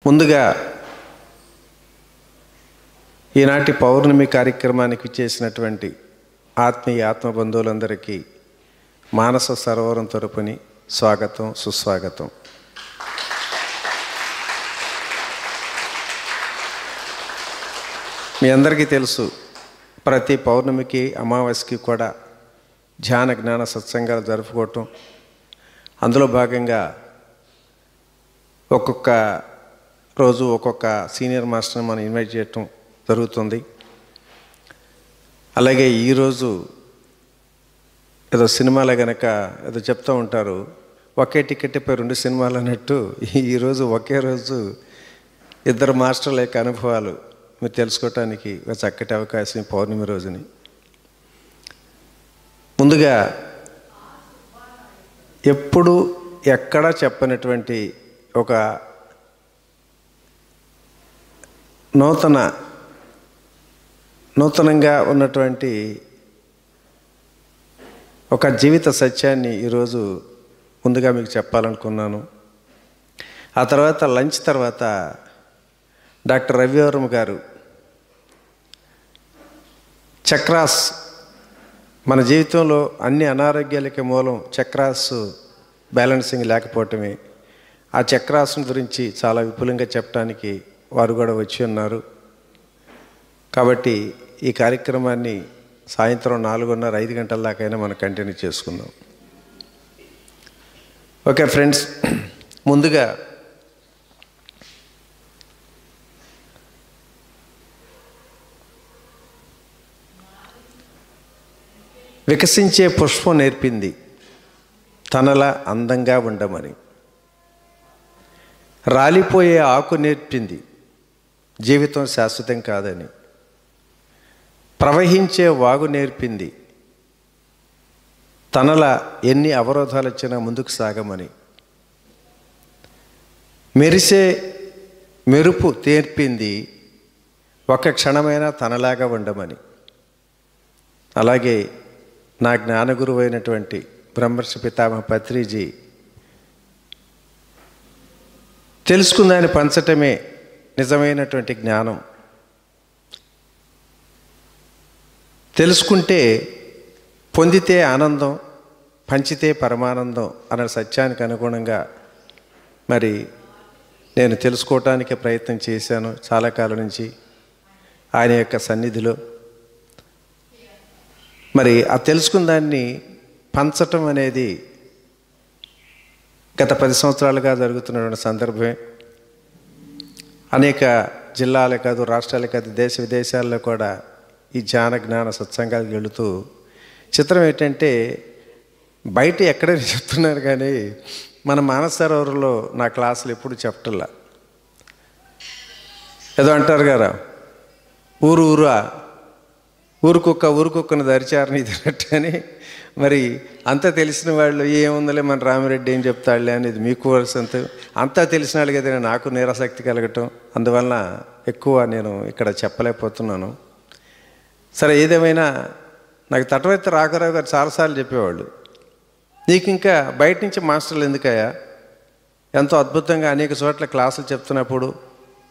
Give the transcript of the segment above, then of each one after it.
ముందుగా ఈనాటి పౌర్ణమి కార్యక్రమానికి చేసినటువంటి ఆత్మీయ ఆత్మబంధువులందరికీ మానస సరోవరం తరపుని స్వాగతం, సుస్వాగతం. మీ అందరికీ తెలుసు, ప్రతి పౌర్ణమికి అమావాస్యకి కూడా ధ్యాన జ్ఞాన సత్సంగాలు జరుపుకోవటం, అందులో భాగంగా ఒక్కొక్క రోజు ఒక్కొక్క సీనియర్ మాస్టర్ని మనం ఇన్వైట్ చేయటం జరుగుతుంది. అలాగే ఈరోజు ఏదో సినిమాలో కనుక ఏదో చెప్తూ ఉంటారు, ఒకే టికెట్ పై 2 సినిమాలు అన్నట్టు ఈరోజు ఒకే రోజు 2 మాస్టర్ల యొక్క అనుభవాలు మీరు తెలుసుకోవటానికి ఒక చక్కటి అవకాశం పౌర్ణమి రోజుని. ముందుగా ఎప్పుడు ఎక్కడా చెప్పనటువంటి ఒక నూతనంగా ఉన్నటువంటి ఒక జీవిత సత్యాన్ని ఈరోజు ముందుగా మీకు చెప్పాలనుకున్నాను. ఆ తర్వాత లంచ్ తర్వాత డాక్టర్ రవివర్మ గారు చక్రాస్, మన జీవితంలో అన్ని అనారోగ్యాలకి మూలం చక్రాస్ బ్యాలెన్సింగ్ లేకపోవటమే, ఆ చక్రాస్ గురించి చాలా విపులంగా చెప్పడానికి వారు కూడా వచ్చి ఉన్నారు. కాబట్టి ఈ కార్యక్రమాన్ని సాయంత్రం 4:30, 5 గంటల దాకైనా మనం కంటిన్యూ చేసుకుందాం. ఓకే ఫ్రెండ్స్, ముందుగా వికసించే పుష్పం నేర్పింది తనలా అందంగా ఉండమని, రాలిపోయే ఆకు నేర్పింది జీవితం శాశ్వతం కాదని, ప్రవహించే వాగు నేర్పింది తనలా ఎన్ని అవరోధాలు వచ్చినా ముందుకు సాగమని, మెరిసే మెరుపు నేర్పింది ఒక క్షణమైనా తనలాగా ఉండమని. అలాగే నా జ్ఞానగురువు అయినటువంటి బ్రహ్మర్షి పితామహ పత్రిజీ తెలుసుకుందాన్ని పంచటమే నిజమైనటువంటి జ్ఞానం, తెలుసుకుంటే పొందితే ఆనందం, పంచితే పరమానందం అనే సత్యానికి అనుగుణంగా మరి నేను తెలుసుకోవటానికి ప్రయత్నం చేశాను చాలా కాలం నుంచి ఆయన యొక్క సన్నిధిలో. మరి ఆ తెలుసుకున్న దాన్ని పంచటం అనేది గత 10 సంవత్సరాలుగా జరుగుతున్నటువంటి సందర్భమే. అనేక జిల్లాలే కాదు, రాష్ట్రాలే కాదు, దేశ విదేశాల్లో కూడా ఈ ధ్యాన జ్ఞాన సత్సంగాలకు వెళుతూ, చిత్రం ఏంటంటే బయట ఎక్కడైనా చెప్తున్నారు కానీ మన మానస సరోవరంలో నా క్లాసులు ఎప్పుడు చెప్పటల్లా. ఏదో అంటారు కదా, ఊరుకుక్కను దరిచారని తినట్టు అని. మరి అంతా తెలిసిన వాళ్ళు ఏముందలే మన రామిరెడ్డి ఏం చెప్తాడులే అనేది మీకు అంతా తెలిసిన వాళ్ళు కదా, నాకు నిరాసక్తి కలగటం, అందువలన ఎక్కువ నేను ఇక్కడ చెప్పలేకపోతున్నాను. సరే, ఏదేమైనా నాకు తటవర్తి రాఘరావు గారు చాలాసార్లు చెప్పేవాళ్ళు, నీకు ఇంకా బయట నుంచి మాస్టర్లు ఎందుకయ్యా, ఎంతో అద్భుతంగా అనేక చోట్ల క్లాసులు చెప్తున్నప్పుడు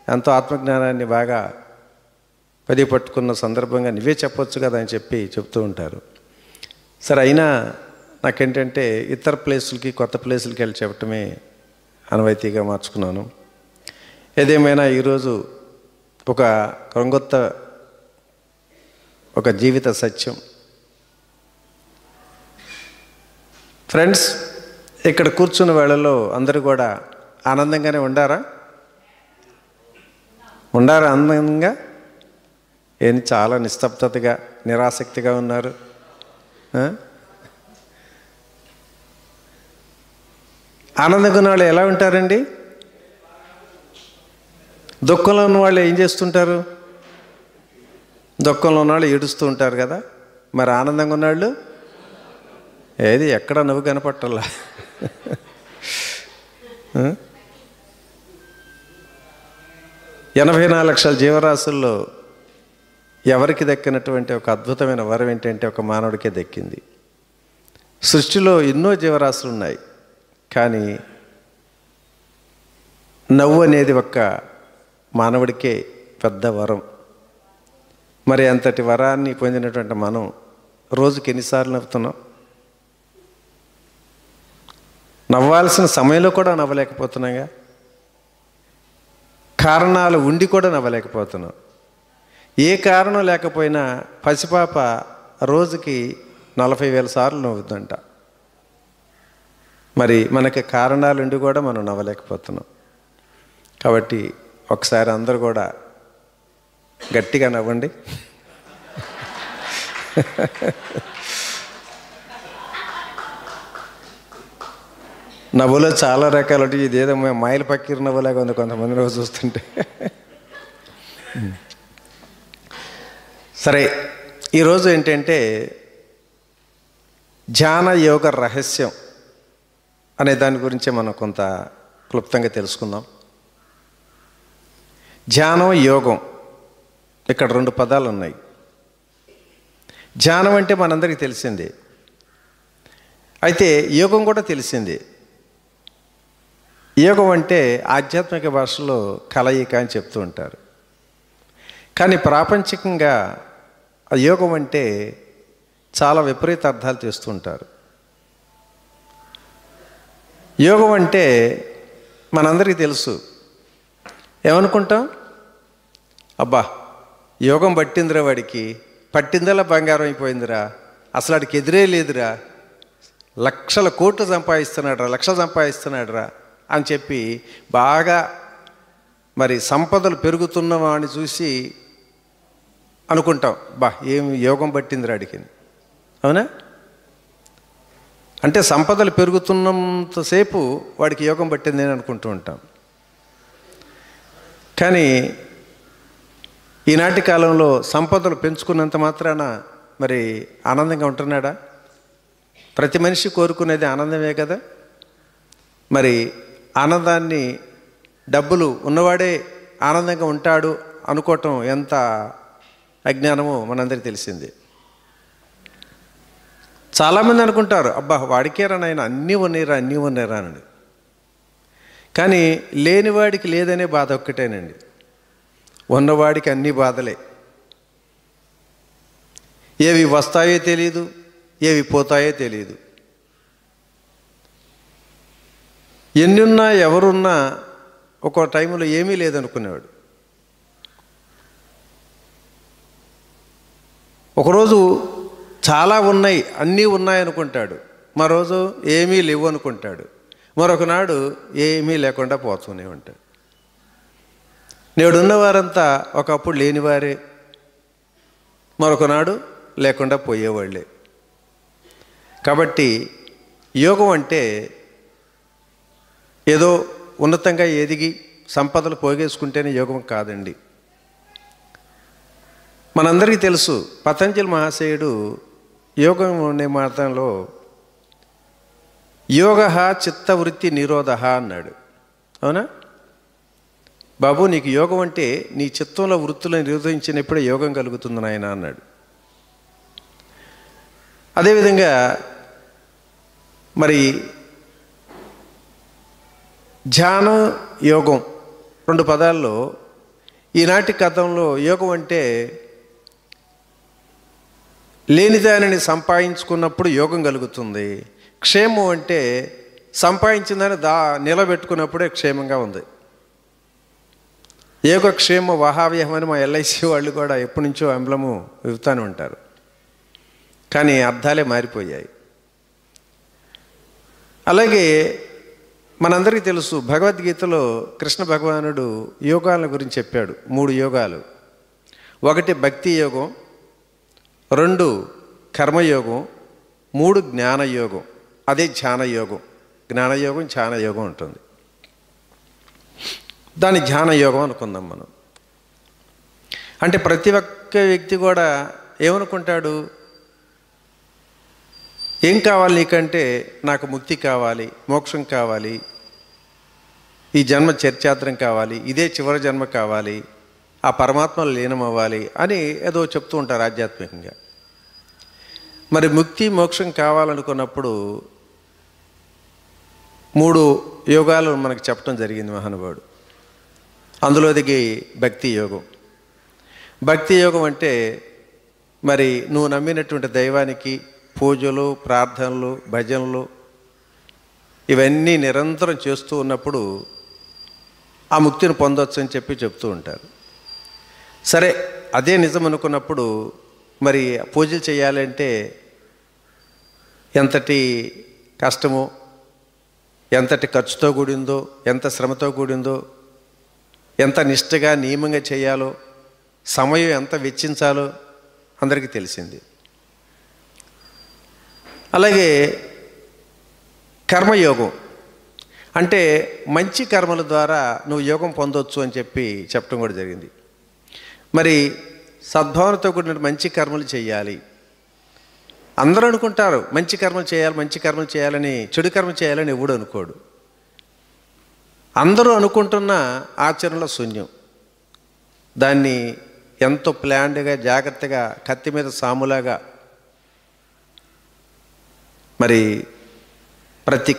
ఎంతో ఆత్మజ్ఞానాన్ని బాగా పట్టుకున్న సందర్భంగా నువ్వే చెప్పొచ్చు కదా అని చెప్తూ ఉంటారు. సరే, అయినా నాకేంటంటే ఇతర ప్లేసులకి, కొత్త ప్లేసులకి వెళ్ళి చెప్పటమే అనువైతీగా మార్చుకున్నాను. ఏదేమైనా ఈరోజు ఒక కొంగొత్త ఒక జీవిత సత్యం. ఫ్రెండ్స్, ఇక్కడ కూర్చున్న వేళల్లో అందరూ కూడా ఆనందంగానే ఉండారా ఆనందంగా? ఏంటి చాలా నిస్తబ్దతగా, నిరాసక్తిగా ఉన్నారు? ఆనందంగా ఉన్న వాళ్ళు ఎలా ఉంటారండి? దుఃఖంలో ఉన్న వాళ్ళు ఏం చేస్తుంటారు? దుఃఖంలో ఉన్నవాళ్ళు ఏడుస్తూ ఉంటారు కదా. మరి ఆనందంగా ఉన్నాళ్ళు ఏది ఎక్కడ నువ్వు కనపట్టాలా? 84 లక్షల జీవరాశుల్లో ఎవరికి దక్కినటువంటి ఒక అద్భుతమైన వరం ఏంటంటే ఒక మానవుడికే దక్కింది. సృష్టిలో ఎన్నో జీవరాశులు ఉన్నాయి, కానీ నవ్వు అనేది ఒక్క మానవుడికే పెద్ద వరం. మరి అంతటి వరాన్ని పొందినటువంటి మనం రోజుకి ఎన్నిసార్లు నవ్వుతున్నాం? నవ్వాల్సిన సమయంలో కూడా నవ్వలేకపోతున్నాగా. కారణాలు ఉండి కూడా నవ్వలేకపోతున్నాం. ఏ కారణం లేకపోయినా పసిపాప రోజుకి 40,000 సార్లు నవ్వుతుందంట. మరి మనకి కారణాలు ఉండి కూడా మనం నవ్వలేకపోతున్నాం. కాబట్టి ఒకసారి అందరూ కూడా గట్టిగా నవ్వండి. నవ్వులో చాలా రకాలు ఉంటాయి. ఇదేదో మైలు పక్కీరు నవ్వులాగా ఉంది కొంతమంది రోజు చూస్తుంటే. సరే, ఈరోజు ఏంటంటే ధ్యాన యోగ రహస్యం అనే దాని గురించి మనం కొంత క్లుప్తంగా తెలుసుకుందాం. ధ్యానం, యోగం, ఇక్కడ 2 పదాలు ఉన్నాయి. ధ్యానం అంటే మనందరికీ తెలిసిందే, అయితే యోగం కూడా తెలిసిందే. యోగం అంటే ఆధ్యాత్మిక భాషలో కలయిక అని చెప్తూ ఉంటారు. కానీ ప్రాపంచికంగా యోగం అంటే చాలా విపరీత అర్థాలు చేస్తూ ఉంటారు. యోగం అంటే మనందరికీ తెలుసు. ఏమనుకుంటాం? అబ్బా, యోగం పట్టిందిరా వాడికి, పట్టిందలా బంగారం అయిపోయిందిరా, అసలు వాడికి ఎదురే లేదురా, లక్షల కోట్లు సంపాదిస్తున్నాడురా అని చెప్పి బాగా మరి సంపదలు పెరుగుతున్న వాడిని చూసి అనుకుంటాం, బా ఏం యోగం పట్టిందిరా వాడికి. అవునా? అంటే సంపదలు పెరుగుతున్నంతసేపు వాడికి యోగం పట్టింది అని అనుకుంటూ ఉంటాం. కానీ ఈనాటి కాలంలో సంపదలు పెంచుకున్నంత మాత్రాన మరి ఆనందంగా ఉంటున్నాడా? ప్రతి మనిషి కోరుకునేది ఆనందమే కదా. మరి ఆనందాన్ని, డబ్బులు ఉన్నవాడే ఆనందంగా ఉంటాడు అనుకోవటం ఎంత అజ్ఞానమో మనందరికీ తెలిసింది. చాలామంది అనుకుంటారు, అబ్బా వాడికేరా నాయన అన్నీ ఉన్నాయిరా అని. కానీ లేనివాడికి లేదనే బాధ ఒక్కటేనండి, ఉన్నవాడికి అన్ని బాధలే. ఏవి వస్తాయో తెలియదు, ఏవి పోతాయో తెలియదు. ఎన్నున్నా ఎవరున్నా ఒక్కో టైంలో ఏమీ లేదనుకునేవాడు. ఒకరోజు చాలా ఉన్నాయి, అన్నీ ఉన్నాయనుకుంటాడు, మరోజు ఏమీ లేవు అనుకుంటాడు, మరొకనాడు ఏమీ లేకుండా పోతూనే ఉంటాడు. నేడున్నవారంతా ఒకప్పుడు లేనివారే, మరొకనాడు లేకుండా పోయేవాళ్ళే. కాబట్టి యోగం అంటే ఏదో ఉన్నతంగా ఎదిగి సంపదలు పోగేసుకుంటేనే యోగం కాదండి. మనందరికీ తెలుసు, పతంజలి మహాశయుడు యోగం అనే మాటలో యోగ చిత్తవృత్తి నిరోధ అన్నాడు. అవునా బాబు, నీకు యోగం అంటే నీ చిత్తంలో వృత్తులను నిరోధించినప్పుడే యోగం కలుగుతుంది నాయన అన్నాడు. అదేవిధంగా మరి ధ్యానం, యోగం 2 పదాల్లో ఈనాటి కథంలో యోగం అంటే లేనిదానిని సంపాదించుకున్నప్పుడు యోగం కలుగుతుంది. క్షేమం అంటే సంపాదించిందని నిలబెట్టుకున్నప్పుడే క్షేమంగా ఉంది. యోగక్షేమ వహావ్యహం అని మా ఎల్ఐసి వాళ్ళు కూడా ఎప్పటి నుంచో ఎంబ్లము ఇవ్వుతూనే ఉంటారు. కానీ అర్థాలే మారిపోయాయి. అలాగే మనందరికీ తెలుసు, భగవద్గీతలో కృష్ణ భగవానుడు యోగాల గురించి చెప్పాడు. 3 యోగాలు. 1 భక్తి యోగం, 2 కర్మయోగం, 3 జ్ఞానయోగం. అదే ధ్యానయోగం. జ్ఞానయోగం, ధ్యానయోగం ఉంటుంది. దాని ధ్యానయోగం అనుకుందాం మనం. అంటే ప్రతి ఒక్క వ్యక్తి కూడా ఏమనుకుంటాడు, ఏం కావాలి నీకంటే, నాకు ముక్తి కావాలి, మోక్షం కావాలి, ఈ జన్మ చర్చాత్రం కావాలి, ఇదే చివరి జన్మ కావాలి, ఆ పరమాత్మలో లీనం అవ్వాలి అని ఏదో చెప్తూ ఉంటారు ఆధ్యాత్మికంగా. మరి ముక్తి మోక్షం కావాలనుకున్నప్పుడు 3 యోగాలు మనకు చెప్పడం జరిగింది మహానుభావుడు. అందులోదికి భక్తి యోగం. భక్తి యోగం అంటే మరి నువ్వు నమ్మినటువంటి దైవానికి పూజలు, ప్రార్థనలు, భజనలు ఇవన్నీ నిరంతరం చేస్తూ ఉన్నప్పుడు ఆ ముక్తిని పొందొచ్చు అని చెప్తూ ఉంటారు. సరే, అదే నిజం అనుకున్నప్పుడు మరి పూజలు చేయాలంటే ఎంతటి కష్టమో, ఎంతటి ఖర్చుతో కూడిందో, ఎంత శ్రమతో కూడిందో, ఎంత నిష్ఠగా నియమంగా చేయాలో, సమయం ఎంత వెచ్చించాలో అందరికీ తెలిసింది. అలాగే కర్మయోగం అంటే మంచి కర్మల ద్వారా నువ్వు యోగం పొందొచ్చు అని చెప్పడం కూడా జరిగింది. మరి సద్భావనతో కూడిన మంచి కర్మలు చేయాలి. అందరూ అనుకుంటారు మంచి కర్మలు చేయాలి, మంచి కర్మలు చేయాలని. చెడు కర్మలు చేయాలని ఎవడు అనుకోడు. అందరూ అనుకుంటున్న ఆచరణలో శూన్యం. దాన్ని ఎంతో ప్లాన్డ్గా, జాగ్రత్తగా, కత్తి మీద సాములాగా మరి ప్రతి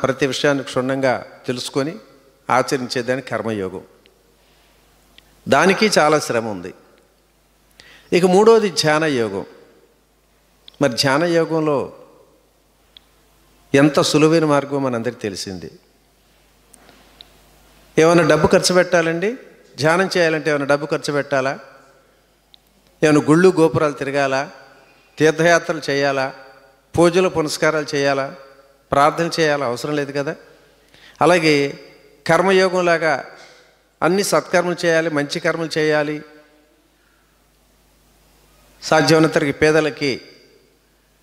ప్రతి విషయాన్ని క్షుణ్ణంగా తెలుసుకొని ఆచరించేదానికి కర్మయోగం. దానికి చాలా శ్రమ ఉంది. ఇక మూడోది ధ్యాన యోగం. మరి ధ్యాన యోగంలో ఎంత సులువైన మార్గం మనందరికీ తెలిసింది. ఏమైనా డబ్బు ఖర్చు పెట్టాలండి? ధ్యానం చేయాలంటే ఏమైనా డబ్బు ఖర్చు పెట్టాలా? ఏమైనా గుళ్ళు గోపురాలు తిరగాలా? తీర్థయాత్రలు చేయాలా? పూజలు పునస్కారాలు చేయాలా? ప్రార్థన చేయాలా? అవసరం లేదు కదా. అలాగే కర్మయోగంలాగా అన్ని సత్కర్మలు చేయాలి, మంచి కర్మలు చేయాలి, సాధ్యమైనంతరికి పేదలకి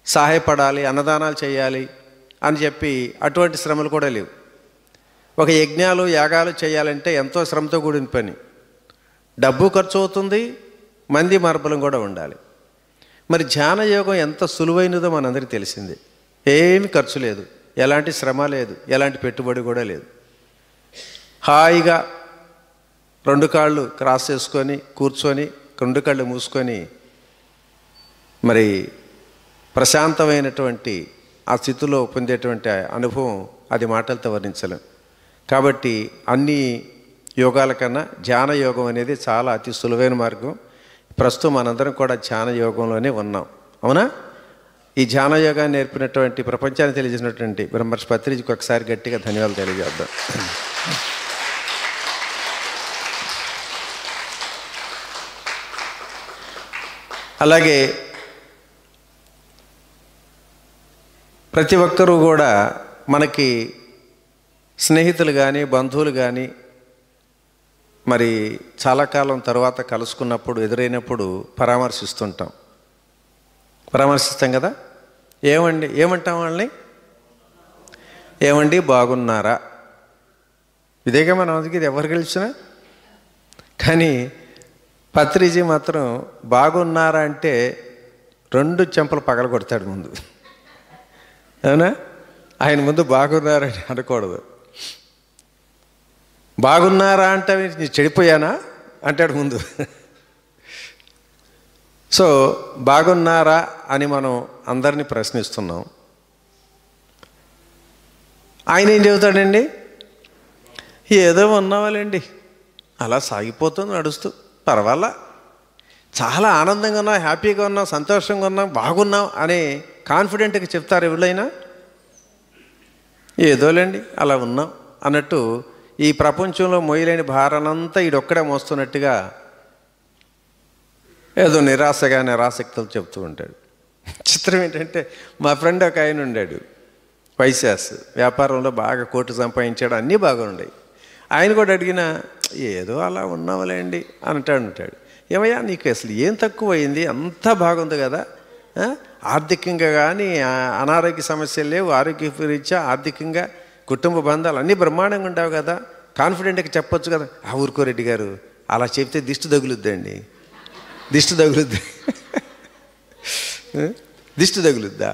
సహాయపడాలి, అన్నదానాలు చేయాలి అని అటువంటి శ్రమలు కూడా లేవు. ఒక యజ్ఞాలు, యాగాలు చేయాలంటే ఎంతో శ్రమతో కూడిన పని. డబ్బు ఖర్చు అవుతుంది, మంది మార్బలం కూడా ఉండాలి. మరి ధ్యాన యోగం ఎంత సులువైనదో మనందరికీ తెలిసింది. ఏమి ఖర్చు లేదు, ఎలాంటి శ్రమ లేదు, ఎలాంటి పెట్టుబడి కూడా లేదు. హాయిగా రెండు కాళ్ళు క్రాస్ చేసుకొని కూర్చొని, రెండు కళ్ళు మూసుకొని మరి ప్రశాంతమైనటువంటి ఆ స్థితిలో పొందేటువంటి అనుభవం అది మాటలతో వర్ణించలేం. కాబట్టి అన్ని యోగాల కన్నా ధ్యాన యోగం అనేది చాలా అతి సులువైన మార్గం. ప్రస్తుతం మనందరం కూడా ధ్యాన యోగంలోనే ఉన్నాం, అవునా? ఈ ధ్యాన యోగాన్ని నేర్పినటువంటి, ప్రపంచాన్ని తెలియజేసినటువంటి బ్రహ్మర్షి పత్రిజీకి ఒకసారి గట్టిగా ధన్యవాదాలు తెలియజేద్దాం. అలాగే ప్రతి ఒక్కరూ కూడా మనకి స్నేహితులు కానీ, బంధువులు కానీ మరి చాలా కాలం తర్వాత కలుసుకున్నప్పుడు, ఎదురైనప్పుడు పరామర్శిస్తాం కదా. ఏమంటాం వాళ్ళని? ఏమండి బాగున్నారా? ఇదేగా మనం అందుకే ఇది ఎవరు గెలిచినా. కానీ పత్రిజీ మాత్రం బాగున్నారా అంటే రెండు చెంపలు పగలగొడతాడు ముందు, అవునా? ఆయన ముందు బాగున్నారని అనకూడదు. బాగున్నారా అంటే నేను చెడిపోయానా అంటాడు ముందు. సో బాగున్నారా అని మనం అందరినీ ప్రశ్నిస్తున్నాం. ఆయన ఏం చెబుతాడండి? ఏదో ఉన్నావాలండి, అలా సాగిపోతుంది, నడుస్తూ, పర్వాలా, చాలా ఆనందంగా ఉన్నాం, హ్యాపీగా ఉన్నాం, సంతోషంగా ఉన్నాం, బాగున్నాం అని కాన్ఫిడెంట్గా చెప్తారు ఎవరైనా? ఏదోలేండి అలా ఉన్నాం అన్నట్టు ఈ ప్రపంచంలో మొయ్యలేని భారానంతా ఈడొక్కడే మోస్తున్నట్టుగా ఏదో నిరాశగా, నిరాసక్తులు చెప్తూ ఉంటాడు. చిత్రం ఏంటంటే, మా ఫ్రెండ్ ఒక ఆయన ఉండాడు, వైశాస్, వ్యాపారంలో బాగా కోట్లు సంపాదించాడు, అన్నీ బాగున్నాయి. ఆయన కూడా అడిగినా ఏదో అలా ఉన్నావులేండి అంటాడు. ఏమయ్యా నీకు అసలు ఏం తక్కువ అయింది? అంతా బాగుంది కదా, ఆర్థికంగా కానీ అనారోగ్య సమస్యలు లేవు, ఆరోగ్య రీత్యా ఆర్థికంగా కుటుంబ బంధాలు అన్నీ బ్రహ్మాండంగా ఉండవు కదా, కాన్ఫిడెంట్గా చెప్పొచ్చు కదా. ఆ ఊరుకో రెడ్డి గారు, అలా చెప్తే దిష్టి తగులుద్దండి. దిష్టి తగులుద్ది? దిష్టి తగులుద్దా?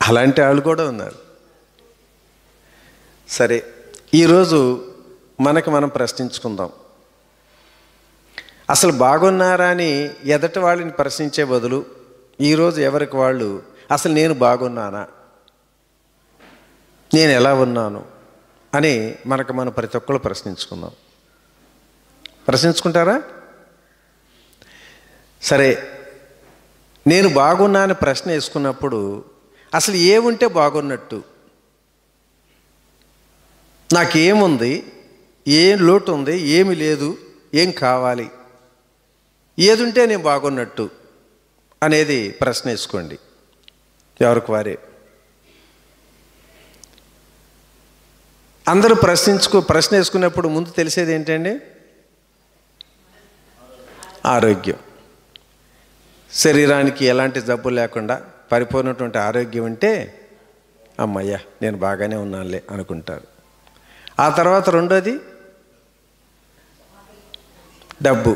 అలాంటి వాళ్ళు కూడా ఉన్నారు. సరే, ఈరోజు మనం ప్రశ్నించుకుందాం. అసలు బాగున్నారా అని ఎదటి వాళ్ళని ప్రశ్నించే బదులు ఈరోజు ఎవరికి వాళ్ళు అసలు నేను బాగున్నానా, నేను ఎలా ఉన్నాను అని మనం ప్రతి ఒక్కరు ప్రశ్నించుకుందాం. ప్రశ్నించుకుంటారా? సరే, నేను బాగున్నా అని ప్రశ్న వేసుకున్నప్పుడు అసలు ఏముంటే బాగున్నట్టు? నాకేముంది, ఏం లోటు ఉంది, ఏమి లేదు, ఏం కావాలి, ఏదుంటే నేను బాగున్నట్టు అనేది ప్రశ్న వేసుకోండి ఎవరికి వారే. అందరూ ప్రశ్న వేసుకున్నప్పుడు ముందు తెలిసేది ఏంటండి? ఆరోగ్యం. శరీరానికి ఎలాంటి జబ్బు లేకుండా పరిపూర్ణటువంటి ఆరోగ్యం ఉంటే అమ్మయ్య నేను బాగానే ఉన్నానులే అనుకుంటారు. ఆ తర్వాత రెండోది డబ్బు,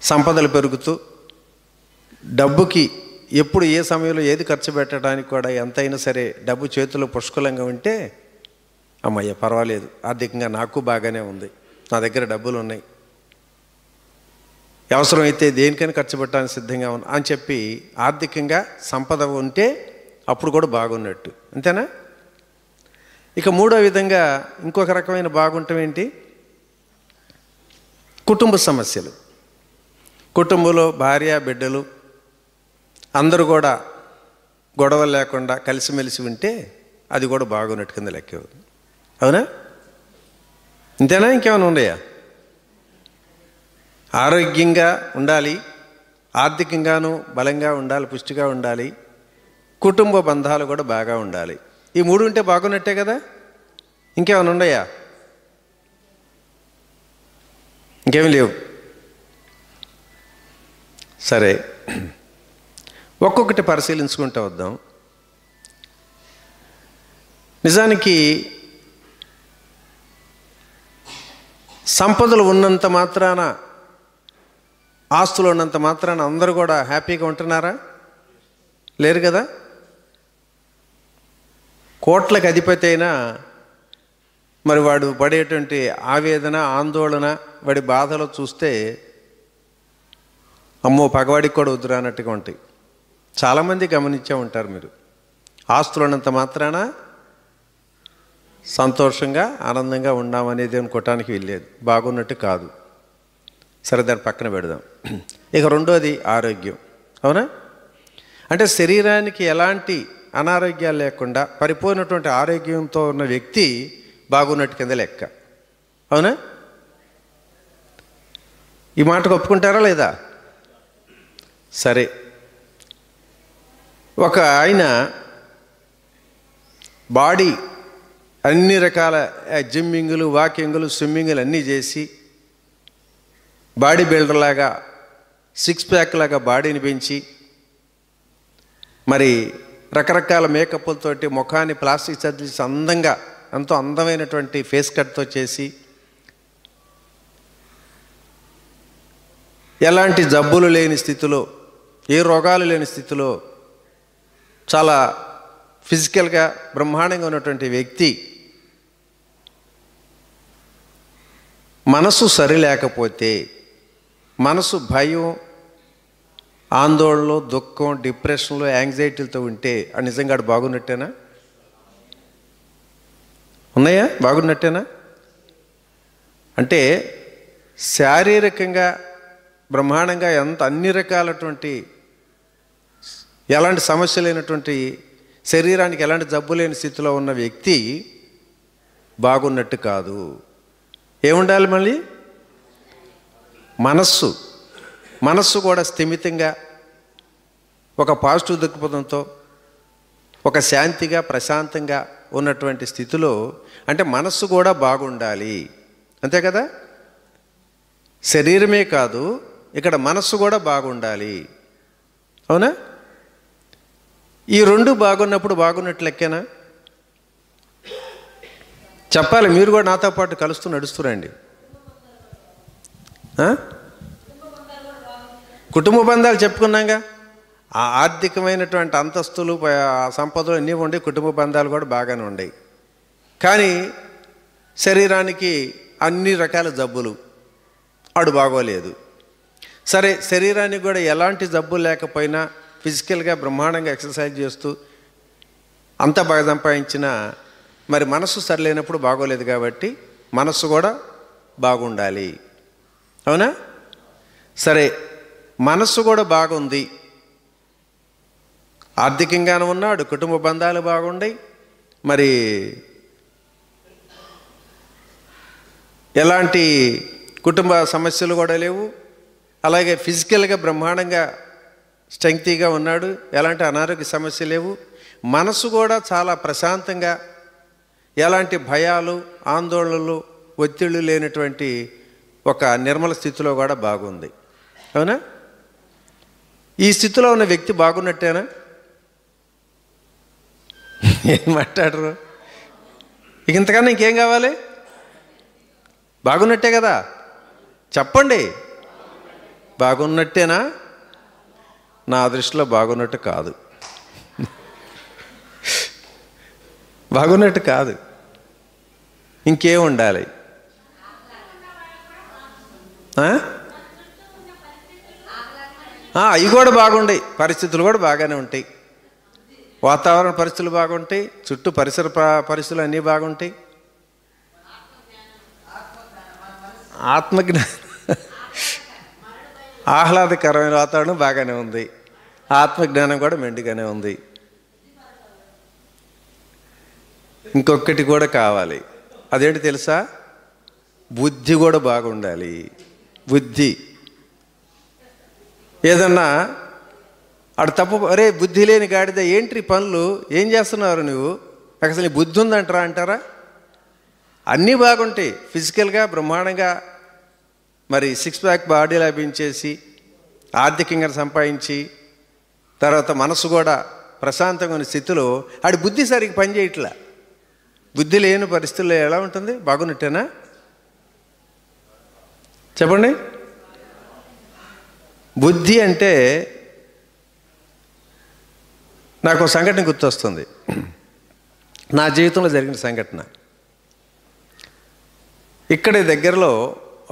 సంపదలు పెరుగుతూ డబ్బుకి ఎప్పుడు ఏ సమయంలో ఏది ఖర్చు పెట్టడానికి కూడా ఎంతైనా సరే డబ్బు చేతిలో పుష్కలంగా ఉంటే అమ్మయ్య పర్వాలేదు, ఆర్థికంగా నాకు బాగానే ఉంది, నా దగ్గర డబ్బులు ఉన్నాయి, అవసరమైతే దేనికైనా ఖర్చు పెట్టడానికి సిద్ధంగా ఉన్నా అని చెప్పి ఆర్థికంగా సంపద ఉంటే అప్పుడు కూడా బాగున్నట్టు. అంతేనా? ఇక మూడో విధంగా ఇంకొక రకమైన బాగుంటాం ఏంటి? కుటుంబ సమస్యలు. కుటుంబంలో భార్య బిడ్డలు అందరూ కూడా గొడవలు లేకుండా కలిసిమెలిసి ఉంటే అది కూడా బాగున్నట్టు కింద లెక్క. అవునా? ఇంతేనా? ఇంకేమైనా ఉన్నాయా? ఆరోగ్యంగా ఉండాలి, ఆర్థికంగాను బలంగా ఉండాలి, పుష్టిగా ఉండాలి, కుటుంబ బంధాలు కూడా బాగా ఉండాలి. ఈ మూడు ఉంటే బాగున్నట్టే కదా. ఇంకేమైనా ఉన్నాయా? ఇంకేమీ లేవు. సరే, ఒక్కొక్కటి పరిశీలించుకుంటూ వద్దాం. నిజానికి సంపదలు ఉన్నంత మాత్రాన, ఆస్తులు ఉన్నంత మాత్రాన అందరూ కూడా హ్యాపీగా ఉంటున్నారా? లేరు కదా. కోట్లకు అధిపతి అయినా మరి వాడు పడేటువంటి ఆవేదన, ఆందోళన, వాడి బాధలు చూస్తే అమ్మో పగవాడికి కూడా వద్దురా అన్నట్టుగా ఉంటాయి. చాలామంది గమనించే ఉంటారు మీరు. ఆస్తులు ఉన్నంత మాత్రాన సంతోషంగా ఆనందంగా ఉన్నామనేది అనుకోవటానికి వెళ్ళేది బాగున్నట్టు కాదు. సరే, దాన్ని పక్కన పెడదాం. ఇక రెండోది ఆరోగ్యం. అవునా? అంటే శరీరానికి ఎలాంటి అనారోగ్యాలు లేకుండా పరిపూర్ణటువంటి ఆరోగ్యంతో ఉన్న వ్యక్తి బాగున్నట్టు కింద లెక్క. అవునా? ఈ మాటకు ఒప్పుకుంటారా లేదా? సరే, ఒక ఆయన బాడీ అన్ని రకాల జిమ్మింగులు, వాకింగులు, స్విమ్మింగులు అన్నీ చేసి బాడీ బిల్డర్ లాగా, సిక్స్ ప్యాక్ లాగా బాడీని పెంచి మరి రకరకాల మేకప్లతోటి ముఖాన్ని ప్లాస్టిక్ సర్జరీ అందంగా, ఎంతో అందమైనటువంటి ఫేస్ కట్తో చేసి ఎలాంటి జబ్బులు లేని స్థితిలో, ఏ రోగాలు లేని స్థితిలో చాలా ఫిజికల్గా బ్రహ్మాండంగా ఉన్నటువంటి వ్యక్తి మనసు సరిలేకపోతే, మనసు భయం, ఆందోళనలో, దుఃఖం, డిప్రెషన్లో, యాంగ్జైటీలతో ఉంటే అది నిజంగా అది బాగున్నట్టేనా? ఉన్నాయా? బాగున్నట్టేనా? అంటే శారీరకంగా బ్రహ్మాండంగా అన్ని రకాలటువంటి ఎలాంటి సమస్య లేనటువంటి, శరీరానికి ఎలాంటి జబ్బు లేని స్థితిలో ఉన్న వ్యక్తి బాగున్నట్టు కాదు. ఏముండాలి మళ్ళీ? మనస్సు కూడా స్థిమితంగా, ఒక పాజిటివ్ దృక్పథంతో, ఒక శాంతిగా, ప్రశాంతంగా ఉన్నటువంటి స్థితిలో, అంటే మనస్సు కూడా బాగుండాలి. అంతే కదా. శరీరమే కాదు, ఇక్కడ మనస్సు కూడా బాగుండాలి. అవునా? ఈ రెండు బాగున్నప్పుడు బాగున్నట్టు లెక్కేనా? చెప్పాలి. మీరు కూడా నాతో పాటు కలుస్తూ నడుస్తురండి. కుటుంబ బంధాలు చెప్పుకున్నాగా. ఆ ఆర్థికమైనటువంటి అంతస్తులు, సంపదలు అన్నీ ఉండి కుటుంబ బంధాలు కూడా బాగానే ఉన్నాయి. కానీ శరీరానికి అన్ని రకాల జబ్బులు, ఆడు బాగోలేదు. సరే, శరీరానికి కూడా ఎలాంటి జబ్బు లేకపోయినా ఫిజికల్గా బ్రహ్మాండంగా ఎక్సర్సైజ్ చేస్తూ అంత బాగా సంపాదించిన మరి మనసు సరిలేనప్పుడు బాగోలేదు కాబట్టి మనస్సు కూడా బాగుండాలి. అవునా? సరే, మనస్సు కూడా బాగుంది, ఆర్థికంగానే ఉన్నాడు, కుటుంబ బంధాలు బాగుంటాయి, మరి ఎలాంటి కుటుంబ సమస్యలు కూడా లేవు, అలాగే ఫిజికల్గా బ్రహ్మాండంగా స్ట్రెంగ్తీగా ఉన్నాడు, ఎలాంటి అనారోగ్య సమస్యలు లేవు, మనసు కూడా చాలా ప్రశాంతంగా, ఎలాంటి భయాలు ఆందోళనలు ఒత్తిళ్ళు లేనటువంటి ఒక నిర్మల స్థితిలో కూడా బాగుంది. అవునా? ఈ స్థితిలో ఉన్న వ్యక్తి బాగున్నట్టేనా? ఏం మాట్లాడరు? ఇక ఇంతకన్నా ఇంకేం కావాలి? బాగున్నట్టే కదా, చెప్పండి. బాగున్నట్టేనా? నా దృష్టిలో బాగున్నట్టు కాదు, బాగున్నట్టు కాదు. ఇంకేం ఉండాలి? అవి కూడా బాగుంటాయి, పరిస్థితులు కూడా బాగానే ఉంటాయి, వాతావరణ పరిస్థితులు బాగుంటాయి, చుట్టూ పరిసర పరిస్థితులు అన్నీ బాగుంటాయి. ఆత్మజ్ఞానం, ఆహ్లాదకరమైన వాతావరణం బాగానే ఉంది, ఆత్మజ్ఞానం కూడా మెండుగానే ఉంది. ఇంకొకటి కూడా కావాలి, అదేంటి తెలుసా? బుద్ధి కూడా బాగుండాలి. బుద్ధి ఏదన్నా ఆడు తప్పు, అరే బుద్ధి లేని గాడిద ఏంటి పనులు, ఏం చేస్తున్నారు నువ్వు, అసలు నీ బుద్ధి ఉందంటారా అంటారా? అన్నీ బాగుంటాయి, ఫిజికల్గా బ్రహ్మాండంగా, మరి 6 ప్యాక్ బాడీ లభించేసి ఆర్థికంగా సంపాదించి తర్వాత మనసు కూడా ప్రశాంతంగా ఉన్న స్థితిలో ఆడి బుద్ధి సరిగ్గా పనిచేయట్లా. బుద్ధి లేని పరిస్థితుల్లో ఎలా ఉంటుంది? బాగున్నట్టేనా? చెప్పండి. బుద్ధి అంటే నాకు ఒక సంఘటన గుర్తొస్తుంది, నా జీవితంలో జరిగిన సంఘటన. ఇక్కడే దగ్గరలో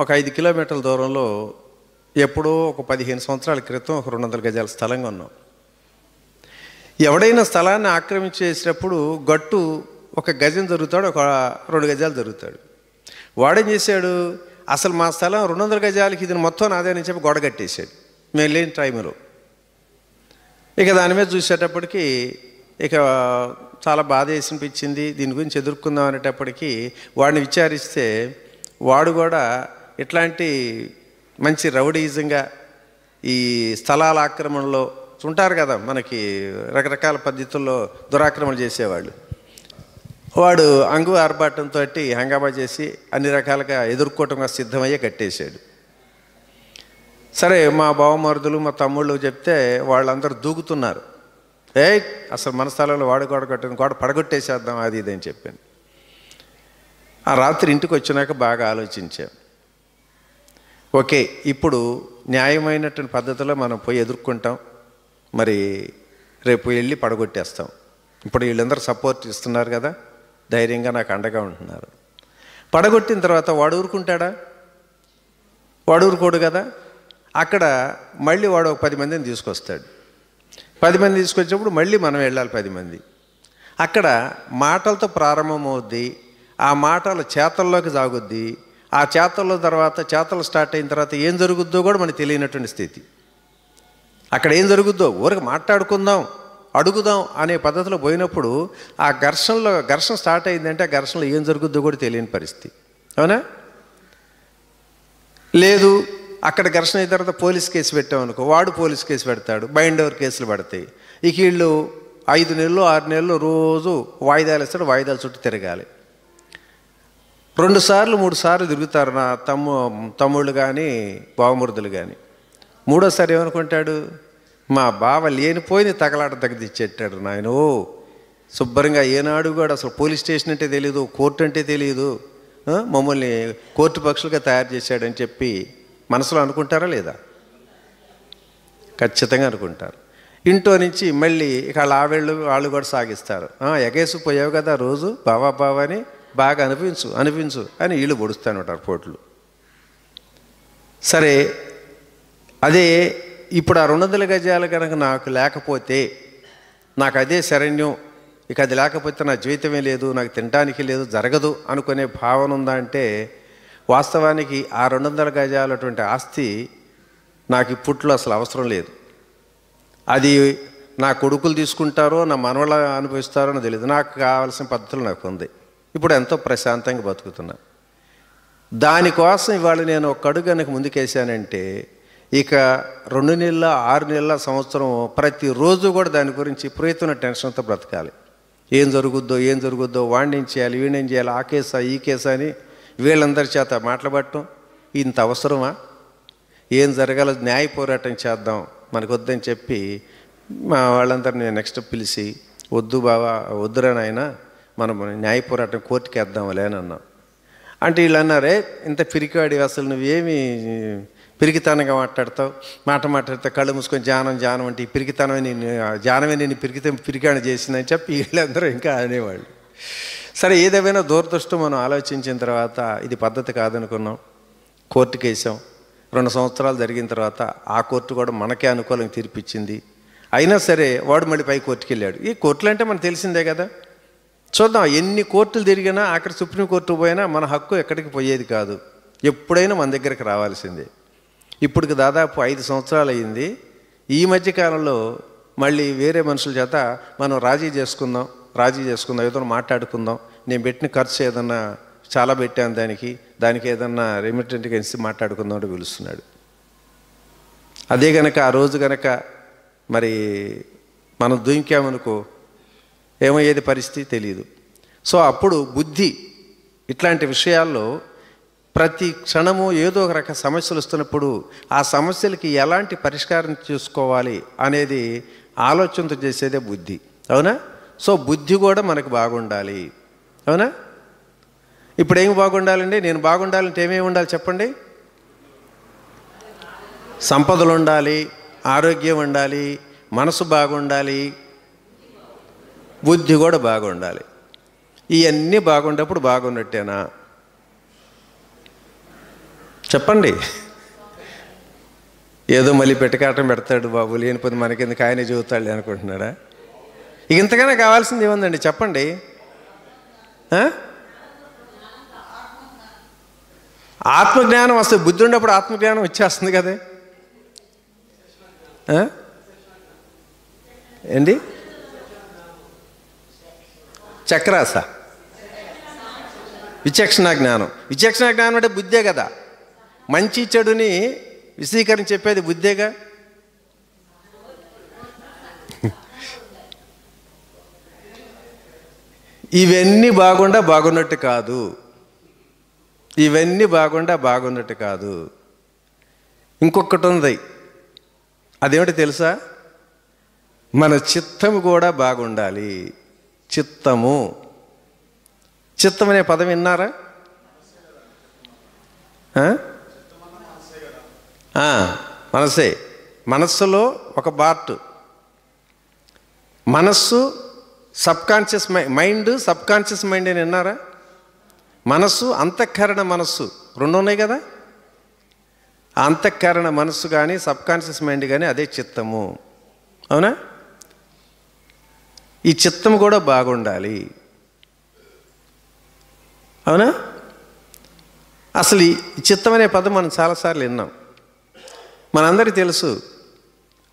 ఒక 5 కిలోమీటర్ల దూరంలో ఎప్పుడో ఒక 15 సంవత్సరాల క్రితం ఒక 200 గజాల స్థలంగా ఉన్నాం. ఎవడైనా స్థలాన్ని ఆక్రమించేసినప్పుడు గట్టు 1 గజం జరుగుతాడు, ఒక 2 గజాలు జరుగుతాడు. వాడేం చేశాడు, అసలు మా స్థలం 200 గజాలకి ఇది మొత్తం నాదే అని చెప్పి గోడ కట్టేశాడు మేము లేని టైంలో. ఇక దాని మీద చూసేటప్పటికి ఇక చాలా బాధ వేసినిపించింది, దీని గురించి ఎదుర్కొందాం అనేటప్పటికీ వాడిని విచారిస్తే వాడు కూడా ఇట్లాంటి మంచి రౌడీజంగా ఈ స్థలాల ఆక్రమణలో ఉంటారు కదా, మనకి రకరకాల పద్ధతుల్లో దురాక్రమణ చేసేవాళ్ళు. వాడు అంగు ఆర్భాటంతో హంగామా చేసి అన్ని రకాలుగా ఎదుర్కోవటంగా సిద్ధమయ్యే కట్టేశాడు. సరే, మా బావమరుదులు మా తమ్ముళ్ళు చెప్తే వాళ్ళందరూ దూకుతున్నారు, అసలు మన స్థలంలో వాడు గోడ కట్టిన గోడ పడగొట్టేసేద్దాం అది ఇది అని చెప్పాను. ఆ రాత్రి ఇంటికి వచ్చినాక బాగా ఆలోచించాం. ఓకే, ఇప్పుడు న్యాయమైనటువంటి పద్ధతిలో మనం పోయి ఎదుర్కొంటాం, మరి రేపు వెళ్ళి పడగొట్టేస్తాం. ఇప్పుడు వీళ్ళందరూ సపోర్ట్ ఇస్తున్నారు కదా, ధైర్యంగా నాకు అండగా ఉంటున్నారు. పడగొట్టిన తర్వాత వాడు ఊరుకుంటాడా? వాడు ఊరుకోడు కదా. అక్కడ మళ్ళీ వాడు ఒక 10 మందిని తీసుకొస్తాడు. 10 మంది తీసుకొచ్చినప్పుడు మళ్ళీ మనం వెళ్ళాలి 10 మంది. అక్కడ మాటలతో ప్రారంభమవుద్ది, ఆ మాటలు చేతల్లోకి సాగుద్ది, ఆ చేతల్లో తర్వాత చేతలు స్టార్ట్ అయిన తర్వాత ఏం జరుగుద్దో కూడా మనకు తెలియనటువంటి స్థితి. అక్కడ ఏం జరుగుద్దో ఊరికి మాట్లాడుకుందాం అడుగుదాం అనే పద్ధతిలో పోయినప్పుడు ఆ ఘర్షణ స్టార్ట్ అయిందంటే ఆ ఘర్షణలో ఏం జరుగుద్దో కూడా తెలియని పరిస్థితి. అవునా? లేదు, అక్కడ ఘర్షణ అయిన తర్వాత పోలీస్ కేసు పెట్టామనుకో, వాడు పోలీస్ కేసు పెడతాడు, బైండ్ ఓవర్ కేసులు పడతాయి. ఇక వీళ్ళు 5 నెలలు 6 నెలలు రోజు వాయిదాలు ఇస్తాడు, వాయిదాల చుట్టూ తిరగాలి. 2 సార్లు 3 సార్లు తిరుగుతారు నా తమ్ముళ్ళు కానీ బావమరుదులు కానీ. 3వ సారి ఏమనుకుంటాడు, మా బావ లేనిపోయింది తగలాట తగ్గిచ్చేటాడు నాయన, శుభ్రంగా ఏనాడు కూడా అసలు పోలీస్ స్టేషన్ అంటే తెలియదు, కోర్టు అంటే తెలియదు, మమ్మల్ని కోర్టు పక్షులుగా తయారు చేశాడని చెప్పి మనసులో అనుకుంటారా లేదా? ఖచ్చితంగా అనుకుంటారు. ఇంట్లో నుంచి మళ్ళీ ఇక వాళ్ళు కూడా సాగిస్తారు. ఎగేసు పోయావు కదా రోజు బావా అని, బాగా అనిపించు అని వీళ్ళు పొడుస్తూ ఉంటారు పోట్లు. సరే, అదే ఇప్పుడు ఆ 200 గజాలు కనుక నాకు లేకపోతే నాకు అదే శరణ్యం ఇక అది లేకపోతే నా జీవితమే లేదు, నాకు తినడానికి లేదు, జరగదు అనుకునే భావన ఉందా అంటే వాస్తవానికి ఆ 200 గజాలటువంటి ఆస్తి నాకు ఇప్పట్లో అసలు అవసరం లేదు. అది నా కొడుకులు తీసుకుంటారో నా మనవళ్ళ అనుభవిస్తారో అని తెలియదు. నాకు కావాల్సిన పద్ధతులు నాకు ఉంది. ఇప్పుడు ఎంతో ప్రశాంతంగా బతుకుతున్నా. దానికోసం ఇవాళ నేను ఒక అడుగు కనుక ముందుకేసానంటే ఇక 2 నెలల 6 నెలల సంవత్సరం ప్రతిరోజు కూడా దాని గురించి విపరీతమైన టెన్షన్తో బ్రతకాలి. ఏం జరుగుద్దో వాడిని ఏం చేయాలి, వీడిని చేయాలి, ఆ కేసా ఈ కేసా అని వీళ్ళందరి చేత మాట్లాడటం ఇంత అవసరమా? ఏం జరగాలో న్యాయ పోరాటం చేద్దాం, మనకు వద్దని చెప్పి మా వాళ్ళందరినీ నెక్స్ట్ పిలిచి వద్దు బావా, వద్దురా నాయన, మనం న్యాయ పోరాటం కోర్టుకి వేద్దాంలే అని అన్నాం. అంటే వీళ్ళు అన్నారే, ఇంత పిరికివాడి, అసలు నువ్వేమి పిరికితనంగా మాట్లాడితే కళ్ళు మూసుకొని జానం అంటే ఈ పిరికితనమే నేను పిరికాణ చేసిందని చెప్పి వీళ్ళందరూ ఇంకా అనేవాళ్ళు. సరే, ఏదేమైనా దూరదృష్టం మనం ఆలోచించిన తర్వాత ఇది పద్ధతి కాదనుకున్నాం, కోర్టుకి వేసాం. 2 సంవత్సరాలు జరిగిన తర్వాత ఆ కోర్టు కూడా మనకే అనుకూలంగా తీర్పిచ్చింది. అయినా సరే వాడు మళ్ళీ పై కోర్టుకి వెళ్ళాడు. ఈ కోర్టులు అంటే మనకు తెలిసిందే కదా. చూద్దాం, ఎన్ని కోర్టులు తిరిగినా ఆఖరి సుప్రీంకోర్టుకు పోయినా మన హక్కు ఎక్కడికి పోయేది కాదు, ఎప్పుడైనా మన దగ్గరికి రావాల్సిందే. ఇప్పటికి దాదాపు 5 సంవత్సరాలు అయ్యింది. ఈ మధ్యకాలంలో మళ్ళీ వేరే మనుషుల చేత మనం రాజీ చేసుకుందాం, ఏదో మాట్లాడుకుందాం, నేను పెట్టిన ఖర్చు ఏదన్నా చాలా పెట్టాను, దానికి ఏదన్నా రెమిటెంట్గా ఇచ్చి మాట్లాడుకుందాం అంటే పిలుస్తున్నాడు. అదే గనక ఆ రోజు గనక మరి మనం దుంకామనుకో ఏమయ్యేది పరిస్థితి తెలియదు. సో అప్పుడు బుద్ధి ఇట్లాంటి విషయాల్లో ప్రతి క్షణము ఏదో ఒక రక సమస్యలు వస్తున్నప్పుడు ఆ సమస్యలకి ఎలాంటి పరిష్కారం చేసుకోవాలి అనేది ఆలోచనతో చేసేదే బుద్ధి, అవునా? సో బుద్ధి కూడా మనకు బాగుండాలి, అవునా? ఇప్పుడు ఏమి బాగుండాలండి? నేను బాగుండాలంటే ఏమేమి ఉండాలి చెప్పండి? సంపదలు ఉండాలి, ఆరోగ్యం ఉండాలి, మనసు బాగుండాలి, బుద్ధి కూడా బాగుండాలి. ఇవన్నీ బాగుండేప్పుడు బాగున్నట్టేనా చెప్పండి? ఏదో మళ్ళీ పెట్టకాటం పెడతాడు బాబు, లేనిపోతే మనకెందుకు ఆయనే చెబుతాడు అనుకుంటున్నాడా? ఇక ఇంతకన్నా కావాల్సింది ఏముందండి చెప్పండి? ఆత్మజ్ఞానం వస్తుంది. బుద్ధి ఉన్నప్పుడు ఆత్మజ్ఞానం వచ్చేస్తుంది కదే. ఏంటి చక్రాస? విచక్షణ జ్ఞానం అంటే బుద్ధే కదా. మంచి చెడుని విశీకరించి చెప్పేది బుద్ధేగా. ఇవన్నీ బాగున్నట్టు కాదు, ఇంకొకటి ఉంది. అదేమిటి తెలుసా? మన చిత్తము కూడా బాగుండాలి. చిత్తం అనే పదం విన్నారా? మనసే. మనస్సులో ఒక పార్ట్. మనస్సు సబ్కాన్షియస్ మైండ్, సబ్కాన్షియస్ మైండ్ అని విన్నారా? మనస్సు, అంతఃకరణ మనస్సు 2 ఉన్నాయి కదా. అంతఃకరణ మనస్సు కానీ సబ్కాన్షియస్ మైండ్ కానీ అదే చిత్తము, అవునా? ఈ చిత్తం కూడా బాగుండాలి, అవునా? అసలు ఈ చిత్తం అనే పదం మనం చాలాసార్లు విన్నాం. మనందరికీ తెలుసు,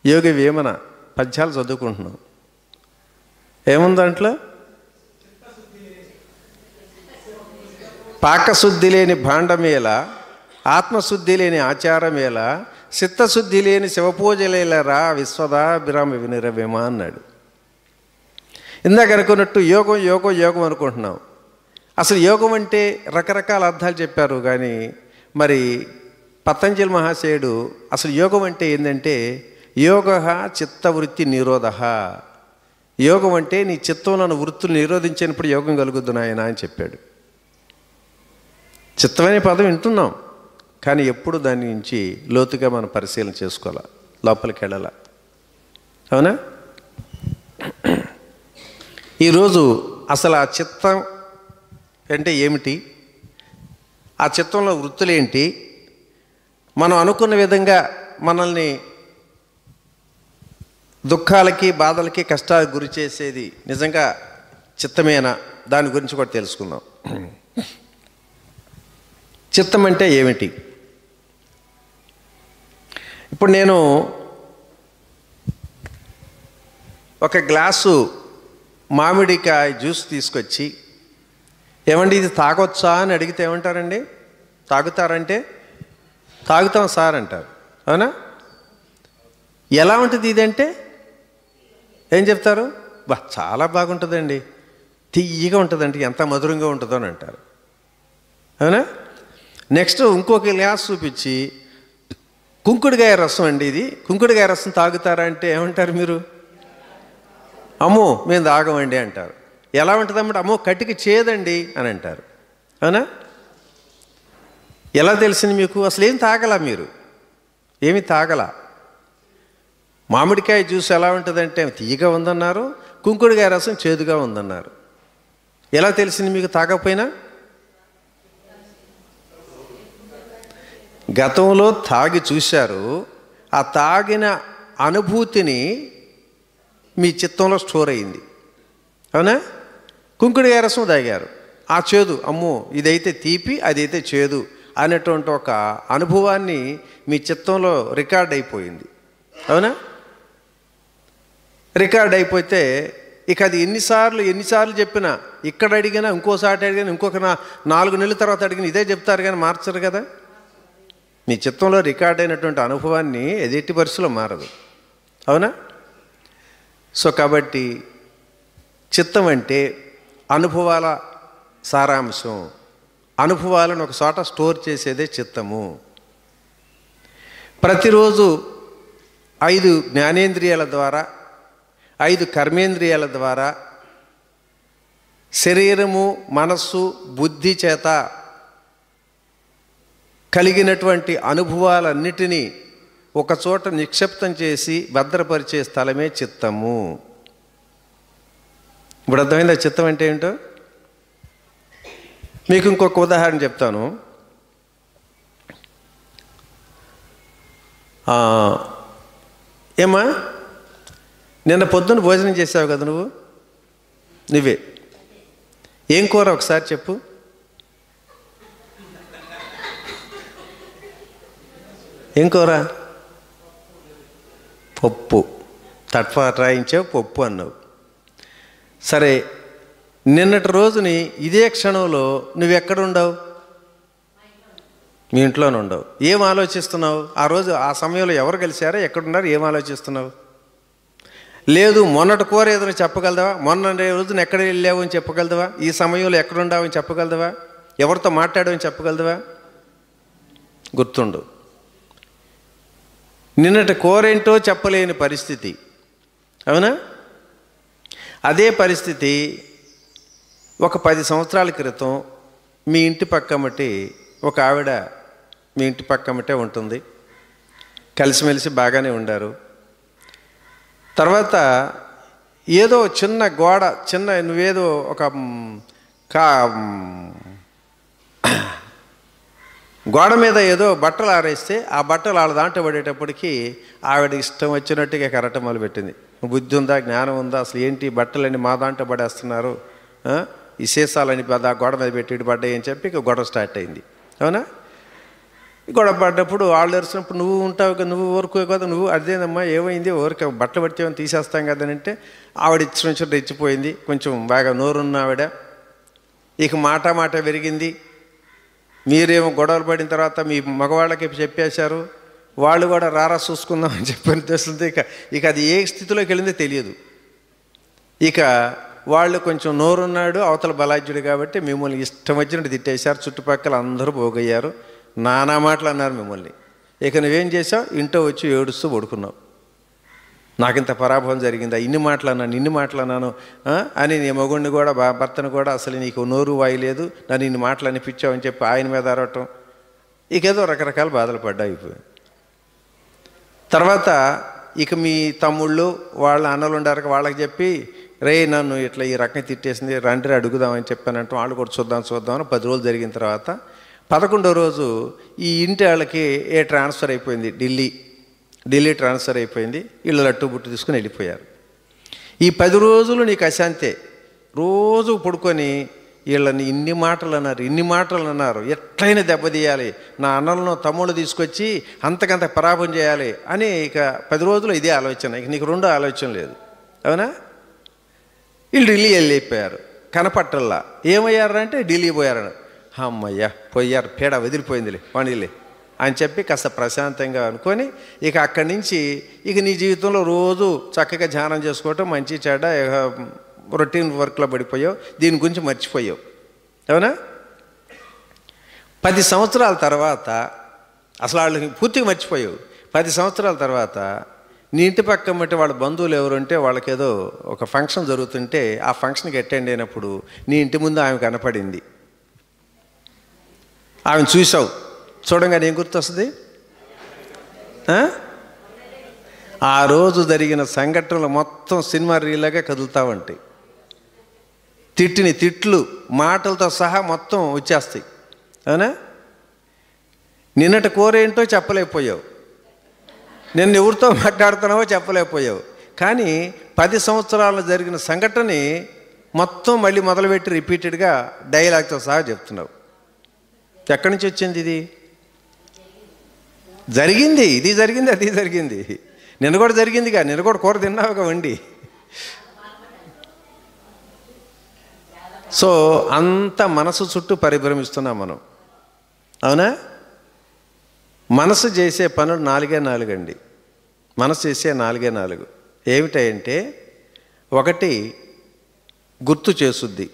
యోగ వేమన పద్యాలు చదువుకుంటున్నాం. ఏముంది దాంట్లో? పాకశుద్ధి లేని భాండమేలా, ఆత్మశుద్ధి లేని ఆచారమేలా, చిత్తశుద్ధి లేని శివపూజలేలరా విశ్వదాభిరామ వినిరవేమ అన్నాడు. ఇందాక అనుకున్నట్టు యోగం అనుకుంటున్నాం. అసలు యోగం అంటే రకరకాల అర్థాలు చెప్పారు. కానీ మరి పతంజలి మహాశయుడు అసలు యోగం అంటే ఏంటంటే, యోగ చిత్తవృత్తి నిరోధ. యోగం అంటే నీ చిత్తంలో వృత్తులు నిరోధించినప్పుడు యోగం కలుగుద్దు నాయన అని చెప్పాడు. చిత్తమనే పదం వింటున్నాం, కానీ ఎప్పుడు దాని నుంచి లోతుగా మనం పరిశీలన చేసుకోవాలా, లోపలికి వెళ్ళాలా, అవునా? ఈరోజు అసలు ఆ చిత్తం అంటే ఏమిటి, ఆ చిత్తంలో వృత్తులేంటి, మనం అనుకున్న విధంగా మనల్ని దుఃఖాలకి, బాధలకి, కష్టాలకు గురి చేసేది నిజంగా చిత్తమేనా, దాని గురించి కూడా తెలుసుకుందాం. చిత్తం అంటే ఏమిటి? ఇప్పుడు నేను ఒక గ్లాసు మామిడికాయ జ్యూస్ తీసుకొచ్చి, ఏమండి ఇది తాగొచ్చా అని అడిగితే ఏమంటారండి? తాగుతారంటే తాగుతాం సార్ అంటారు, అవునా? ఎలా ఉంటుంది ఇదంటే ఏం చెప్తారు? బా చాలా బాగుంటుందండి, తియ్యగా ఉంటుందండి, ఎంత మధురంగా ఉంటుందో అని అంటారు, అవునా? నెక్స్ట్ ఇంకొక గ్లాస్ చూపించి, కుంకుడుకాయ రసం అండి ఇది, కుంకుడుకాయ రసం తాగుతారా అంటే ఏమంటారు మీరు? అమ్మో మేము తాగమండి అంటారు. ఎలా ఉంటుందన్నమాట? అమ్మో కటికి చేదండి అని అంటారు, అవునా? ఎలా తెలిసింది మీకు? అసలు ఏం తాగలా, మీరు ఏమి తాగలా. మామిడికాయ జ్యూస్ ఎలా ఉంటుందంటే తీయగా ఉందన్నారు, కుంకుడుకాయ రసం చేదుగా ఉందన్నారు. ఎలా తెలిసింది మీకు తాగకపోయినా? గతంలో తాగి చూశారు, ఆ తాగిన అనుభూతిని మీ చిత్తంలో స్టోర్ అయింది, అవునా? కుంకుడుకాయ రసం తాగారు, ఆ చేదు, అమ్మో ఇదైతే తీపి అదైతే చేదు అనేటువంటి ఒక అనుభవాన్ని మీ చిత్తంలో రికార్డ్ అయిపోయింది, అవునా? రికార్డ్ అయిపోతే ఇక అది ఎన్నిసార్లు చెప్పినా, ఇక్కడ అడిగినా, ఇంకోసారి అడిగినా, ఇంకొక 4 నెలల తర్వాత అడిగినా ఇదే చెప్తారు, కానీ మార్చరు కదా. మీ చిత్తంలో రికార్డ్ అయినటువంటి అనుభవాన్ని ఎదుటి పరిస్థితిలో మారదు, అవునా? సో కాబట్టి చిత్తం అంటే అనుభవాల సారాంశం, అనుభవాలను ఒక చోట స్టోర్ చేసేదే చిత్తము. ప్రతిరోజు 5 జ్ఞానేంద్రియాల ద్వారా, 5 కర్మేంద్రియాల ద్వారా, శరీరము, మనస్సు, బుద్ధి చేత కలిగినటువంటి అనుభవాలన్నిటినీ ఒకచోట నిక్షిప్తం చేసి భద్రపరిచే స్థలమే చిత్తము. ఇప్పుడు అర్థమైందా చిత్తం అంటే ఏంటో? మీకు ఇంకొక ఉదాహరణ చెప్తాను. ఏమా నిన్న పొద్దున్న భోజనం చేసావు కదా నువ్వే ఏం కూర ఒకసారి చెప్పు. ఏం కూర? పప్పు. తట్రాయించావు, పప్పు అన్నావు. సరే, నిన్నటి రోజుని ఇదే క్షణంలో నువ్వెక్కడుండవు? మీ ఇంట్లోనే ఉండవు. ఏం ఆలోచిస్తున్నావు? ఆ రోజు ఆ సమయంలో ఎవరు కలిశారో, ఎక్కడున్నారు, ఏం ఆలోచిస్తున్నావు? లేదు మొన్నటి కూర ఏదైనా చెప్పగలదవా? మొన్న రోజున ఎక్కడ వెళ్ళావు అని చెప్పగలదవా? ఈ సమయంలో ఎక్కడుండావు అని చెప్పగలదవా? ఎవరితో మాట్లాడావని చెప్పగలదవా? గుర్తుండు. నిన్నటి కూరేంటో చెప్పలేని పరిస్థితి, అవునా? అదే పరిస్థితి ఒక 10 సంవత్సరాల క్రితం మీ ఇంటి పక్కమటి ఒక ఆవిడ మీ ఇంటి పక్కమటే ఉంటుంది. కలిసిమెలిసి బాగానే ఉండారు. తర్వాత ఏదో చిన్న గోడ, నువ్వేదో ఒక గోడ మీద ఏదో బట్టలు ఆరేస్తే ఆ బట్టలు వాళ్ళ దాంట్లో పడేటప్పటికి ఆవిడ ఇష్టం వచ్చినట్టుగా కరట మొదలుపెట్టింది. బుద్ధి ఉందా, జ్ఞానం ఉందా, అసలు ఏంటి బట్టలని మా దాంట్లో పడేస్తున్నారు, ఈ సీసాలని ఆ గోడ మీద పెట్టి పడ్డాయి అని చెప్పి ఇక గొడవ స్టార్ట్ అయింది, అవునా? గొడవ పడ్డప్పుడు వాళ్ళు తెరిచినప్పుడు నువ్వు ఉంటావు కదా, నువ్వు ఊరుకో కదా, నువ్వు అదేనమ్మా ఏమైంది, ఊరికే బట్టలు పడితే తీసేస్తాం కదని అంటే ఆవిడ ఇచ్చిన రెచ్చిపోయింది. కొంచెం బాగా నోరున్న ఆవిడ. ఇక మాట పెరిగింది. మీరేమో గొడవలు పడిన తర్వాత మీ మగవాళ్ళకి చెప్పేశారు, వాళ్ళు కూడా రారా చూసుకుందామని చెప్పని తెలుస్తుంది. ఇక అది ఏ స్థితిలోకి వెళ్ళిందో తెలియదు. ఇక వాళ్ళు కొంచెం నోరున్నాడు, అవతల బలాజ్యుడు కాబట్టి మిమ్మల్ని ఇష్టం వచ్చినట్టు తిట్టేశారు. చుట్టుపక్కల అందరూ పోగయ్యారు, నానా మాటలు అన్నారు మిమ్మల్ని. ఇక నువ్వేం చేసావు? ఇంట్లో వచ్చి ఏడుస్తూ పడుకున్నావు. నాకింత పరాభవం జరిగిందా, ఇన్ని మాటలన్నాను అని నీ మగుడిని కూడా భర్తను కూడా అసలు నీకు నోరు వాయలేదు, నన్ను ఇన్ని మాటలు అనిపించావు అని చెప్పి ఆయన మీద అరవటం. ఇకేదో రకరకాల బాధలు పడ్డా అయిపోయి. తర్వాత ఇక మీ తమ్ముళ్ళు వాళ్ళ అన్నలు ఉండారు, వాళ్ళకి చెప్పి రే నన్ను ఇట్లా ఈ రకంగా తిట్టేసింది, రండి అడుగుదామని చెప్పానంటే వాళ్ళు కూడా చూద్దామని 10 రోజులు జరిగిన తర్వాత 11వ రోజు ఈ ఇంటి వాళ్ళకి ట్రాన్స్ఫర్ అయిపోయింది, ఢిల్లీ ట్రాన్స్ఫర్ అయిపోయింది. వీళ్ళు లట్టు బుట్టు తీసుకుని వెళ్ళిపోయారు. ఈ 10 రోజులు నీకు అశాంతే. రోజు పడుకొని వీళ్ళని ఇన్ని మాటలు అన్నారు, ఎట్లయినా దెబ్బతీయాలి, నా అన్నలను తమ్ముళ్ళు తీసుకొచ్చి అంతకంత పరాభం చేయాలి అని ఇక 10 రోజులు ఇదే ఆలోచన, ఇక నీకు రెండో ఆలోచన లేదు. అవునా? వీళ్ళు ఢిల్లీ వెళ్ళిపోయారు, కనపట్టల్లా. ఏమయ్యారంటే ఢిల్లీ పోయారని. అమ్మయ్యా పోయారు, పేడ వదిలిపోయిందిలే వాణిలే అని చెప్పి కాస్త ప్రశాంతంగా అనుకొని ఇక అక్కడి నుంచి ఇక నీ జీవితంలో రోజు చక్కగా ధ్యానం చేసుకోవటం, మంచి చెడ్డ రొటీన్ వర్క్లో పడిపోయావు, దీని గురించి మర్చిపోయావు. అవునా? 10 సంవత్సరాల తర్వాత అసలు వాళ్ళకి పూర్తిగా మర్చిపోయావు. 10 సంవత్సరాల తర్వాత నీ ఇంటి పక్కన బట్టి వాళ్ళ బంధువులు ఎవరు అంటే వాళ్ళకేదో ఒక ఫంక్షన్ జరుగుతుంటే ఆ ఫంక్షన్కి అటెండ్ అయినప్పుడు నీ ఇంటి ముందు ఆమె కనపడింది. ఆమెను చూసావు, చూడంగానే ఏం గుర్తొస్తుంది? ఆ రోజు జరిగిన సంఘటనలు మొత్తం సినిమా రీలాగా కదులుతూ ఉంటాయి. తిట్లు మాటలతో సహా మొత్తం వచ్చేస్తాయి. అవునా? నిన్నటి కూర ఏంటో చెప్పలేకపోయావు, నిన్న ఎవరితో మాట్లాడుతున్నావో చెప్పలేకపోయావు. కానీ 10 సంవత్సరాలు జరిగిన సంఘటనని మొత్తం మళ్ళీ మొదలుపెట్టి రిపీటెడ్గా డైలాగ్తో సహా చెప్తున్నావు. ఎక్కడి నుంచి వచ్చింది ఇది? జరిగింది, ఇది జరిగింది, అది జరిగింది. నిన్న కూడా జరిగిందిగా, నిన్న కూడా కూర తిన్నావుగా వండి. సో అంత మనసు చుట్టూ పరిభ్రమిస్తున్నాం మనం. అవునా? మనసు చేసే పనులు 4 అండి. మనసు చేసే 4 ఏమిటంటే, 1 గుర్తు చేసుద్ది,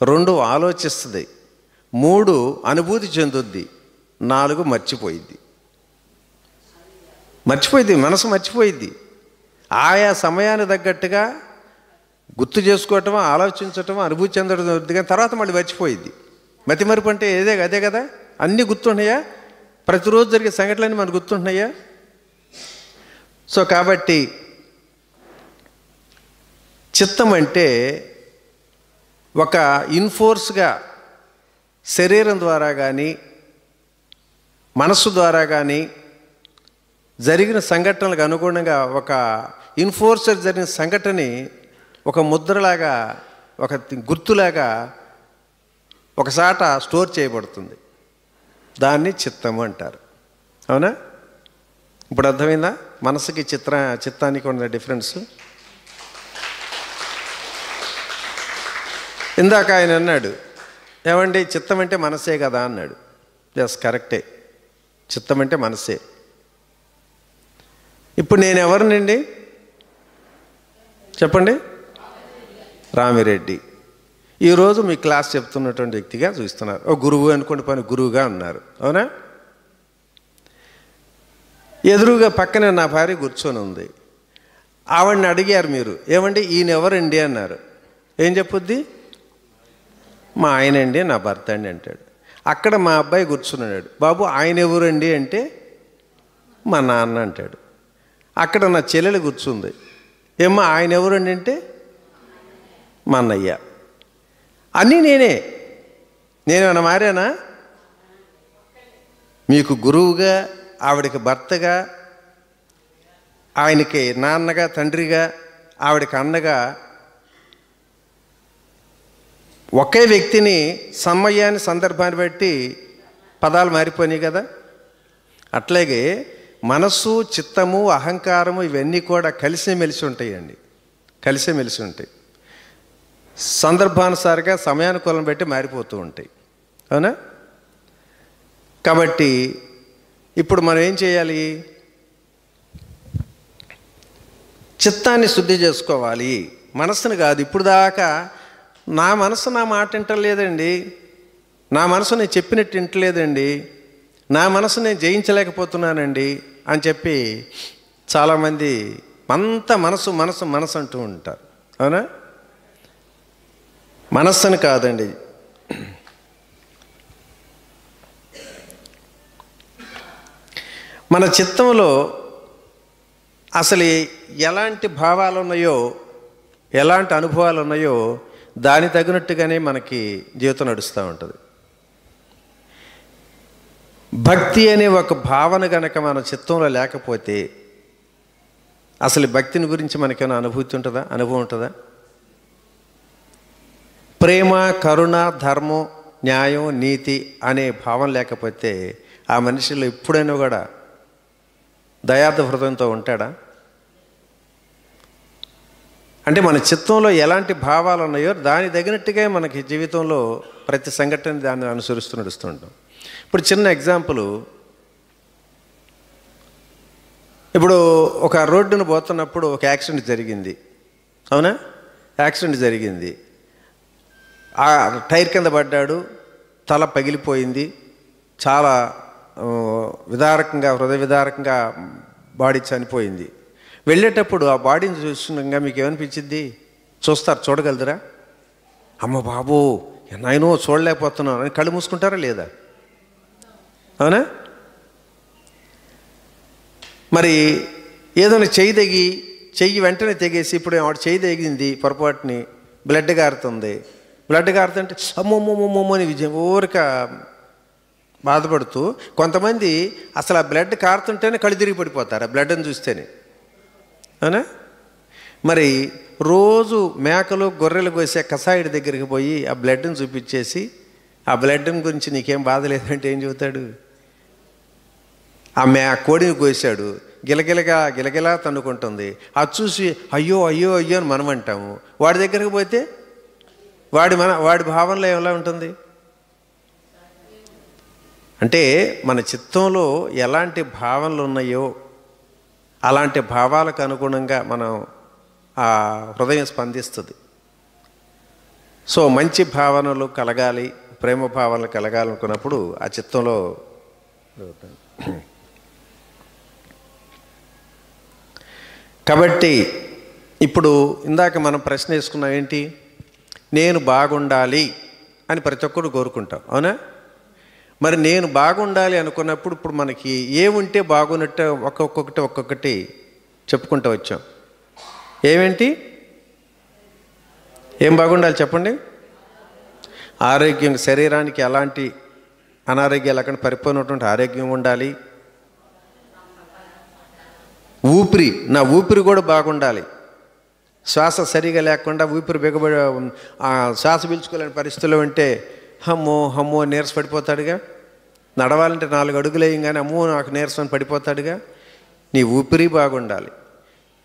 2 ఆలోచిస్తుంది, 3 అనుభూతి చెందుద్ది, 4 మర్చిపోయిద్ది. మనసు మర్చిపోయిద్ది. ఆయా సమయానికి తగ్గట్టుగా గుర్తు చేసుకోవటం, ఆలోచించటం, అనుభూతి చెందడం జరుగుతుంది. కానీ తర్వాత మళ్ళీ మర్చిపోయిద్ది. మతిమరుపు అంటే అదే కదా. అన్నీ గుర్తుంటున్నాయా? ప్రతిరోజు జరిగే సంఘటనలన్నీ మనకు గుర్తుంటున్నాయా? సో కాబట్టి చిత్తం అంటే ఒక ఇన్ఫోర్స్గా శరీరం ద్వారా కానీ మనస్సు ద్వారా కానీ జరిగిన సంఘటనలకు అనుగుణంగా ఒక ఇన్ఫోర్సర్ జరిగిన సంఘటనని ఒక ముద్రలాగా, ఒక గుర్తులాగా ఒకసాట స్టోర్ చేయబడుతుంది. దాన్ని చిత్తము అంటారు. అవునా? ఇప్పుడు అర్థమైందా మనసుకి చిత్తానికి ఉన్న డిఫరెన్స్? ఇందాక ఆయన అన్నాడు, ఏమండి చిత్తం అంటే మనసే కదా అన్నాడు. ఎస్, కరెక్టే, చిత్తం అంటే మనసే. ఇప్పుడు నేను ఎవరినండి చెప్పండి? రామిరెడ్డి. ఈరోజు మీ క్లాస్ చెప్తున్నటువంటి వ్యక్తిగా చూస్తున్నారు. ఓ గురువు అనుకోండి, పని గురువుగా ఉన్నారు. అవునా? ఎదురుగా పక్కనే నా భార్య కూర్చొని ఉంది. ఆవిడని అడిగారు మీరు, ఏమండి ఈయన ఎవరండి అన్నారు. ఏం చెప్పుద్ది? మా ఆయనండి, నా భర్త అండి అంటాడు. అక్కడ మా అబ్బాయి కూర్చున్నాడు. బాబు ఆయన ఎవరండి అంటే మా నాన్న అంటాడు. అక్కడ నా చెల్లెలు కూర్చుంది. ఏమ్మా ఆయన ఎవరండి అంటే మా అన్నయ్య. అన్నీ నేనేమన్నా మారానా? మీకు గురువుగా, ఆవిడకి భర్తగా, ఆయనకి నాన్నగా, తండ్రిగా, ఆవిడకి అన్నగా ఒకే వ్యక్తిని సమయాన్ని సందర్భాన్ని బట్టి పదాలు మారిపోయినాయి కదా. అట్లాగే మనస్సు, చిత్తము, అహంకారము ఇవన్నీ కూడా కలిసిమెలిసి ఉంటాయండి. కలిసిమెలిసి ఉంటాయి. సందర్భానుసారంగా సమయానుకూలం బట్టి మారిపోతూ ఉంటాయి. అవునా? కాబట్టి ఇప్పుడు మనం ఏం చేయాలి? చిత్తాన్ని శుద్ధి చేసుకోవాలి, మనస్సును కాదు. ఇప్పుడు దాకా నా మనసు నా మాట వింటలేదండి, నా మనసు నేను చెప్పినట్టు వింటలేదండి, నా మనసు నేను జయించలేకపోతున్నానండి అని చెప్పి చాలామంది అంతా మనసు మనసు మనసు అంటూ ఉంటారు. అవునా? మనస్సుని కాదండి. మన చిత్తంలో అసలు ఎలాంటి భావాలు ఉన్నాయో, ఎలాంటి అనుభవాలు ఉన్నాయో దాని తగినట్టుగానే మనకి జీవితం నడుస్తూ ఉంటుంది. భక్తి అనే ఒక భావన కనుక మన చిత్తంలో లేకపోతే అసలు భక్తిని గురించి మనకేమైనా అనుభూతి ఉంటుందా, అనుభవం ఉంటుందా? ప్రేమ, కరుణ, ధర్మం, న్యాయం, నీతి అనే భావం లేకపోతే ఆ మనిషిలో ఎప్పుడైనా కూడా దయార్థ హృదయంతో ఉంటాడా? అంటే మన చిత్తంలో ఎలాంటి భావాలు ఉన్నాయో దాని తగినట్టుగా మనకి జీవితంలో ప్రతి సంఘటన దాన్ని అనుసరిస్తూ నడుస్తుంటాం. ఇప్పుడు చిన్న ఎగ్జాంపుల్, ఇప్పుడు ఒక రోడ్డును పోతున్నప్పుడు ఒక యాక్సిడెంట్ జరిగింది, అవునా? యాక్సిడెంట్ జరిగింది, ఆ టైర్ కింద పడ్డాడు, తల పగిలిపోయింది, చాలా విదారకంగా, హృదయ విదారకంగా బాడీ చనిపోయింది. వెళ్ళేటప్పుడు ఆ బాడీని చూస్తుండగా మీకు ఏమనిపించింది? చూడగలదురా? అమ్మ బాబు నాయనో చూడలేకపోతున్నాను అని కళ్ళు మూసుకుంటారా లేదా? అవునా? మరి ఏదైనా చెయ్యి వెంటనే తెగేసి, ఇప్పుడు ఆవిడ చెయ్యి తెగింది పొరపాటుని, బ్లడ్ కారుతుంది, బ్లడ్ కారుతుంటే అమ్మమ్మమ్మమ్మో అని ఊరిక బాధపడుతూ, కొంతమంది అసలు ఆ బ్లడ్ కారుతుంటేనే కళ్ళు తిరిగి పడిపోతారు ఆ బ్లడ్ని చూస్తేనే, అవునా? మరి రోజు మేకలు గొర్రెలు కోసే కసాయిడి దగ్గరికి పోయి ఆ బ్లడ్ని చూపించేసి, ఆ బ్లడ్ని గురించి నీకేం బాధ లేదంటే ఏం చెబుతాడు? ఆ కోడిని కోసాడు, గిలగిలా తన్నుకుంటుంది, అది చూసి అయ్యో అయ్యో అయ్యో అని మనం అంటాము. వాడి దగ్గరికి పోతే వాడి భావనలో ఎలా ఉంటుంది? అంటే మన చిత్తంలో ఎలాంటి భావనలు ఉన్నాయో అలాంటి భావాలకు అనుగుణంగా మనం ఆ హృదయం స్పందిస్తుంది. సో మంచి భావనలు కలగాలి, ప్రేమ భావనలు కలగాలనుకున్నప్పుడు ఆ చిత్తంలో కాబట్టి ఇప్పుడు ఇందాక మనం ప్రశ్న వేసుకున్నాం ఏంటి? నేను బాగుండాలి అని ప్రతి ఒక్కరు కోరుకుంటాం, అవునా? మరి నేను బాగుండాలి అనుకున్నప్పుడు ఇప్పుడు మనకి ఏముంటే బాగున్నట్టు ఒక్కొక్కటి చెప్పుకుంటూ వచ్చాం. ఏమేంటి? ఏం బాగుండాలి చెప్పండి? ఆరోగ్యం, శరీరానికి ఎలాంటి అనారోగ్యాలు లేకుండా పరిపూర్ణటువంటి ఆరోగ్యం ఉండాలి. నా ఊపిరి కూడా బాగుండాలి. శ్వాస సరిగా లేకుండా ఊపిరి బిగబడి శ్వాస పీల్చుకోలేని పరిస్థితుల్లో ఉంటే హమ్మో నీరస పడిపోతాడుగా. నడవాలంటే 4 అడుగులు వేయంగానే అమ్మో నాకు నీరసం పడిపోతాడుగా. నీ ఊపిరి బాగుండాలి,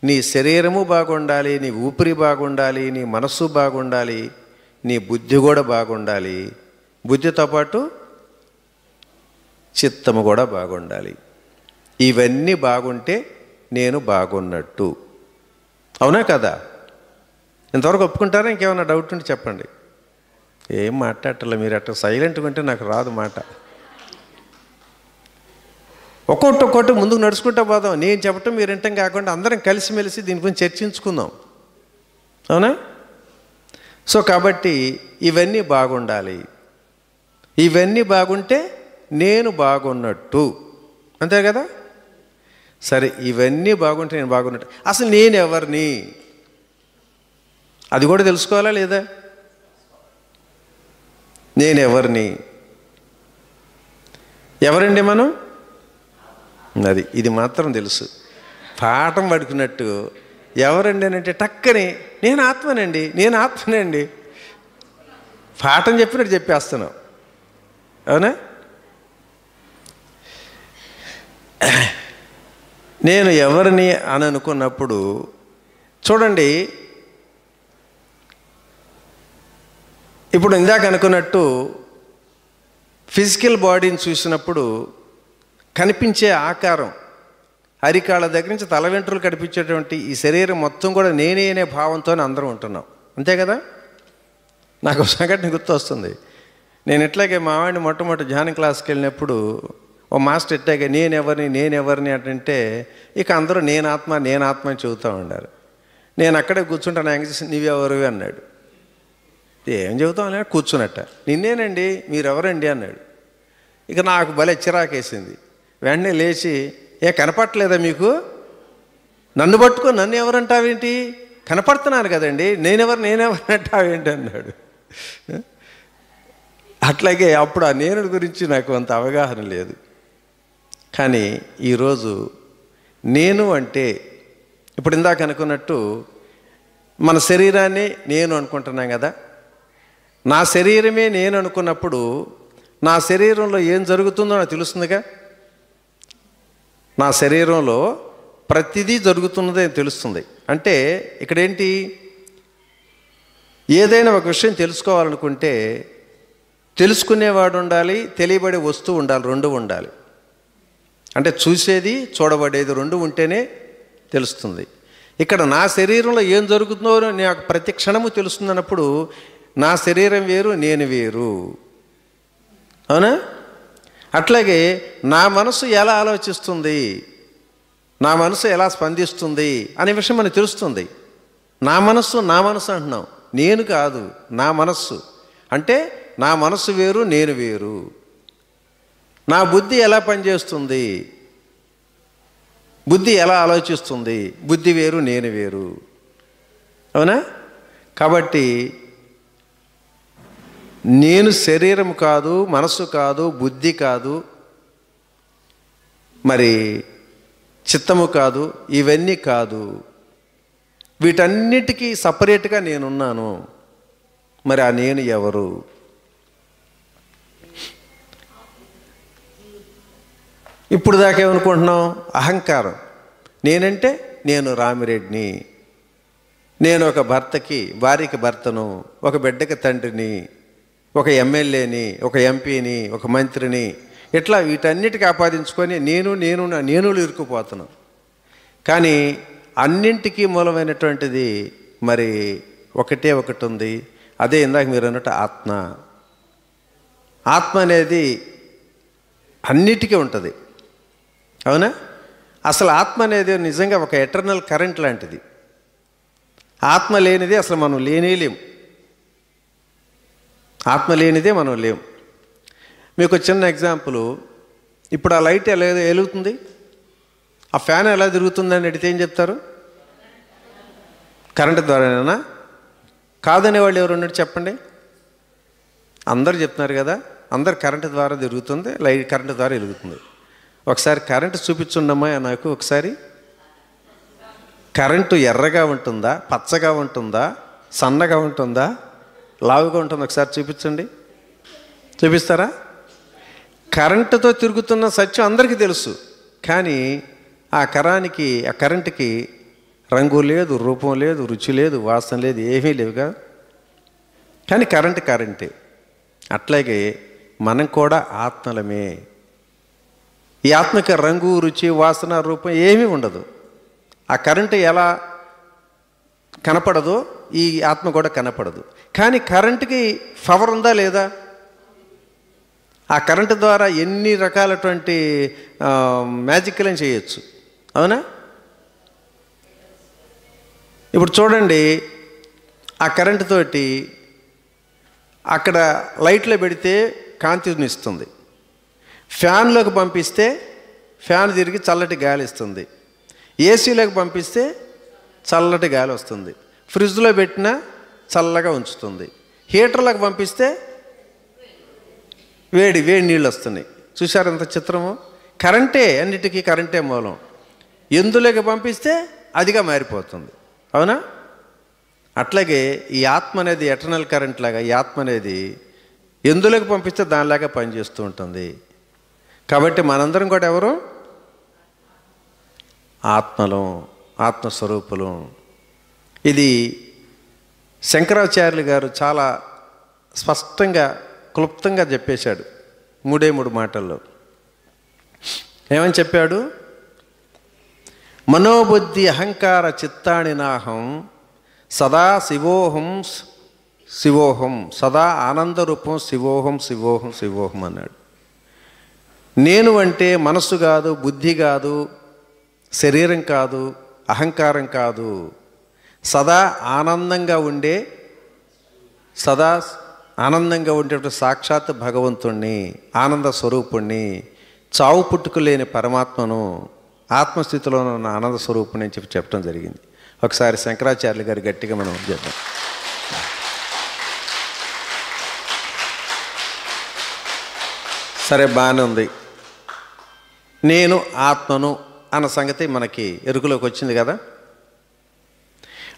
నీ శరీరము బాగుండాలి, నీ ఊపిరి బాగుండాలి, నీ మనస్సు బాగుండాలి, నీ బుద్ధి కూడా బాగుండాలి. బుద్ధితో పాటు చిత్తము కూడా బాగుండాలి. ఇవన్నీ బాగుంటే నేను బాగున్నట్టు, అవునా కదా? ఇంతవరకు ఒప్పుకుంటారా? ఇంకేమైనా డౌట్ ఉంటే చెప్పండి. ఏం మాట్లాడటంలే మీరు, అట్లా సైలెంట్గా ఉంటే నాకు రాదు మాట. ఒక్కొక్కటి ముందుకు నడుచుకుంటూ పోదాం. నేను చెప్పటం మీరు వింటాం కాకుండా అందరం కలిసిమెలిసి దీని గురించి చర్చించుకుందాం, అవునా? సో కాబట్టి ఇవన్నీ బాగుండాలి, ఇవన్నీ బాగుంటే నేను బాగున్నట్టు, అంతే కదా? సరే, ఇవన్నీ బాగుంటే నేను బాగున్నట్టు. అసలు నేను ఎవరిని అది కూడా తెలుసుకోవాలా లేదా? నేను ఎవరండి మనం? ఇది మాత్రం తెలుసు. పాఠం పడుకున్నట్టు ఎవరండి అని అంటే టక్కని నేను ఆత్మనండి పాఠం చెప్పినట్టు చెప్పేస్తున్నావు, అవునా? నేను ఎవరిని అని అనుకున్నప్పుడు చూడండి, ఇప్పుడు ఇందాక అనుకున్నట్టు ఫిజికల్ బాడీని చూసినప్పుడు కనిపించే ఆకారం, అరికాళ్ళ దగ్గర నుంచి తల వెంట్రులు కనిపించేటువంటి ఈ శరీరం మొత్తం కూడా నేనే అనే భావంతోనే అందరం ఉంటున్నాం, అంతే కదా? నాకు సంఘటన గుర్తొస్తుంది. నేను ఇట్లాగే మా వాడిని మొట్టమొదటి ధ్యానం క్లాస్కి వెళ్ళినప్పుడు ఓ మాస్టర్ ఇట్లాగే నేనెవరిని అంటే ఇక అందరూ నేను ఆత్మ అని చెబుతూ ఉండారు. నేను అక్కడే కూర్చుంటాను, నీవెవరు అన్నాడు. ఏం చెబుతాం అన్నాడు, కూర్చున్నట్ట. నిన్నేనండి, మీరెవరండి అన్నాడు. ఇక నాకు భలే చిరాకేసింది. వెంటనే లేచి, కనపడలేదా మీకు? నన్ను పట్టుకొని నన్ను ఎవరంటావేంటి? కనపడుతున్నాను కదండి, నేనెవరు అంటావేంటి అన్నాడు. అట్లాగే అప్పుడు ఆ నేను గురించి నాకు అంత అవగాహన లేదు. కానీ ఈరోజు నేను అంటే ఇప్పుడు ఇందాక అనుకున్నట్టు మన శరీరాన్ని నేను అనుకుంటున్నాం కదా, నా శరీరమే నేను అనుకున్నప్పుడు నా శరీరంలో ఏం జరుగుతుందో నాకు తెలుస్తుందిగా. నా శరీరంలో ప్రతిదీ జరుగుతున్నదే తెలుస్తుంది. అంటే ఇక్కడేంటి, ఏదైనా ఒక విషయం తెలుసుకోవాలనుకుంటే తెలుసుకునేవాడు ఉండాలి, తెలియబడే వస్తువు ఉండాలి, రెండు ఉండాలి. అంటే చూసేది చూడబడేది రెండు ఉంటేనే తెలుస్తుంది. ఇక్కడ నా శరీరంలో ఏం జరుగుతుందో నాకు ప్రతి క్షణము తెలుస్తుంది అన్నప్పుడు నా శరీరం వేరు, నేను వేరు. అవునా? అట్లాగే నా మనసు ఎలా ఆలోచిస్తుంది, నా మనసు ఎలా స్పందిస్తుంది అనే విషయం మనకు తెలుస్తుంది. నా మనస్సు అంటున్నాం, నేను కాదు, నా మనస్సు. అంటే నా మనస్సు వేరు, నేను వేరు. నా బుద్ధి ఎలా పనిచేస్తుంది, బుద్ధి ఎలా ఆలోచిస్తుంది, బుద్ధి వేరు, నేను వేరు. అవునా? కాబట్టి నేను శరీరం కాదు, మనస్సు కాదు, బుద్ధి కాదు, మరి చిత్తము కాదు, ఇవన్నీ కాదు. వీటన్నిటికీ సపరేట్గా నేనున్నాను. మరి ఆ నేను ఎవరు? ఇప్పుడు దాకా ఏమనుకుంటున్నాం? అహంకారం. నేనంటే నేను రామిరెడ్డిని, నేను ఒక భార్యకి భర్తను, ఒక బిడ్డకి తండ్రిని, ఒక ఎమ్మెల్యేని, ఒక ఎంపీని, ఒక మంత్రిని, ఇట్లా వీటన్నిటికీ ఆపాదించుకొని నేనులు ఇరుక్కుపోతున్నాం. కానీ అన్నింటికీ మూలమైనటువంటిది మరి ఒకటి ఉంది. అదే ఇందాక మీరు అన్నట్టు ఆత్మ. ఆత్మ అనేది అన్నిటికీ ఉంటుంది. అవునా? అసలు ఆత్మ అనేది నిజంగా ఒక ఎటర్నల్ కరెంట్ లాంటిది. ఆత్మ లేనిదే అసలు మనం లేనేలేం. ఆత్మ లేనిదే మనం లేం. మీకు చిన్న ఎగ్జాంపుల్, ఇప్పుడు ఆ లైట్ ఎలా వెలుగుతుంది, ఆ ఫ్యాన్ ఎలా తిరుగుతుందని అడిగితే ఏం చెప్తారు? కరెంటు ద్వారానేనా? కాదనే వాళ్ళు ఎవరు ఉన్నట్టు చెప్పండి. అందరు చెప్తున్నారు కదా, అందరు కరెంటు ద్వారా తిరుగుతుంది, లైట్ కరెంటు ద్వారా వెలుగుతుంది. ఒకసారి కరెంటు చూపించుండమ్మా నాకు. ఒకసారి కరెంటు ఎర్రగా ఉంటుందా, పచ్చగా ఉంటుందా, సన్నగా ఉంటుందా, లావుగా ఉంటుందా? ఒకసారి చూపించండి. చూపిస్తారా? కరెంటుతో తిరుగుతున్న సత్యం అందరికీ తెలుసు. కానీ ఆ కరెంటుకి రంగు లేదు, రూపం లేదు, రుచి లేదు, వాసన లేదు, ఏమీ లేవుగా. కానీ కరెంటే. అట్లాగే మనం కూడా ఆత్మలమే. ఈ ఆత్మకి రంగు, రుచి, వాసన, రూపం ఏమీ ఉండదు. ఆ కరెంటు ఎలా కనపడదో ఈ ఆత్మ కూడా కనపడదు. కానీ కరెంటుకి పవర్ ఉందా లేదా? ఆ కరెంటు ద్వారా ఎన్ని రకాలటువంటి మ్యాజిక్లను చేయొచ్చు. అవునా? ఇప్పుడు చూడండి, ఆ కరెంటు తోటి అక్కడ లైట్లో పెడితే కాంతినిస్తుంది, ఫ్యాన్లోకి పంపిస్తే ఫ్యాన్ తిరిగి చల్లటి గాలి ఇస్తుంది, ఏసీలోకి పంపిస్తే చల్లటి గాలి వస్తుంది, ఫ్రిడ్జ్లో పెట్టినా చల్లగా ఉంచుతుంది, హీటర్లోకి పంపిస్తే వేడి నీళ్ళు వస్తున్నాయి. చూసారు ఎంత చిత్రము? కరెంటే, అన్నిటికీ కరెంటే మూలం. ఎందులోకి పంపిస్తే అదిగా మారిపోతుంది. అవునా? అట్లాగే ఈ ఆత్మ అనేది ఎటర్నల్ కరెంట్ లాగా ఈ ఆత్మ అనేది ఎందులోకి పంపిస్తే దానిలాగా పనిచేస్తూ ఉంటుంది. కాబట్టి మనందరం కూడా ఎవరు? ఆత్మలం, ఆత్మస్వరూపులం. ఇది శంకరాచార్యులు గారు చాలా స్పష్టంగా క్లుప్తంగా చెప్పేశాడు 3 మాటల్లో. ఏమని చెప్పాడు? మనోబుద్ధి అహంకార చిత్తాని నాహం సదా శివోహం సదా ఆనందరూపం శివోహం అన్నాడు. నేను అంటే మనస్సు కాదు, బుద్ధి కాదు, శరీరం కాదు, అహంకారం కాదు, సదా ఆనందంగా ఉండే సాక్షాత్ భగవంతుణ్ణి, ఆనంద స్వరూపుణ్ణి, చావు పుట్టుకు లేని పరమాత్మను, ఆత్మస్థితిలో ఉన్న ఆనంద స్వరూపుణ్ణి అని చెప్పడం జరిగింది. ఒకసారి శంకరాచార్యులు గారు గట్టిగా మనం చేద్దాం. సరే, బాగానే ఉంది. నేను ఆత్మను అన్న సంగతి మనకి ఎరుకలోకి వచ్చింది కదా.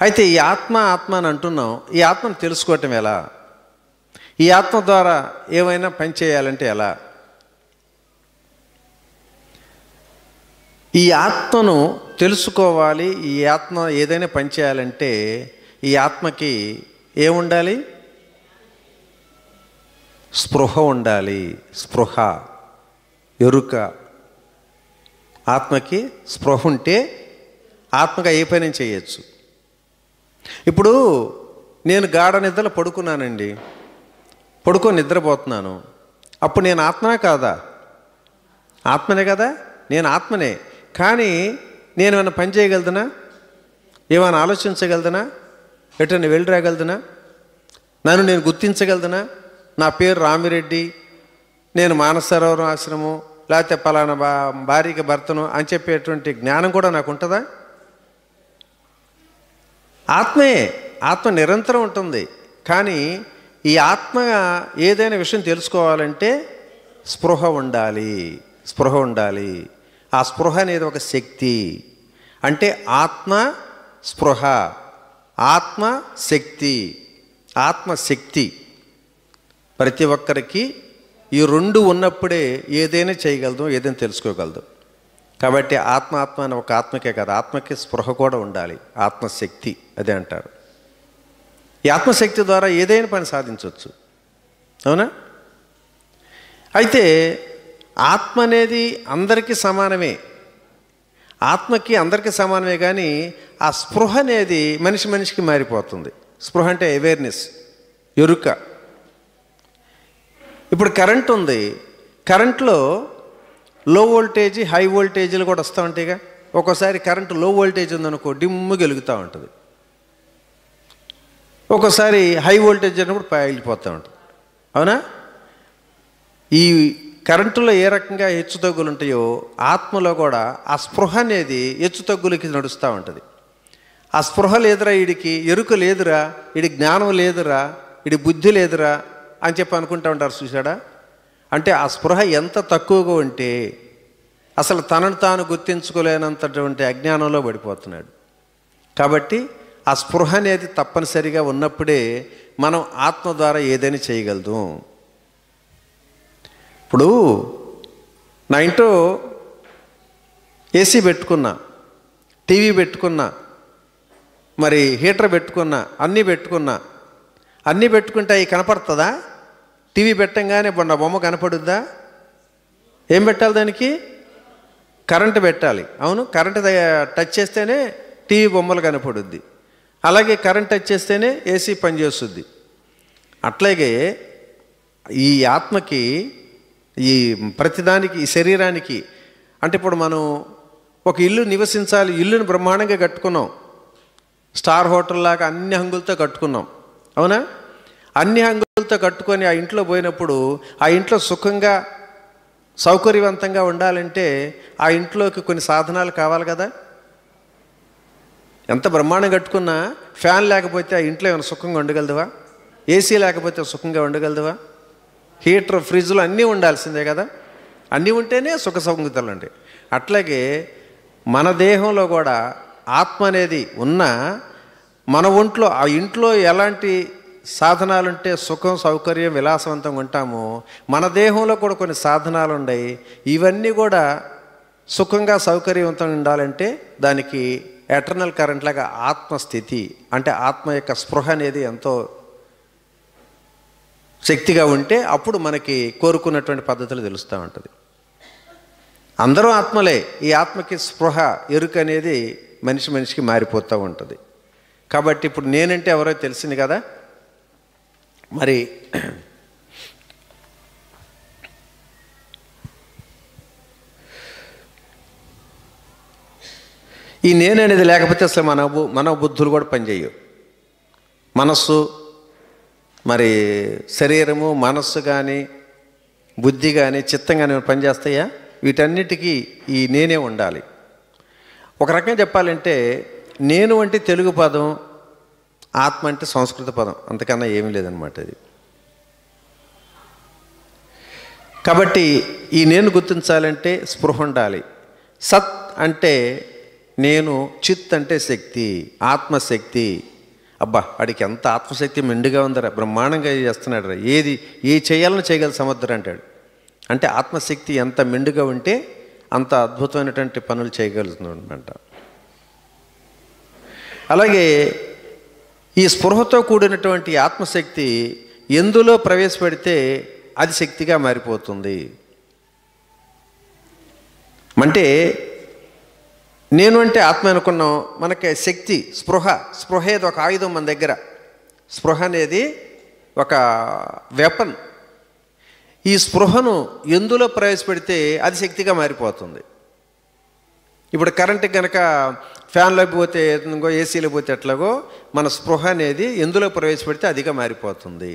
అయితే ఈ ఆత్మ ఆత్మ అని అంటున్నాం, ఈ ఆత్మను తెలుసుకోవటం ఎలా? ఈ ఆత్మ ద్వారా ఏమైనా పని చేయాలంటే ఎలా? ఈ ఆత్మను తెలుసుకోవాలి, ఈ ఆత్మ ఏదైనా పని చేయాలంటే ఈ ఆత్మకి ఏముండాలి? స్పృహ ఉండాలి. స్పృహ, ఎరుక. ఆత్మకి స్పృహ ఉంటే ఆత్మగా ఏ పని చేయొచ్చు. ఇప్పుడు నేను గాఢ నిద్రలో పడుకున్నానండి, పడుకొని నిద్రపోతున్నాను. అప్పుడు నేను ఆత్మనే కాదా? ఆత్మనే కదా, నేను ఆత్మనే. కానీ నేను ఏమైనా పని చేయగలుగుతున్నా? ఏమైనా ఆలోచించగలుగుతున్నా? ఎటన్నా వెళ్ళి రాగలుగుతున్నా? నన్ను నేను గుర్తించగలుగుతున్నా? నా పేరు రామిరెడ్డి, నేను మానసరోవరం ఆశ్రమం, లేకపోతే పలానా భార్యకి భర్తను అని చెప్పేటువంటి జ్ఞానం కూడా నాకు ఉంటుందా? ఆత్మే, ఆత్మ నిరంతరం ఉంటుంది. కానీ ఈ ఆత్మ ఏదైనా విషయం తెలుసుకోవాలంటే స్పృహ ఉండాలి. స్పృహ ఉండాలి. ఆ స్పృహ అనేది ఒక శక్తి. అంటే ఆత్మ స్పృహ, ఆత్మ శక్తి. ఆత్మశక్తి ప్రతి ఒక్కరికి ఈ రెండు ఉన్నప్పుడే ఏదైనా చేయగలదు, ఏదైనా తెలుసుకోగలదు. కాబట్టి ఆత్మ అని ఒక ఆత్మకే కాదు, ఆత్మకి స్పృహ కూడా ఉండాలి. ఆత్మశక్తి అదే అంటారు. ఈ ఆత్మశక్తి ద్వారా ఏదైనా పని సాధించవచ్చు. అవునా? అయితే ఆత్మ అనేది అందరికీ సమానమే, ఆత్మకి అందరికీ సమానమే. కానీ ఆ స్పృహ అనేది మనిషికి మారిపోతుంది. స్పృహ అంటే అవేర్నెస్, ఎరుక. ఇప్పుడు కరెంట్ ఉంది, కరెంట్లో లో వోల్టేజ్ హై వోల్టేజీలు కూడా వస్తూ ఉంటాయిగా. ఒక్కోసారి కరెంటు లో వోల్టేజ్ ఉందనుకో డిమ్ము గెలుగుతూ ఉంటుంది, ఒక్కోసారి హై వోల్టేజ్ అయినప్పుడు పగిలిపోతూ ఉంటుంది. అవునా? ఈ కరెంటులో ఏ రకంగా హెచ్చుతగ్గులు ఉంటాయో ఆత్మలో కూడా ఆ స్పృహ అనేది హెచ్చుతగ్గులకి నడుస్తూ ఉంటుంది. ఆ స్పృహ లేదురా వీడికి, ఎరుక లేదురా, వీడి జ్ఞానం లేదురా, వీడి బుద్ధి లేదురా అని చెప్పి అనుకుంటూ ఉంటారు. చూసాడా? అంటే ఆ స్పృహ ఎంత తక్కువగా ఉంటే అసలు తనను తాను గుర్తించుకోలేనంతటువంటి అజ్ఞానంలో పడిపోతున్నాడు. కాబట్టి ఆ స్పృహ అనేది తప్పనిసరిగా ఉన్నప్పుడే మనం ఆత్మ ద్వారా ఏదైనా చేయగలదు. ఇప్పుడు నా ఇంట్లో ఏసీ పెట్టుకున్నా, టీవీ పెట్టుకున్నా, మరి హీటర్ పెట్టుకున్నా, అన్నీ పెట్టుకుంటే అవి కనపడుతుందా? టీవీ పెట్టంగానే నా బొమ్మ కనపడుద్దా? ఏం పెట్టాలి దానికి? కరెంటు పెట్టాలి. అవును, కరెంటు టచ్ చేస్తేనే టీవీ బొమ్మలు కనపడుద్ది. అలాగే కరెంట్ టచ్ చేస్తేనే ఏసీ పనిచేస్తుంది. అట్లాగే ఈ ఆత్మకి, ఈ ప్రతిదానికి, ఈ శరీరానికి, అంటే ఇప్పుడు మనం ఒక ఇల్లు నివసించాలి, ఇల్లుని బ్రహ్మాండంగా కట్టుకున్నాం, స్టార్ హోటల్ లాగా అన్ని హంగులతో కట్టుకున్నాం. అవునా? అన్ని హంగులతో కట్టుకొని ఆ ఇంట్లో పోయినప్పుడు ఆ ఇంట్లో సుఖంగా సౌకర్యవంతంగా ఉండాలంటే ఆ ఇంట్లోకి కొన్ని సాధనాలు కావాలి కదా. ఎంత బ్రహ్మాండం కట్టుకున్నా ఫ్యాన్ లేకపోతే ఆ ఇంట్లో ఏమైనా సుఖంగా ఉండగలదువా? ఏసీ లేకపోతే సుఖంగా ఉండగలదువా? హీటర్, ఫ్రిడ్జ్లు అన్నీ ఉండాల్సిందే కదా. అన్నీ ఉంటేనే సుఖ సౌకర్యాలు ఉంటాయి. అట్లాగే మన దేహంలో కూడా ఆత్మ అనేది ఉన్నా మన ఒంట్లో, ఆ ఇంట్లో ఎలాంటి సాధనాలుంటే సుఖం, సౌకర్యం, విలాసవంతంగా ఉంటామో మన దేహంలో కూడా కొన్ని సాధనాలు ఉన్నాయి. ఇవన్నీ కూడా సుఖంగా సౌకర్యవంతంగా ఉండాలంటే దానికి ఎటర్నల్ కరెంట్ లాగా ఆత్మస్థితి, అంటే ఆత్మ యొక్క స్పృహ అనేది ఎంతో శక్తిగా ఉంటే అప్పుడు మనకి కోరుకున్నటువంటి పద్ధతులు తెలుస్తూ ఉంటుంది. అందరూ ఆత్మలే. ఈ ఆత్మకి స్పృహ, ఎరుక అనేది మనిషికి మారిపోతూ ఉంటుంది. కాబట్టి ఇప్పుడు నేనంటే ఎవరో తెలిసింది కదా. మరి ఈ నేననేది లేకపోతే అసలు మన బుద్ధులు కూడా పనిచేయవు. మనస్సు, మరి శరీరము, మనస్సు కానీ, బుద్ధి కానీ, చిత్తం కానీ పనిచేస్తాయా? వీటన్నిటికీ ఈ నేనే ఉండాలి. ఒక రకంగా చెప్పాలంటే నేను అంటే తెలుగు పదం, ఆత్మ అంటే సంస్కృత పదం, అంతకన్నా ఏమీ లేదనమాట అది. కాబట్టి ఈ నేను గుర్తించాలంటే స్పృహ ఉండాలి. సత్ అంటే నేను చిత్ అంటే శక్తి, ఆత్మశక్తి. అబ్బా వాడికి ఎంత ఆత్మశక్తి మెండుగా ఉందరా, బ్రహ్మాండంగా చేస్తున్నాడు రా, ఏ చేయాలని చేయగల సమర్థుడు అంటాడు. అంటే ఆత్మశక్తి ఎంత మెండుగా ఉంటే అంత అద్భుతమైనటువంటి పనులు చేయగలుగుతున్నాడు అనమాట. అలాగే ఈ స్పృహతో కూడినటువంటి ఆత్మశక్తి ఎందులో ప్రవేశపెడితే అది శక్తిగా మారిపోతుంది. అంటే నేను అంటే ఆత్మ అనుకున్నాం, మనకి శక్తి స్పృహ ఏది ఒక ఆయుధం మన దగ్గర. స్పృహ అనేది ఒక వెపన్. ఈ స్పృహను ఎందులో ప్రవేశపెడితే అది శక్తిగా మారిపోతుంది. ఇప్పుడు కరెంటుకి కనుక ఫ్యాన్లోకి పోతే ఇంకో ఏసీలో పోతే ఎట్లాగో మన స్పృహ అనేది ఎందులో ప్రవేశపెడితే అదిగా మారిపోతుంది.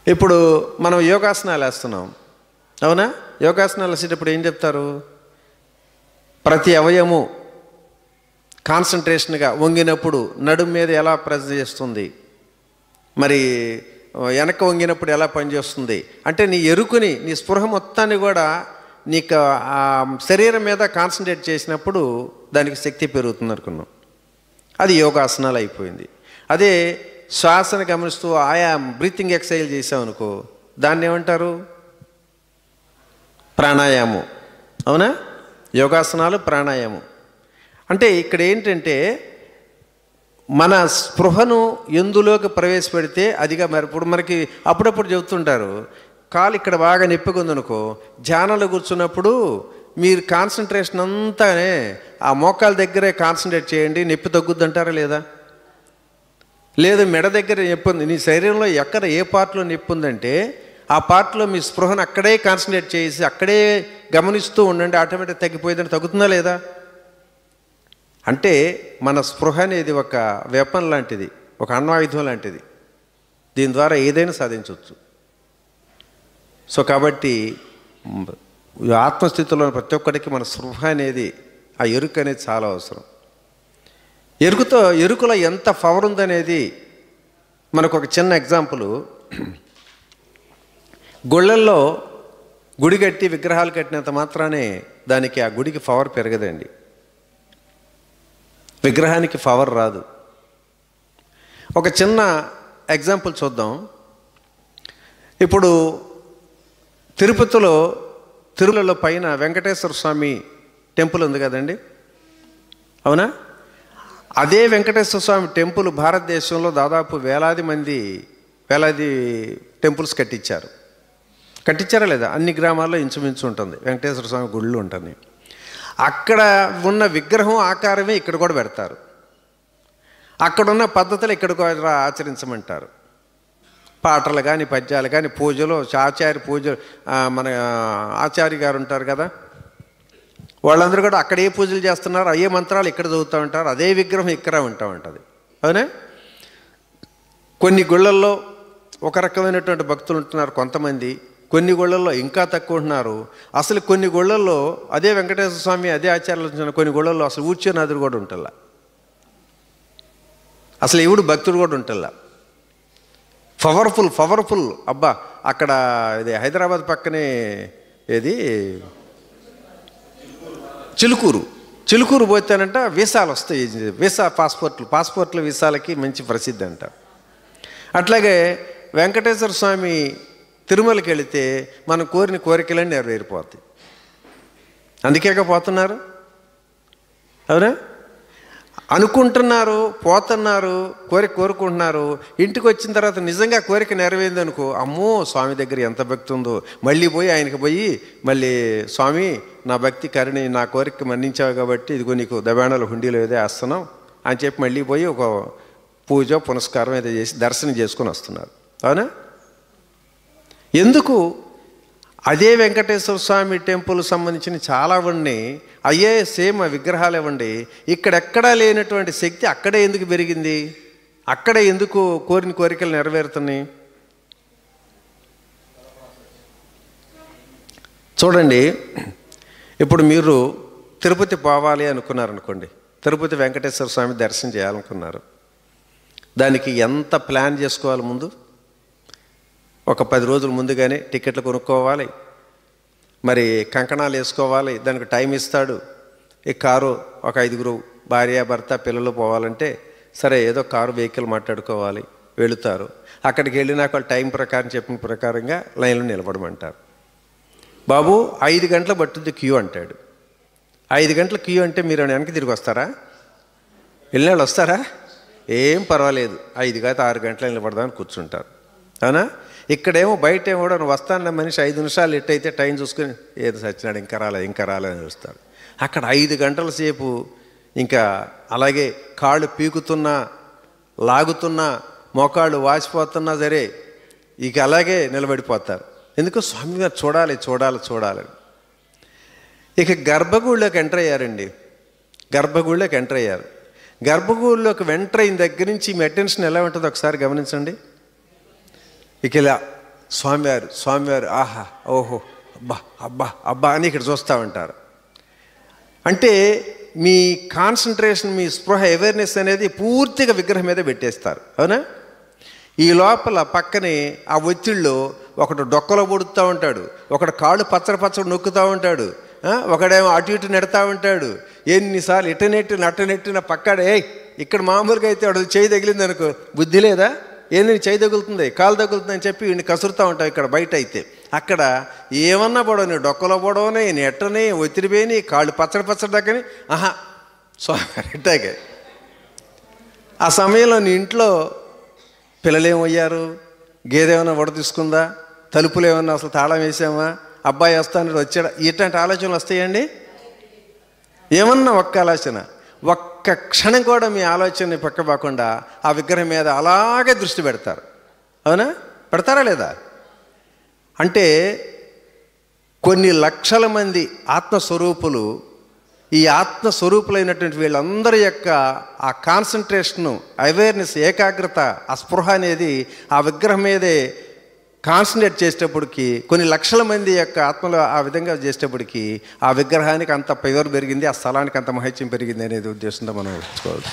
ఇప్పుడు మనం యోగాసనాలు వేస్తున్నాం, అవునా? యోగాసనాలు వేసేటప్పుడు ఏం చెప్తారు? ప్రతి అవయము కాన్సన్ట్రేషన్గా వంగినప్పుడు నడుము మీద ఎలా ప్రెస్ చేస్తుంది, మరి వెనక వంగినప్పుడు ఎలా పనిచేస్తుంది అంటే నీ ఎరుకుని, నీ స్పృహ మొత్తాన్ని కూడా నీకు ఆ శరీరం మీద కాన్సన్ట్రేట్ చేసినప్పుడు దానికి శక్తి పెరుగుతుంది అనుకున్నాం. అది యోగాసనాలు అయిపోయింది. అదే శ్వాసను గమనిస్తూ ఆయా బ్రీతింగ్ ఎక్సర్సైజ్ చేసామనుకో దాన్ని ఏమంటారు? ప్రాణాయామం. అవునా? యోగాసనాలు, ప్రాణాయామం. అంటే ఇక్కడ ఏంటంటే మన స్పృహను ఎందులోకి ప్రవేశపెడితే అదిగా మరి. ఇప్పుడు మనకి అప్పుడప్పుడు చెబుతుంటారు, కాలు ఇక్కడ బాగా నొప్పిగా ఉందనుకో, ధ్యానంలో కూర్చున్నప్పుడు మీరు కాన్సన్ట్రేషన్ అంతానే ఆ మోకాల దగ్గరే కాన్సన్ట్రేట్ చేయండి, నొప్పి తగ్గుద్ది అంటారా లేదా? లేదు మెడ దగ్గర నొప్పి ఉంది, నీ శరీరంలో ఎక్కడ ఏ పార్ట్లో నొప్పి ఉందంటే ఆ పార్ట్లో మీ స్పృహను అక్కడే కాన్సన్ట్రేట్ చేసి అక్కడే గమనిస్తూ ఉండండి, ఆటోమేటిక్ తగ్గిపోయిందని. తగ్గుతుందా లేదా? అంటే మన స్పృహ అనేది ఒక వెపన్ లాంటిది, ఒక అణ్వాయుధం లాంటిది. దీని ద్వారా ఏదైనా సాధించవచ్చు. సో కాబట్టి ఆత్మస్థితిలో ప్రతి ఒక్కరికి మన స్పృహ అనేది, ఆ ఎరుక అనేది చాలా అవసరం. ఎరుకలో ఎంత పవర్ ఉందనేది మనకు ఒక చిన్న ఎగ్జాంపుల్. గుళ్ళల్లో గుడి కట్టి విగ్రహాలు కట్టినంత మాత్రానే దానికి ఆ గుడికి పవర్ పెరగదండి, విగ్రహానికి పవర్ రాదు. ఒక చిన్న ఎగ్జాంపుల్ చూద్దాం. ఇప్పుడు తిరుమలలో పైన వెంకటేశ్వర స్వామి టెంపుల్ ఉంది కదండి, అవునా? అదే వెంకటేశ్వర స్వామి టెంపుల్ భారతదేశంలో దాదాపు వేలాది టెంపుల్స్ కట్టించారా లేదా? అన్ని గ్రామాల్లో ఇంచుమించు ఉంటుంది వెంకటేశ్వర స్వామి గుళ్ళు ఉంటుంది. అక్కడ ఉన్న విగ్రహం ఆకారమే ఇక్కడ కూడా పెడతారు. అక్కడున్న పద్ధతులు ఇక్కడ కూడా ఆచరించమంటారు. పాటలు కానీ పద్యాలు కానీ పూజలు, మన ఆచార్య గారు ఉంటారు కదా, వాళ్ళందరూ కూడా అక్కడ ఏ పూజలు చేస్తున్నారు, అయ్యే మంత్రాలు ఇక్కడ చదువుతూ ఉంటారు, అదే విగ్రహం ఇక్కడ ఉంటుంది. అవునా? కొన్ని గుళ్ళల్లో ఒక రకమైనటువంటి భక్తులు ఉంటున్నారు కొంతమంది, కొన్ని గుళ్ళల్లో ఇంకా తక్కువ ఉంటున్నారు. అసలు కొన్ని గుళ్ళల్లో అదే వెంకటేశ్వర స్వామి అదే ఆచార్యులు, కొన్ని గుళ్ళల్లో అసలు ఊర్చనాథుడు కూడా ఉంటల్లా, అసలు ఎవడు భక్తుడు కూడా ఉంటల్లా. పవర్ఫుల్. అబ్బా అక్కడ ఇది హైదరాబాద్ పక్కనే ఏది చిలుకూరు పోతానంట వీసాలు వస్తాయి. పాస్పోర్ట్లు వీసాలకి మంచి ప్రసిద్ధి అంట. అట్లాగే వెంకటేశ్వర స్వామి తిరుమలకి వెళితే మనం కోరిన కోరికలన్నీ నెరవేరిపోతాయి. అందుకేగా పోతున్నారు, అవునా? అనుకుంటున్నారు, పోతున్నారు, కోరుకుంటున్నారు. ఇంటికి వచ్చిన తర్వాత నిజంగా కోరిక నెరవేరింది అనుకో, అమ్మో స్వామి దగ్గర ఎంత భక్తి ఉందో, మళ్ళీ ఆయనకి పోయి మళ్ళీ స్వామి నా భక్తి కరుణి, నా కోరిక మన్నించావు కాబట్టి ఇదిగో నీకు దబాణాలు హుండీలో ఏదో వేస్తున్నాం అని చెప్పి మళ్ళీ ఒక పూజ పునస్కారం ఏదో చేసి దర్శనం చేసుకొని వస్తున్నారు. అవునా? ఎందుకు? అదే వెంకటేశ్వర స్వామి టెంపుల్ సంబంధించిన చాలా ఉన్నాయి, అయ్యే సేమ్ విగ్రహాలు ఇవ్వండి. ఇక్కడెక్కడా లేనటువంటి శక్తి అక్కడే ఎందుకు పెరిగింది? అక్కడే ఎందుకు కోరిన కోరికలు నెరవేరుతున్నాయి? చూడండి, ఇప్పుడు మీరు తిరుపతి పోవాలి అనుకున్నారనుకోండి, తిరుపతి వెంకటేశ్వర స్వామి దర్శనం చేయాలనుకున్నారు, దానికి ఎంత ప్లాన్ చేసుకోవాలి? ముందు ఒక 10 రోజుల ముందుగానే టికెట్లు కొనుక్కోవాలి, మరి కంకణాలు వేసుకోవాలి, దానికి టైం ఇస్తాడు, ఈ కారు ఒక 5గురు భార్య భర్త పిల్లలు పోవాలంటే సరే ఏదో కారు వెహికల్ మాట్లాడుకోవాలి, వెళుతారు. అక్కడికి వెళ్ళినాక వాళ్ళు టైం ప్రకారం చెప్పిన ప్రకారంగా లైన్లో నిలబడమంటారు. బాబు 5 గంటలు పట్టుద్ది క్యూ అంటాడు. 5 గంటల క్యూ అంటే మీరు వెనక్కి తిరిగి వస్తారా? వెళ్ళిన వాళ్ళు వస్తారా? ఏం పర్వాలేదు, 5 కాదు 6 గంటలు నిలబడదామని కూర్చుంటారు. అవునా? ఇక్కడేమో బయట ఏమో కూడా నువ్వు వస్తాన్న మనిషి 5 నిమిషాలు ఎట్టయితే టైం చూసుకొని ఏదో సచ్చినాడు ఇంకా రాలేదని చూస్తాడు. అక్కడ 5 గంటల సేపు ఇంకా అలాగే కాళ్ళు పీకుతున్నా లాగుతున్నా మోకాళ్ళు వాసిపోతున్నా సరే ఇక అలాగే నిలబడిపోతారు. ఎందుకు? స్వామివారు చూడాలి. ఇక గర్భగుడిలోకి ఎంటర్ అయ్యారండి. గర్భగుడిలోకి ఎంటర్ అయ్యారు. గర్భగుడిలోకి ఎంటర్ అయిన దగ్గర నుంచి మీ అటెన్షన్ ఎలా ఉంటుందో ఒకసారి గమనించండి. ఇక ఇలా స్వామివారు ఆహా ఓహో అబ్బా అని ఇక్కడ చూస్తూ ఉంటారు. అంటే మీ కాన్సన్ట్రేషన్, మీ స్పృహ, అవేర్నెస్ అనేది పూర్తిగా విగ్రహం మీద పెట్టేస్తారు. అవునా? ఈ లోపల పక్కనే ఆ ఒత్తిడిలో ఒకడు డొక్కలో పొడుతూ ఉంటాడు, ఒకడు కాళ్ళు పచ్చడి నొక్కుతూ ఉంటాడు, ఒకడేమో అటు ఇటు నెడతా ఉంటాడు. ఎన్నిసార్లు అట్టనెట్టిన పక్కడే ఇక్కడ మామూలుగా అయితే వాడు చేయి తగిలింది అనుకో, బుద్ధి లేదా? ఏంది చేయి తగులుతుంది, కాలు తగులుతుంది అని చెప్పి వీడిని కసురుతూ ఉంటావు. ఇక్కడ బయట అయితే అక్కడ ఏమన్నా పడవని, డొక్కలో పడవని, నెట్టని, ఒత్తిడి పోయి కాళ్ళు పచ్చడి దగ్గరని ఇట్టాగే. ఆ సమయంలో నీ ఇంట్లో పిల్లలు ఏమయ్యారు, గేదె ఏమైనా వడ తీసుకుందా, తలుపులు ఏమన్నా అసలు తాళం వేసామా, అబ్బాయి వస్తాను వచ్చాడా, ఇట్లాంటి ఆలోచనలు వస్తాయండి. ఏమన్నా ఒక్క ఆలోచన, ఒక్క క్షణం కూడా మీ ఆలోచనని పక్కపోకుండా ఆ విగ్రహం మీద అలాగే దృష్టి పెడతారు. అవునా? పెడతారా లేదా? అంటే కొన్ని లక్షల మంది ఆత్మస్వరూపులు, ఈ ఆత్మస్వరూపులైనటువంటి వీళ్ళందరి యొక్క ఆ కాన్సన్ట్రేషను, అవేర్నెస్, ఏకాగ్రత, ఆ స్పృహ అనేది ఆ విగ్రహం మీదే కాన్సన్ట్రేట్ చేసేటప్పటికి కొన్ని లక్షల మంది యొక్క ఆత్మలు ఆ విధంగా చేసేటప్పటికి ఆ విగ్రహానికి అంత పవర్ పెరిగింది, ఆ స్థలానికి అంత మహత్యం పెరిగింది అనేది ఉద్దేశంతో మనం తెలుసుకోవచ్చు.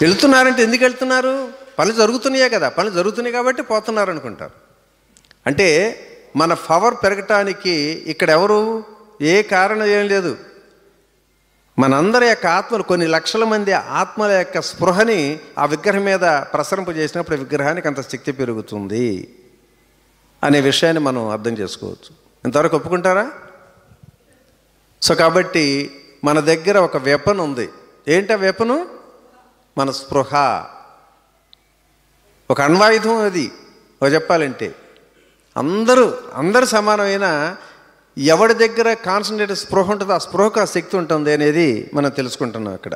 వెళ్తున్నారంటే ఎందుకు వెళ్తున్నారు? పనులు జరుగుతున్నాయే కదా, పనులు జరుగుతున్నాయి కాబట్టి పోతున్నారు అనుకుంటారు. అంటే మన పవర్ పెరగటానికి ఇక్కడ ఎవరు, ఏ కారణం ఏం లేదు. మనందరి యొక్క ఆత్మలు, కొన్ని లక్షల మంది ఆత్మల యొక్క స్పృహని ఆ విగ్రహం మీద ప్రసరింపజేసినప్పుడు విగ్రహానికి అంత శక్తి పెరుగుతుంది అనే విషయాన్ని మనం అర్థం చేసుకోవచ్చు. ఇంతవరకు ఒప్పుకుంటారా? సో కాబట్టి మన దగ్గర ఒక వెపన్ ఉంది. ఏంటి ఆ వెపను? మన స్పృహ. ఒక అణ్వాయుధం అది. చెప్పాలంటే అందరూ సమానమైన, ఎవరి దగ్గర కాన్సన్ట్రేటెడ్ స్పృహ ఉంటుందో ఆ స్పృహకు ఆ శక్తి ఉంటుంది అనేది మనం తెలుసుకుంటున్నాం అక్కడ.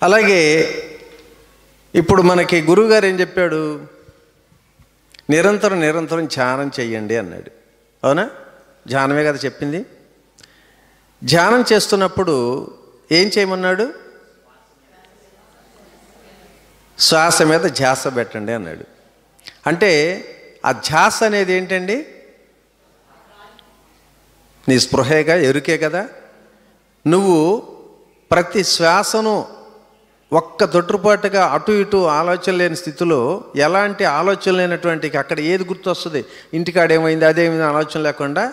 అలాగే ఇప్పుడు మనకి గురువుగారు ఏం చెప్పాడు? నిరంతరం ధ్యానం చెయ్యండి అన్నాడు. అవునా? ధ్యానమే కదా చెప్పింది. ధ్యానం చేస్తున్నప్పుడు ఏం చేయమన్నాడు? శ్వాస మీద ధ్యాస పెట్టండి అన్నాడు. అంటే ఆ ధ్యాస అనేది ఏంటండి? నీ స్పృహేగా, ఎరుకే కదా. నువ్వు ప్రతి శ్వాసను ఒక్క తొట్టుపాటుగా అటు ఇటు ఆలోచన లేని స్థితిలో, ఎలాంటి ఆలోచన లేనటువంటి, అక్కడ ఏది గుర్తొస్తుంది, ఇంటికాడేమైంది అదేమైంది ఆలోచన లేకుండా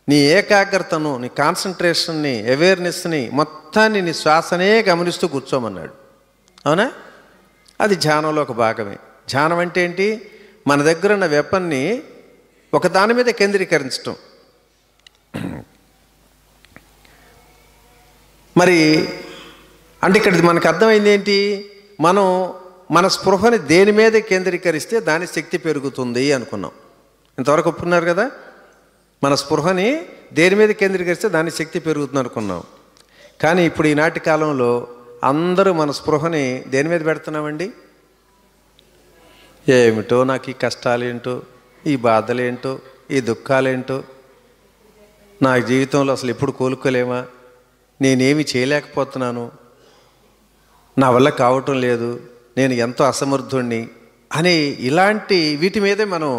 నీ ఏకాగ్రతను, నీ కాన్సన్ట్రేషన్ని, అవేర్నెస్ని మొత్తాన్ని నీ శ్వాసనే గమనిస్తూ కూర్చోమన్నాడు. అవునా? అది ధ్యానంలో ఒక భాగమే. ధ్యానం అంటే ఏంటి? మన దగ్గర ఉన్న వెపన్ని ఒక దాని మీద కేంద్రీకరించటం. మరి అంటే ఇక్కడ మనకు అర్థమైంది ఏంటి? మనం మన స్పృహని దేని మీద కేంద్రీకరిస్తే దాని శక్తి పెరుగుతుంది అనుకున్నాం. ఇంతవరకు ఒప్పుకున్నారు కదా? మన స్పృహని దేని మీద కేంద్రీకరిస్తే దాని శక్తి పెరుగుతుంది అనుకున్నాం. కానీ ఇప్పుడు ఈనాటి కాలంలో అందరూ మన స్పృహని దేని మీద పెడుతున్నామండి? ఏమిటో నాకు ఈ కష్టాలేంటో, ఈ బాధలేంటో, ఈ దుఃఖాలేంటో, నా జీవితంలో అసలు ఎప్పుడు కోలుకోలేమా, నేనేమి చేయలేకపోతున్నాను, నా వల్ల కావటం లేదు, నేను ఎంతో అసమర్థుణ్ణి అని ఇలాంటి వీటి మీదే మనం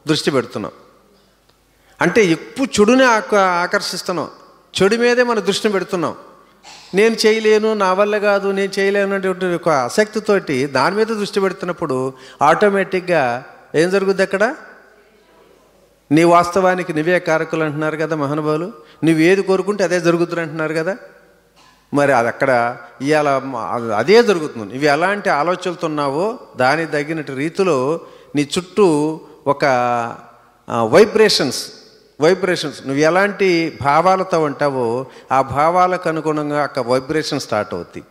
దృష్టి పెడుతున్నాం. అంటే ఎక్కువ చెడునే ఆకర్షిస్తున్నాం, చెడు మీదే మనం దృష్టి పెడుతున్నాం. నేను చేయలేను, నా వల్ల కాదు, నేను చేయలేను అనేటువంటి ఒక ఆసక్తితోటి దాని మీద దృష్టి పెడుతున్నప్పుడు ఆటోమేటిక్గా ఏం జరుగుద్ది అక్కడ? నీ వాస్తవానికి నువ్వే కారకులు అంటున్నారు కదా మహానుభావులు. నువ్వు ఏది కోరుకుంటే అదే జరుగుతుంది అంటున్నారు కదా. మరి అది అక్కడ ఇవాళ అదే జరుగుతుంది. నువ్వు ఎలాంటి ఆలోచనలతో ఉన్నావో దానికి తగినట్టు రీతిలో నీ చుట్టూ ఒక వైబ్రేషన్స్ నువ్వు ఎలాంటి భావాలతో ఉంటావో ఆ భావాలకు అనుగుణంగా ఒక వైబ్రేషన్ స్టార్ట్ అవుతాయి.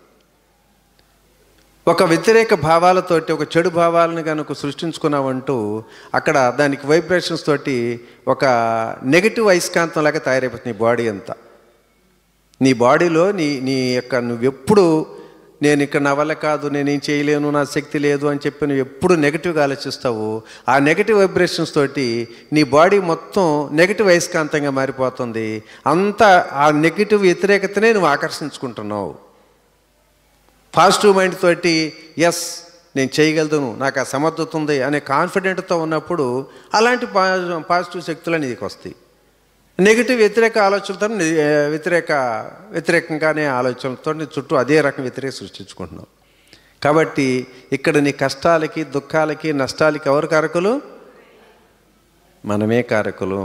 ఒక వ్యతిరేక భావాలతోటి ఒక చెడు భావాలను కనుక సృష్టించుకున్నావంటూ అక్కడ దానికి వైబ్రేషన్స్ తోటి ఒక నెగిటివ్ అయస్కాంతం లాగా తయారైపోతుంది నీ బాడీ అంతా. నీ బాడీలో నీ యొక్క నువ్వెప్పుడు నేను ఇక్కడ నా వల్ల కాదు, నేనేం చేయలేను, నా శక్తి లేదు అని చెప్పి నువ్వు ఎప్పుడు నెగిటివ్గా ఆలోచిస్తావు. ఆ నెగిటివ్ వైబ్రేషన్స్ తోటి నీ బాడీ మొత్తం నెగిటివ్ అయస్కాంతంగా మారిపోతుంది. అంతా ఆ నెగిటివ్ వ్యతిరేకతనే నువ్వు ఆకర్షించుకుంటున్నావు. పాజిటివ్ మైండ్ తోటి ఎస్ నేను చేయగలను, నాకు ఆ సమర్థత ఉంది అనే కాన్ఫిడెంట్తో ఉన్నప్పుడు అలాంటి పాజిటివ్ శక్తులు నీకు వస్తాయి. నెగిటివ్ వ్యతిరేక ఆలోచనలతో వ్యతిరేకంగానే ఆలోచనలతో నీ చుట్టూ అదే రకం వ్యతిరేక సృష్టించుకుంటున్నావు. కాబట్టి ఇక్కడ నీ కష్టాలకి, దుఃఖాలకి, నష్టాలకి ఎవరు కారకులు? మనమే కారకులు.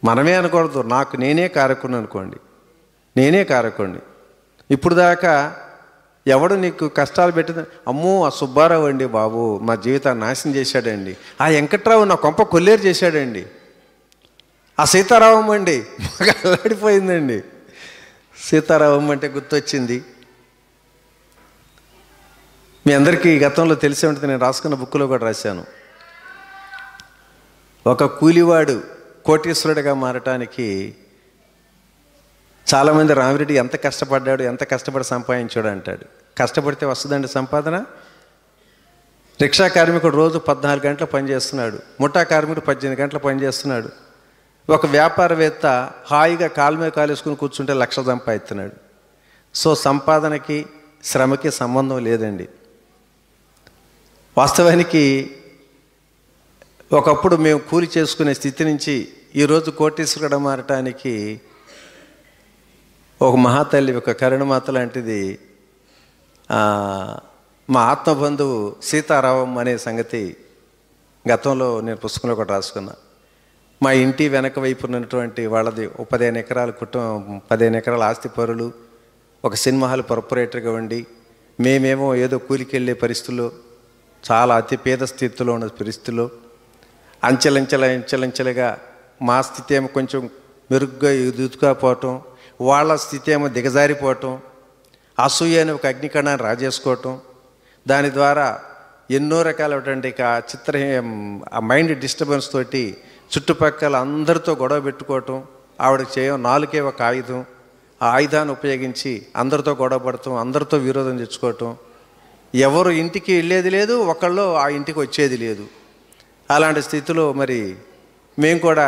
మనమే అనకూడదు, నాకు నేనే కారకుని అనుకోండి, నేనే కారకుడిని. ఇప్పుడు దాకా ఎవడు నీకు కష్టాలు పెట్టిన, అమ్మో ఆ సుబ్బారావు అండి బాబు మా జీవితాన్ని నాశనం చేశాడండి, ఆ వెంకట్రావు నా కొంప కొల్లేరు చేశాడండి, ఆ సీతారామం అండి మాకు అల్లాడిపోయిందండి. సీతారామం అంటే గుర్తొచ్చింది. మీ అందరికీ గతంలో తెలిసే ఉంటుంది, నేను రాసుకున్న బుక్లో కూడా రాశాను. ఒక కూలివాడు కోటీశ్వరుడిగా మారటానికి చాలామంది రామిరెడ్డి ఎంత కష్టపడ్డాడు, ఎంత కష్టపడి సంపాదించాడు అంటాడు. కష్టపడితే వస్తుందండి సంపాదన? రిక్షా కార్మికుడు రోజు 14 గంటలు పనిచేస్తున్నాడు, ముఠా కార్మికుడు 18 గంటలు పనిచేస్తున్నాడు. ఒక వ్యాపారవేత్త హాయిగా కాలు మీద కాలేసుకుని కూర్చుంటే 1,00,000 సంపాదిస్తున్నాడు. సో సంపాదనకి శ్రమకి సంబంధం లేదండి. వాస్తవానికి ఒకప్పుడు మేము కూలి చేసుకునే స్థితి నుంచి ఈరోజు కోటీశ్వరుడు మారటానికి ఒక మహాతల్లి, ఒక కరుణమాత లాంటిది మా ఆత్మబంధువు సీతారామం అనే సంగతి గతంలో నేను పుస్తకంలో కూడా రాసుకున్నా. మా ఇంటి వెనక వైపు ఉన్నటువంటి వాళ్ళది 15 ఎకరాల కుటుంబం, 15 ఎకరాల ఆస్తి పరులు, ఒక సినిమా హాల్ కార్పొరేటర్గా ఉండి మేమేమో ఏదో కూలికి వెళ్ళే పరిస్థితుల్లో, చాలా అతి పేద స్థితిలో ఉన్న పరిస్థితుల్లో అంచెలంచెలుగా మా స్థితి ఏమో కొంచెం మెరుగ్గా ఎదుగుకపోవటం, వాళ్ళ స్థితి ఏమో దిగజారిపోవటం, అసూయ అనే ఒక అగ్నికణాన్ని రాజేసుకోవటం, దాని ద్వారా ఎన్నో రకాలటువంటి ఆ మైండ్ డిస్టర్బెన్స్ తోటి చుట్టుపక్కల అందరితో గొడవ పెట్టుకోవటం. ఆవిడకి నాలుకే ఒక ఆయుధం, ఆ ఆయుధాన్ని ఉపయోగించి అందరితో గొడవ పడటం, అందరితో విరోధం తెచ్చుకోవటం. ఎవరు ఇంటికి వెళ్ళేది లేదు, ఒకళ్ళు ఆ ఇంటికి వచ్చేది లేదు. అలాంటి స్థితిలో మరి మేము కూడా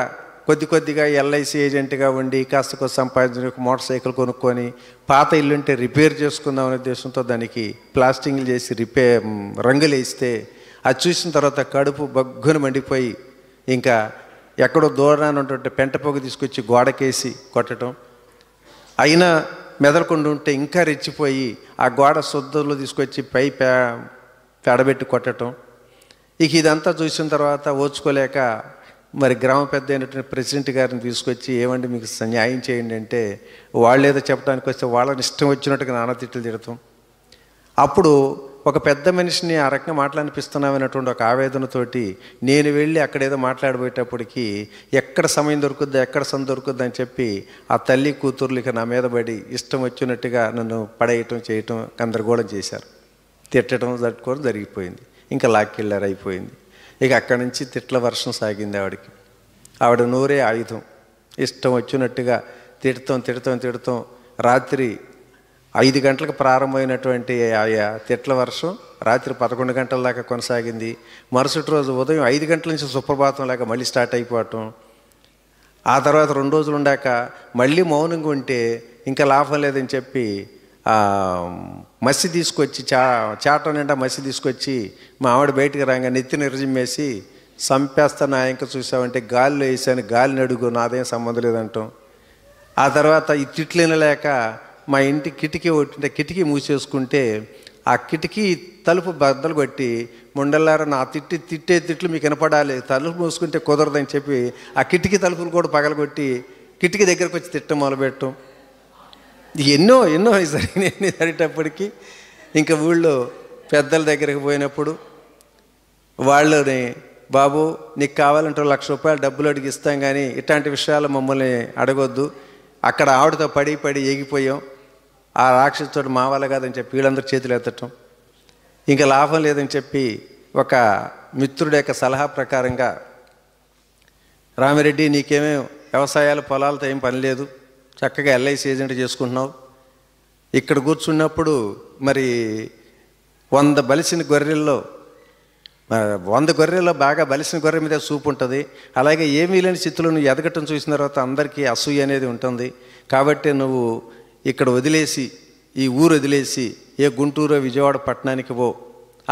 కొద్దిగా ఎల్ఐసి ఏజెంట్గా ఉండి కాస్త సంపాదించిన ఒక మోటార్ సైకిల్ కొనుక్కొని పాత ఇల్లుంటే రిపేర్ చేసుకుందాం అనే ఉద్దేశంతో దానికి ప్లాస్టింగ్లు చేసి రంగులు వేస్తే అది చూసిన తర్వాత కడుపు బగ్గున మండిపోయి ఇంకా ఎక్కడో దూరాన్ని ఉన్నటువంటి పెంట పొగ తీసుకొచ్చి గోడకేసి కొట్టడం, అయినా మెదలకుండా ఉంటే ఇంకా రెచ్చిపోయి ఆ గోడ శుద్ధంలో తీసుకొచ్చి పై పేడబెట్టి కొట్టడం. ఇక ఇదంతా చూసిన తర్వాత ఓర్చుకోలేక మరి గ్రామ పెద్ద అయినటువంటి ప్రెసిడెంట్ గారిని తీసుకొచ్చి ఏమండి మీకు న్యాయం చేయండి అంటే వాళ్ళు ఏదో చెప్పడానికి వస్తే వాళ్ళని ఇష్టం వచ్చినట్టుగా నానా తిట్లు తిడతాం. అప్పుడు ఒక పెద్ద మనిషిని ఆ రకంగా మాట్లాడిపిస్తున్నామనేటువంటి ఒక ఆవేదనతోటి నేను వెళ్ళి అక్కడేదో మాట్లాడబోయేటప్పటికి ఎక్కడ సమయం దొరుకుద్దా, ఎక్కడ సందు దొరుకుద్దా అని చెప్పి ఆ తల్లి కూతుర్లు ఇక నా మీద పడి ఇష్టం వచ్చినట్టుగా నన్ను పడేయటం చేయటం గందరగోళం చేశారు. తిట్టడం తట్టుకోవడం జరిగిపోయింది. ఇంకా లాక్కెళ్ళారు, అయిపోయింది. ఇక అక్కడి నుంచి తిట్ల వర్షం సాగింది ఆవిడకి. ఆవిడ నోరే ఆయుధం, ఇష్టం వచ్చినట్టుగా తిడతాం. రాత్రి 5 గంటలకు ప్రారంభమైనటువంటి ఆయా తిట్ల వర్షం రాత్రి 11 గంటల దాకా కొనసాగింది. మరుసటి రోజు ఉదయం 5 గంటల నుంచి సుప్రభాతం లాగా మళ్ళీ స్టార్ట్ అయిపోవటం. ఆ తర్వాత 2 రోజులు ఉండాక మళ్ళీ మౌనంగా ఉంటే ఇంకా లాభం లేదని చెప్పి మసి తీసుకొచ్చి చాట నిండా మసి తీసుకొచ్చి మా ఆవిడ బయటికి రాగా నెత్తి నిర్జిమ్మేసి చంపేస్తా నా ఇంక చూసావంటే గాలిలో వేసాను, గాలిని అడుగు, నాదేం సంబంధం లేదంటాం. ఆ తర్వాత ఈ తిట్లేని లేక మా ఇంటి కిటికీ ఒకటి కిటికీ మూసేసుకుంటే ఆ కిటికీ తలుపు బద్దలు కొట్టి ముండల్లారా నా తిట్టే తిట్లు మీకు వినపడాలి, తలుపు మూసుకుంటే కుదరదని చెప్పి ఆ కిటికీ తలుపులు కూడా పగలగొట్టి కిటికీ దగ్గరకు వచ్చి తిట్టం మొదలుపెట్టం. ఎన్నో జరిగేటప్పటికీ ఇంకా ఊళ్ళో పెద్దల దగ్గరికి పోయినప్పుడు వాళ్ళని బాబు నీకు కావాలంటే ₹1,00,000 డబ్బులు అడిగి ఇస్తాం, కానీ ఇట్లాంటి విషయాలు మమ్మల్ని అడగొద్దు. అక్కడ ఆవిడతో పడి ఎగిపోయాం. ఆ రాక్షసుతో మా వల్ల కాదని చెప్పి వీళ్ళందరూ చేతులు ఎత్తటం, ఇంకా లాభం లేదని చెప్పి ఒక మిత్రుడి యొక్క సలహా ప్రకారంగా రామిరెడ్డి నీకేమీ వ్యవసాయాలు పొలాలతో ఏం పని లేదు, చక్కగా ఎల్ఐసి ఏజెంట్ చేసుకుంటున్నావు. ఇక్కడ కూర్చున్నప్పుడు మరి 100 బలిసిన గొర్రెల్లో 100 గొర్రెల్లో బాగా బలిసిన గొర్రె మీద సూపు ఉంటుంది. అలాగే ఏమీ లేని స్థితిలో నువ్వు ఎదగటం చూసిన తర్వాత అందరికీ అసూయ అనేది ఉంటుంది. కాబట్టి నువ్వు ఇక్కడ వదిలేసి, ఈ ఊరు వదిలేసి ఏ గుంటూరు విజయవాడ పట్టణానికి పో,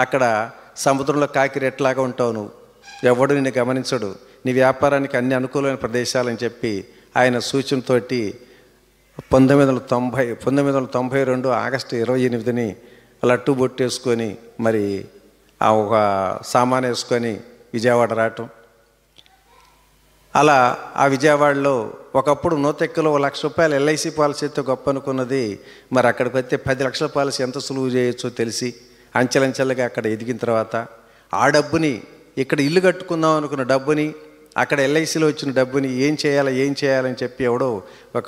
అక్కడ సముద్రంలో కాకిరెట్లాగా ఉంటావు, నువ్వు ఎవడు నిన్ను గమనించడు, నీ వ్యాపారానికి అన్ని అనుకూలమైన ప్రదేశాలని చెప్పి ఆయన సూచనతోటి 1992 ఆగస్టు 28ని లట్టు బొట్టేసుకొని మరి ఆ ఒక సామాన్ వేసుకొని విజయవాడ రావటం. అలా ఆ విజయవాడలో ఒకప్పుడు నూతెక్కలో ₹1,00,000 ఎల్ఐసి పాలసీతో గొప్ప అనుకున్నది మరి అక్కడికి వస్తే 10 లక్షల పాలసీ ఎంత సులువు చేయొచ్చో తెలిసి అంచెలంచెలుగా అక్కడ ఎదిగిన తర్వాత ఆ డబ్బుని ఇక్కడ ఇల్లు కట్టుకుందాం అనుకున్న డబ్బుని అక్కడ ఎల్ఐసిలో వచ్చిన డబ్బుని ఏం చేయాలని చెప్పి ఎవడో ఒక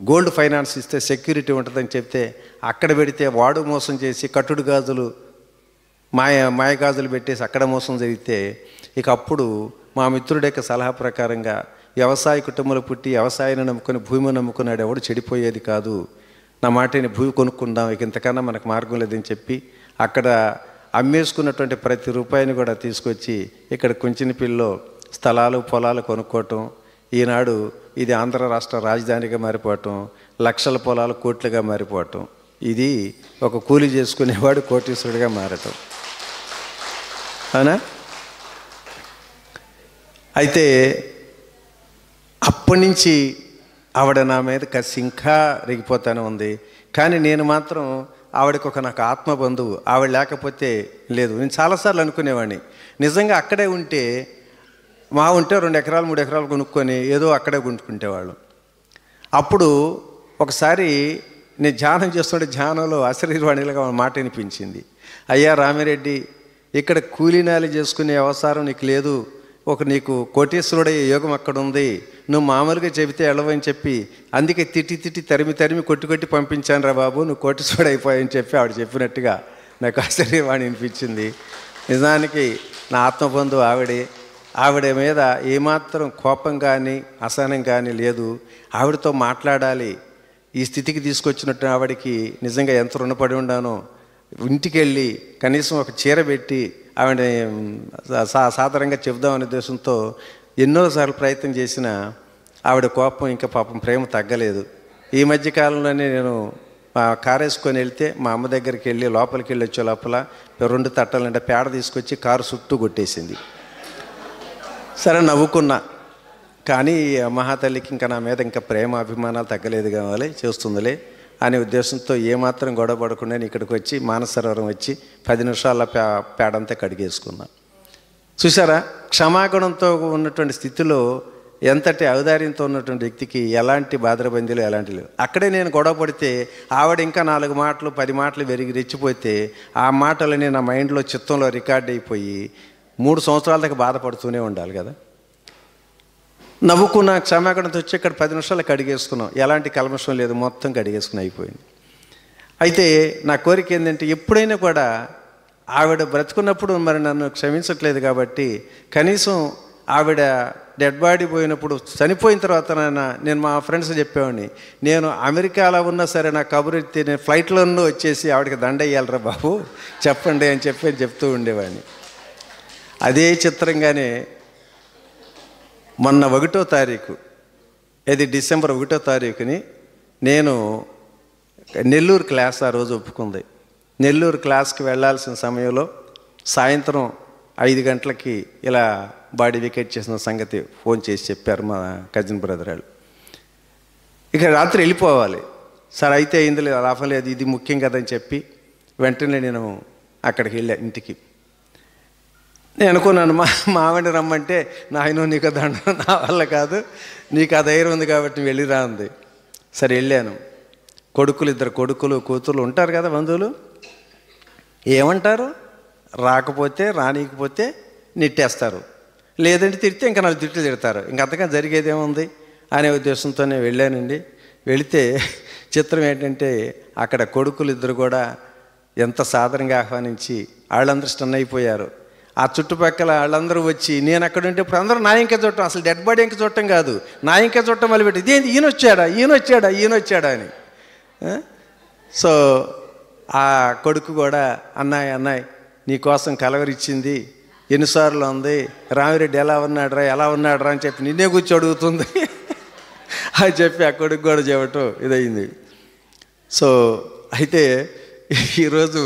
గోల్డ్ ఫైనాన్స్ ఇస్తే సెక్యూరిటీ ఉంటుందని చెప్తే అక్కడ పెడితే వాడు మోసం చేసి కట్టుడు గాజులు మాయ గాజులు పెట్టేసి అక్కడ మోసం జరిగితే ఇక అప్పుడు మా మిత్రుడి యొక్క సలహా ప్రకారంగా వ్యవసాయ కుటుంబంలో పుట్టి వ్యవసాయాన్ని నమ్ముకొని భూమిని నమ్ముకున్నాడు ఎవడు చెడిపోయేది కాదు, నా మాటని భూమి కొనుక్కుందాం, ఇక ఇంతకన్నా మనకు మార్గం లేదని చెప్పి అక్కడ అమ్మేసుకున్నటువంటి ప్రతి రూపాయిని కూడా తీసుకొచ్చి ఇక్కడ కుంచినపిల్లిలో స్థలాలు పొలాలు కొనుక్కోవటం. ఈనాడు ఇది ఆంధ్ర రాష్ట్ర రాజధానిగా మారిపోవటం, లక్షల పొలాలు కోట్లుగా మారిపోవటం. ఇది ఒక కూలి చేసుకునేవాడు కోటీశ్వరుడిగా మారటం. అవునా? అయితే అప్పటి నుంచి ఆవిడ నా మీద కసి ఇంకా రేగిపోతానే ఉంది. కానీ నేను మాత్రం ఆవిడకి నాకు ఆత్మ బంధువు, ఆవిడ లేకపోతే లేదు. నేను చాలాసార్లు అనుకునేవాడిని నిజంగా అక్కడే ఉంటే 2 ఎకరాలు 3 ఎకరాలు కొనుక్కొని ఏదో అక్కడే కొనుక్కుంటేవాళ్ళం. అప్పుడు ఒకసారి నేను ధ్యానం చేస్తుంటే ధ్యానంలో అశరీరవాణిలుగా మాట వినిపించింది, అయ్యా రామిరెడ్డి, ఇక్కడ కూలీనాలు చేసుకునే అవసరం నీకు లేదు, నీకు కోటీశ్వరుడే యోగం అక్కడ ఉంది, నువ్వు మామూలుగా చెబితే వెళ్ళవని చెప్పి అందుకే తిట్టి తరిమి కొట్టి పంపించాను రా బాబు, నువ్వు కోటీశ్వరుడు అయిపోయావని చెప్పి ఆవిడ చెప్పినట్టుగా నాకు ఆశ్చర్యవాణి అనిపించింది. నిజానికి నా ఆత్మబంధువు ఆవిడ మీద ఏమాత్రం కోపం కానీ అసహనం కానీ లేదు. ఆవిడతో మాట్లాడాలి, ఈ స్థితికి తీసుకొచ్చినట్టు ఆవిడకి నిజంగా ఎంత రుణపడి ఉండానో. ఇంటికి వెళ్ళి కనీసం ఒక చీర పెట్టి ఆవిడ సాధారణంగా చెబుదామనే ఉద్దేశంతో ఎన్నోసార్లు ప్రయత్నం చేసిన ఆవిడ కోపం ఇంకా పాపం ప్రేమ తగ్గలేదు. ఈ మధ్యకాలంలోనే నేను కారు వేసుకొని వెళ్తే మా అమ్మ దగ్గరికి వెళ్ళి లోపలికి వెళ్ళి వచ్చే లోపల 2 తట్టలంటే పేడ తీసుకొచ్చి కారు చుట్టూ కొట్టేసింది. సరే నవ్వుకున్నా, కానీ మహాతల్లికి ఇంకా నా మీద ఇంకా ప్రేమ అభిమానాలు తగ్గలేదు కావాలి, చేస్తుందిలే అనే ఉద్దేశంతో ఏమాత్రం గొడవ పడకుండా నేను ఇక్కడికి వచ్చి మానసరోవరం వచ్చి 10 నిమిషాల పేడంతా కడిగేసుకున్నా. చూసారా, క్షమాగుణంతో ఉన్నటువంటి స్థితిలో ఎంతటి ఔదార్యంతో ఉన్నటువంటి వ్యక్తికి ఎలాంటి బాధరబందీలు ఎలాంటి లేవు. అక్కడే నేను గొడవ పడితే ఆవిడ ఇంకా 4 మాటలు 10 మాటలు రెచ్చిపోతే ఆ మాటలని నా మైండ్లో చిత్తంలో రికార్డ్ అయిపోయి 3 సంవత్సరాల దాకా బాధపడుతూనే ఉండాలి కదా. నవ్వుకున్న క్షమాగుణంతో వచ్చి ఇక్కడ 10 నిమిషాలు కడిగేసుకున్నాం, ఎలాంటి కల్మషం లేదు, మొత్తం కడిగేసుకుని అయిపోయింది. అయితే నా కోరిక ఏంటంటే ఎప్పుడైనా కూడా ఆవిడ బ్రతుకున్నప్పుడు మరి నన్ను క్షమించట్లేదు కాబట్టి కనీసం ఆవిడ డెడ్ బాడీ పోయినప్పుడు చనిపోయిన తర్వాత నేను మా ఫ్రెండ్స్ చెప్పేవాడిని, నేను అమెరికాలో ఉన్నా సరే నా కబురు ఎత్తి నేను ఫ్లైట్లోనూ వచ్చేసి ఆవిడకి దండ వేయాలరా బాబు చెప్పండి అని చెప్తూ ఉండేవాడిని. అదే చిత్రంగానే మొన్న 1వ తారీఖు, ఇది డిసెంబర్ 1వ తారీఖుని నేను నెల్లూరు క్లాస్ ఆ రోజు ఒప్పుకుంది. నెల్లూరు క్లాస్కి వెళ్ళాల్సిన సమయంలో సాయంత్రం 5 గంటలకి ఇలా బాడీ వికెట్ చేసిన సంగతి ఫోన్ చేసి చెప్పారు మా కజిన్ బ్రదర్ వాళ్ళు. ఇక రాత్రి వెళ్ళిపోవాలి సార్, అయితే అయింది లేదు, లాభం లేదు, ఇది ముఖ్యం కదని చెప్పి వెంటనే నేను అక్కడికి వెళ్ళా ఇంటికి. నేను అనుకున్నాను మా ఆవిడ రమ్మంటే, నాయనో నీకు దండ, నా వల్ల కాదు, నీకు ఆ ధైర్యం ఉంది కాబట్టి నువ్వు వెళ్ళిరా ఉంది. సరే వెళ్ళాను. కొడుకులు, 2 కొడుకులు కూతుర్లు ఉంటారు కదా బంధువులు, ఏమంటారు, రాకపోతే రానికపోతే నెట్టేస్తారు, లేదంటే తిడితే ఇంకా 4 తిట్లు తిడతారు, ఇంకంతగా జరిగేదేముంది అనే ఉద్దేశంతోనే వెళ్ళానండి. వెళితే చిత్రం ఏంటంటే అక్కడ కొడుకులు 2 కూడా ఎంత సాధారణంగా ఆహ్వానించి వాళ్ళందరూ స్టన్ అయిపోయారు. ఆ చుట్టుపక్కల వాళ్ళందరూ వచ్చి, నేను అక్కడ ఉంటే ఇప్పుడు అందరూ నా ఇంకా చూడటం, అసలు డెడ్ బాడీ ఇంకా చూడటం కాదు, నా ఇంకా చూడటం మొదలుపెట్టి, ఇదేంటి ఈయన వచ్చాడా అని. సో ఆ కొడుకు కూడా, అన్నాయ్ నీకోసం కలవరిచ్చింది, ఎన్నిసార్లు ఉంది, రామిరెడ్డి ఎలా ఉన్నాడురా అని చెప్పి నిన్నే కూర్చో అడుగుతుంది అని చెప్పి ఆ కొడుకు కూడా చెప్పటం ఇదయింది. సో అయితే ఈరోజు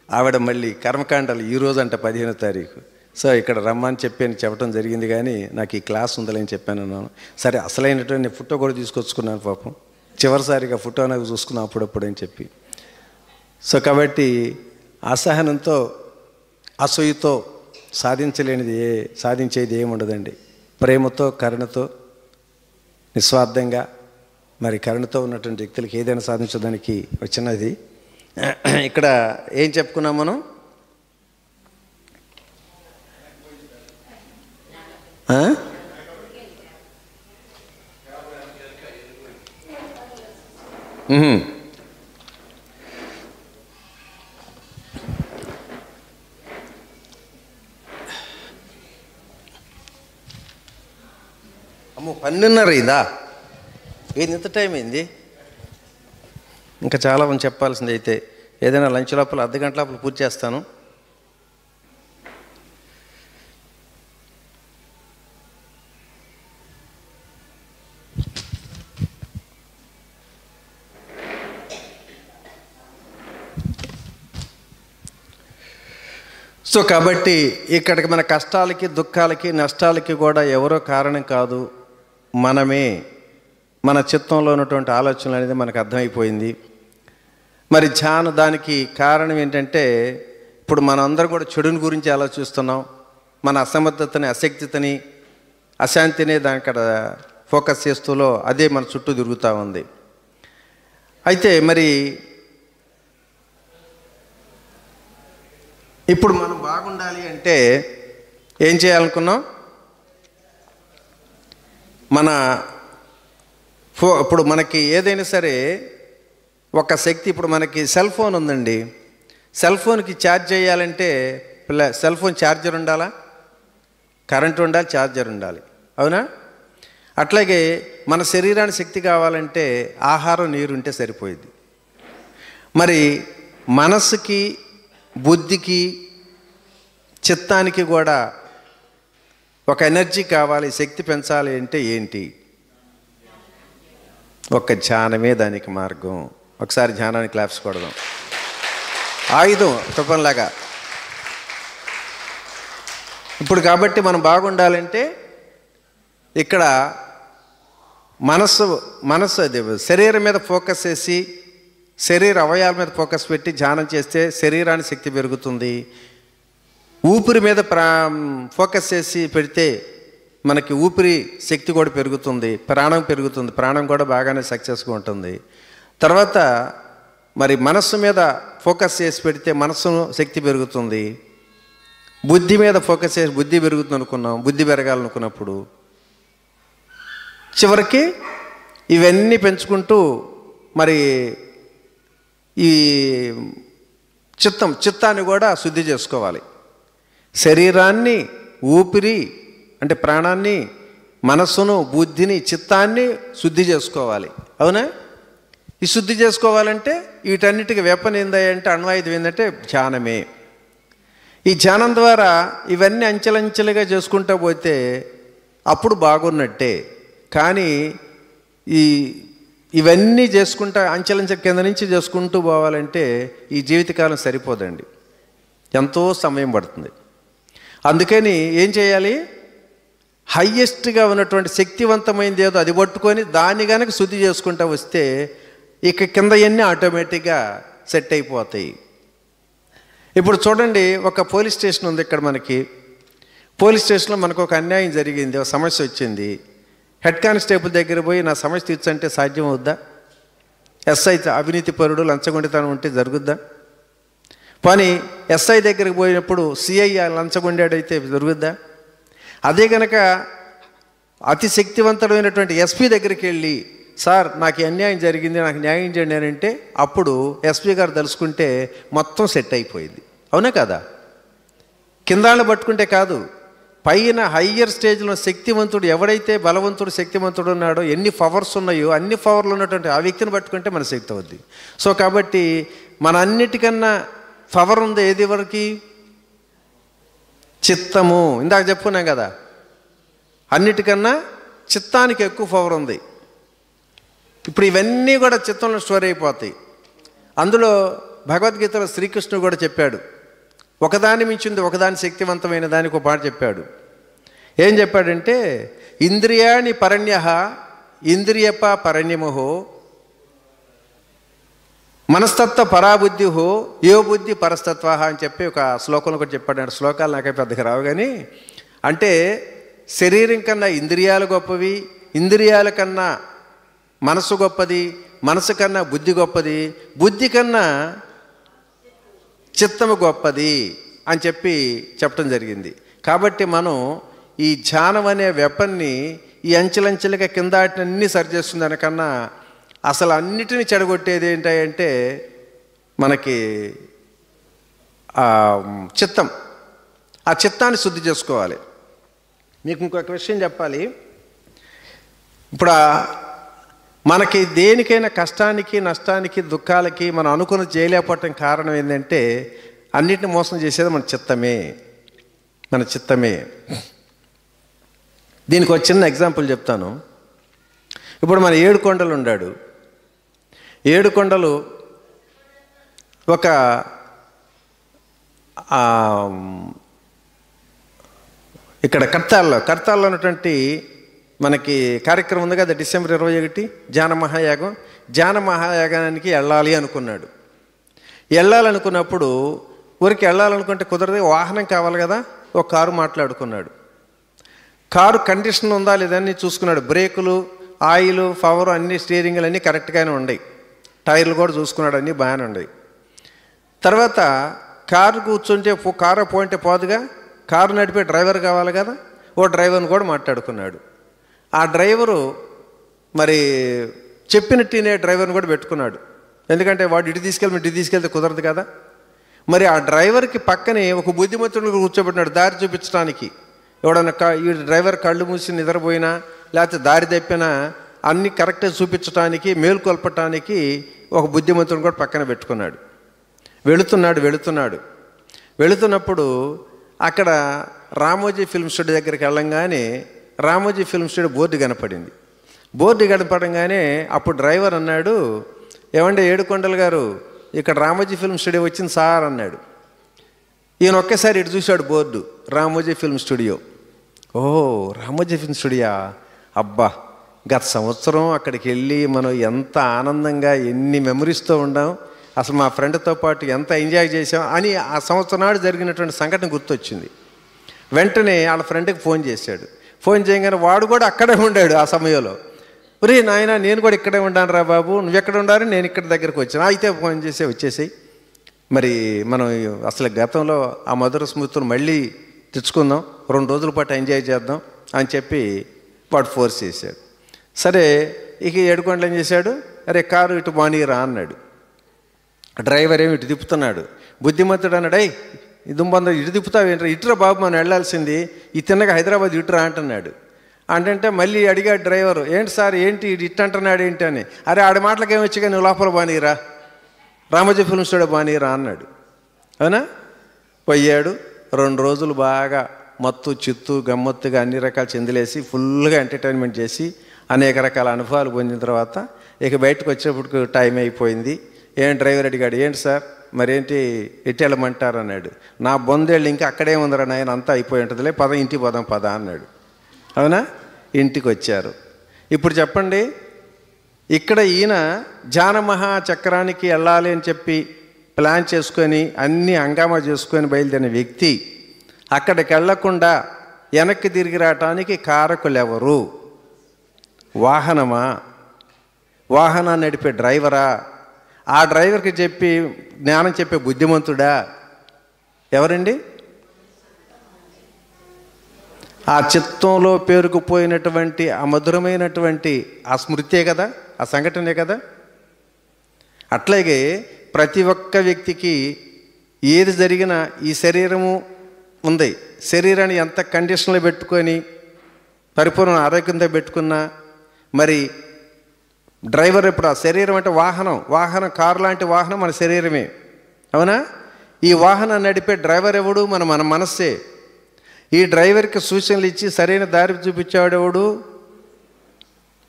ఆవిడ మళ్ళీ కర్మకాండాలు ఈరోజు అంట 15వ తారీఖు. సో ఇక్కడ రమ్మని చెప్పడం జరిగింది, కానీ నాకు ఈ క్లాస్ ఉందని చెప్పాను అన్నాను. సరే అసలైనటువంటి ఫోటో కూడా తీసుకొచ్చుకున్నాను పాపం, చివరిసారిగా ఫోటో అనేది చూసుకున్నాను అప్పుడప్పుడు అని చెప్పి. సో కాబట్టి అసహనంతో అసూయతో సాధించేది ఏముండదండి. ప్రేమతో కరుణతో నిస్వార్థంగా మరి కరుణతో ఉన్నటువంటి వ్యక్తులకి ఏదైనా సాధించడానికి వచ్చినది. ఇక్కడ ఏం చెప్పుకున్నాం మనం, అమ్మో 12:30 అయిందా, ఏంది ఇంత టైం అయింది, ఇంకా చాలా మంది చెప్పాల్సింది. అయితే ఏదైనా లంచ్ లోపల అర్ధగంట లోపల పూర్తి చేస్తాను. సో కాబట్టి ఇక్కడికి మన కష్టాలకి, దుఃఖాలకి, నష్టాలకి కూడా ఎవరో కారణం కాదు, మనమే. మన చిత్తంలో ఉన్నటువంటి ఆలోచనలు అనేది మనకు అర్థమైపోయింది. మరి దానికి కారణం ఏంటంటే, ఇప్పుడు మనందరం కూడా చెడుని గురించి ఆలోచిస్తున్నాం, మన అసమర్థతని, అశక్తిని, అశాంతిని దానికడ ఫోకస్ చేస్తూలో అదే మన చుట్టూ తిరుగుతూ ఉంది. అయితే మరి ఇప్పుడు మనం బాగుండాలి అంటే ఏం చేయాలనుకున్నాం, ఇప్పుడు మనకి ఏదైనా సరే ఒక శక్తి, ఇప్పుడు మనకి సెల్ ఫోన్ ఉందండి, సెల్ ఫోన్కి ఛార్జ్ చేయాలంటే సెల్ ఫోన్ ఛార్జర్ ఉండాలా, కరెంట్ ఉండాలి, ఛార్జర్ ఉండాలి, అవునా? అట్లాగే మన శరీరానికి శక్తి కావాలంటే ఆహారం, నీరు ఉంటే సరిపోయింది. మరి మనసుకి, బుద్ధికి, చిత్తానికి కూడా ఒక ఎనర్జీ కావాలి, శక్తి పెంచాలి అంటే ఏంటి? ఒక ధ్యానమే దానికి మార్గం. ఒకసారి ధ్యానానికి క్లాప్స్ కొడదాం. ఆయుధం తుఫంలాగా. ఇప్పుడు కాబట్టి మనం బాగుండాలంటే ఇక్కడ మనసు అది శరీరం మీద ఫోకస్ చేసి, శరీర అవయవాల మీద ఫోకస్ పెట్టి ధ్యానం చేస్తే శరీరానికి శక్తి పెరుగుతుంది. ఊపిరి మీద ఫోకస్ చేసి పెడితే మనకి ఊపిరి శక్తి కూడా పెరుగుతుంది, ప్రాణం పెరుగుతుంది, ప్రాణం కూడా బాగానే సక్సెస్గా ఉంటుంది. తర్వాత మరి మనస్సు మీద ఫోకస్ చేసి పెడితే మనస్సు శక్తి పెరుగుతుంది. బుద్ధి మీద ఫోకస్ చేసి బుద్ధి పెరుగుతుంది అనుకున్నాం, బుద్ధి పెరగాలనుకున్నప్పుడు చివరికి ఇవన్నీ పెంచుకుంటూ మరి ఈ చిత్తాన్ని కూడా శుద్ధి చేసుకోవాలి. శరీరాన్ని, ఊపిరి అంటే ప్రాణాన్ని, మనస్సును, బుద్ధిని, చిత్తాన్ని శుద్ధి చేసుకోవాలి, అవునా? ఈ శుద్ధి చేసుకోవాలంటే వీటన్నిటికీ వెపన్ ఏందంటే, అణ్వాయుధం ఏంటంటే ధ్యానమే. ఈ ధ్యానం ద్వారా ఇవన్నీ అంచెలంచెలుగా చేసుకుంటూ పోతే అప్పుడు బాగున్నట్టే. కానీ ఈ ఇవన్నీ చేసుకుంటా అంచెలంచె కింద నుంచి చేసుకుంటూ పోవాలంటే ఈ జీవితకాలం సరిపోదండి, ఎంతో సమయం పడుతుంది. అందుకని ఏం చేయాలి, హయ్యెస్ట్గా ఉన్నటువంటి శక్తివంతమైనది ఏదో అది పట్టుకొని దాన్ని కనుక శుద్ధి చేసుకుంటూ వస్తే ఇక కింద అన్నీ ఆటోమేటిక్గా సెట్ అయిపోతాయి. ఇప్పుడు చూడండి, ఒక పోలీస్ స్టేషన్ ఉంది ఇక్కడ మనకి. పోలీస్ స్టేషన్లో మనకు ఒక అన్యాయం జరిగింది, ఒక సమస్య వచ్చింది. హెడ్ కానిస్టేబుల్ దగ్గర పోయి నా సమస్య తీర్చంటే సాధ్యం అవుద్దా? ఎస్ఐ అవినీతి పరుడు లంచగొండితనం ఉంటే జరుగుద్దా? కానీ ఎస్ఐ దగ్గరికి పోయినప్పుడు సిఐ లంచగొండాడైతే జరుగుద్దా? అదే కనుక అతి శక్తివంతుడైనటువంటి ఎస్పీ దగ్గరికి వెళ్ళి సార్ నాకు అన్యాయం జరిగింది, నాకు న్యాయం చేయండి అని అంటే అప్పుడు ఎస్పీ గారు తలుసుకుంటే మొత్తం సెట్ అయిపోయింది. అవునా కదా? కిందాళ్ళు పట్టుకుంటే కాదు, పైన హయ్యర్ స్టేజ్లో శక్తివంతుడు ఎవడైతే బలవంతుడు శక్తివంతుడు ఉన్నాడో, ఎన్ని పవర్స్ ఉన్నాయో అన్ని పవర్లు ఉన్నటువంటి ఆ వ్యక్తిని పట్టుకుంటే మన శక్తి అవుద్ది. సో కాబట్టి మన అన్నిటికన్నా పవర్ ఉంది ఏది వరకు? చిత్తము. ఇందాక చెప్పుకున్నాం కదా, అన్నిటికన్నా చిత్తానికి ఎక్కువ పవర్ ఉంది. ఇప్పుడు ఇవన్నీ కూడా చిత్తంలో స్టోర్ అయిపోతాయి. అందులో భగవద్గీతలో శ్రీకృష్ణుడు కూడా చెప్పాడు, ఒకదాని మించింది ఒకదాని శక్తివంతమైన దానికి ఒక మాట చెప్పాడు. ఏం చెప్పాడంటే, ఇంద్రియాణి పరణ్యః ఇంద్రియప పరణ్యమోహో మనస్తత్వ పరాబుద్ధిహో యో బుద్ధి పరస్తత్వ అని చెప్పి ఒక శ్లోకంలో కూడా చెప్పాడు. శ్లోకాలు నాకే పెద్దగా రావు కానీ, అంటే శరీరం కన్నా ఇంద్రియాలు గొప్పవి, ఇంద్రియాల కన్నా మనసు గొప్పది, మనసు కన్నా బుద్ధి గొప్పది, బుద్ధి కన్నా చిత్తము గొప్పది అని చెప్పి చెప్పడం జరిగింది. కాబట్టి మనం ఈ ధ్యానం అనే వెపన్ని ఈ అంచెలంచెలుగా కింద అన్ని సరిచేస్తుంది దానికన్నా అసలు అన్నిటినీ చెడగొట్టేది ఏంటంటే మనకి చిత్తం. ఆ చిత్తాన్ని శుద్ధి చేసుకోవాలి. మీకు ఇంకొక విషయం చెప్పాలి. ఇప్పుడు మనకి దేనికైనా కష్టానికి నష్టానికి దుఃఖాలకి మనం అనుకుని చేయలేకపోవటం కారణం ఏంటంటే అన్నిటిని మోసం చేసేది మన చిత్తమే, మన చిత్తమే. దీనికి ఒక చిన్న ఎగ్జాంపుల్ చెప్తాను. ఇప్పుడు మన ఏడుకొండలు ఉన్నాడు. ఏడుకొండలు ఒక ఇక్కడ కర్తాల్లో ఉన్నటువంటి మనకి కార్యక్రమం ఉంది కదా, డిసెంబర్ 21 ధ్యాన మహాయాగం. ధ్యాన మహాయాగానికి వెళ్ళాలి అనుకున్నాడు. వెళ్ళాలనుకున్నప్పుడు ఊరికి వెళ్ళాలనుకుంటే కుదరదు, వాహనం కావాలి కదా. ఒక కారు మాట్లాడుకున్నాడు. కారు కండిషన్ ఉందా లేదని చూసుకున్నాడు. బ్రేకులు, ఆయిల్, పవర్ అన్ని స్టీరింగ్లు అన్నీ కరెక్ట్గానే ఉన్నాయి. టైర్లు కూడా చూసుకున్నాడు, అన్నీ బాగానే ఉన్నాయి. తర్వాత కారు కూర్చుంటే కారు పోయింటే పోదుగా, కారు నడిపే డ్రైవర్ కావాలి కదా. ఓ డ్రైవర్ని కూడా మాట్లాడుకున్నాడు. ఆ డ్రైవరు మరి చెప్పినట్టునే డ్రైవర్ని కూడా పెట్టుకున్నాడు. ఎందుకంటే వాడు ఇటు తీసుకెళ్తే కుదరదు కదా. మరి ఆ డ్రైవర్కి పక్కనే ఒక బుద్ధిమంతుడిని కూర్చోబెట్టినాడు దారి చూపించడానికి. ఎవడన్నా ఈ డ్రైవర్ కళ్ళు మూసి నిద్రపోయినా లేకపోతే దారి తప్పినా అన్నీ కరెక్ట్గా చూపించడానికి, మేలుకొల్పటానికి ఒక బుద్ధిమంతుడిని కూడా పక్కన పెట్టుకున్నాడు. వెళుతున్నప్పుడు అక్కడ రామోజీ ఫిల్మ్ స్టూడియో దగ్గరికి వెళ్ళంగానే రామోజీ ఫిల్మ్ స్టూడియో బోర్డు కనపడింది. బోర్డు కనపడంగానే అప్పుడు డ్రైవర్ అన్నాడు, ఏమంటే ఏడుకొండలు గారు ఇక్కడ రామోజీ ఫిల్మ్ స్టూడియో వచ్చింది సార్ అన్నాడు. ఈయన ఒక్కసారి ఇటు చూశాడు బోర్డు, రామోజీ ఫిల్మ్ స్టూడియో. ఓ రామోజీ ఫిల్మ్ స్టూడియో, అబ్బా గత సంవత్సరం అక్కడికి వెళ్ళి మనం ఎంత ఆనందంగా ఎన్ని మెమరీస్తో ఉండాం, అసలు మా ఫ్రెండ్తో పాటు ఎంత ఎంజాయ్ చేసాం అని ఆ సంవత్సరం నాడు జరిగినటువంటి సంఘటన గుర్తొచ్చింది. వెంటనే వాళ్ళ ఫ్రెండ్కి ఫోన్ చేశాడు. ఫోన్ చేయగానే వాడు కూడా అక్కడే ఉండాడు. ఆ సమయంలో ఒరే నాయన నేను కూడా ఇక్కడే ఉన్నాను రా బాబు, నువ్వు ఎక్కడ ఉండారు, నేను ఇక్కడ దగ్గరకు వచ్చాను. అయితే ఫోన్ చేసి వచ్చేసాయి. మరి మనం అసలు గతంలో ఆ మధుర స్మృతులు మళ్ళీ తెచ్చుకుందాం, 2 రోజుల పాటు ఎంజాయ్ చేద్దాం అని చెప్పి వాడు ఫోర్స్ చేశాడు. సరే ఇక ఏడుకొండలు ఏం చేశాడు, అరే కారు ఇటు బానీరా అన్నాడు. డ్రైవర్ ఏమి ఇటు తిప్పుతున్నాడు. బుద్ధిమంతుడు అన్నాడు, అయ్యి దుంబంద ఇటు తిప్పుతావు ఏంట్రా, ఇటురా బాబు మనం వెళ్ళాల్సింది, ఈ తిన్నగా హైదరాబాద్ ఇటురా అంటున్నాడు. అంటే మళ్ళీ అడిగాడు డ్రైవరు, ఏంటి సార్ ఏంటి ఇటు అంటున్నాడు ఏంటి అని. అరే ఆడి మాటలకి ఏమొచ్చిగా నువ్వు లోపల బానీరా, రామోజీ ఫిల్మ్ స్టూడియో బానీరా అన్నాడు. అవునా, పోయాడు. 2 రోజులు బాగా మత్తు చిత్తు గమ్మత్తుగా అన్ని రకాల చిందులేసి ఫుల్గా ఎంటర్టైన్మెంట్ చేసి అనేక రకాల అనుభవాలు పొందిన తర్వాత ఇక బయటకు వచ్చేప్పటికి టైం అయిపోయింది. ఏం డ్రైవర్ అడిగాడు, ఏంటి సార్ మరేంటి ఎట్టి వెళ్ళమంటారు అన్నాడు. నా బొందేళ్ళు ఇంకా అక్కడే ఉందరా నాయన, అంతా అయిపోయి ఉంటుందిలే, ఇంటికి పోదాం పద అన్నాడు. అవునా? ఇంటికి వచ్చారు. ఇప్పుడు చెప్పండి, ఇక్కడ ఈయన జానమహా చక్రానికి వెళ్ళాలి అని చెప్పి ప్లాన్ చేసుకొని అన్నీ హంగామా చేసుకొని బయలుదేరిన వ్యక్తి అక్కడికి వెళ్లకుండా వెనక్కి తిరిగి రావటానికి కారకులు ఎవరు? వాహనమా? వాహనాన్ని నడిపే డ్రైవరా? ఆ డ్రైవర్కి చెప్పి జ్ఞానం చెప్పే బుద్ధిమంతుడా? ఎవరండి? ఆ చిత్తంలో పేరుకుపోయినటువంటి ఆ మధురమైనటువంటి ఆ స్మృతే కదా, ఆ సంఘటనే కదా. అట్లాగే ప్రతి ఒక్క వ్యక్తికి ఏది జరిగినా ఈ శరీరము ఉంది. శరీరాన్ని ఎంత కండిషన్లో పెట్టుకొని పరిపూర్ణ ఆరోగ్యంతో పెట్టుకున్నా, మరి డ్రైవర్ ఇప్పుడు ఆ శరీరం అంటే వాహనం కారు లాంటి వాహనం మన శరీరమే. అవునా? ఈ వాహనం నడిపే డ్రైవర్ ఎవడు? మన మనస్సే. ఈ డ్రైవర్కి సూచనలు ఇచ్చి సరైన దారి చూపించేవాడు ఎవడు?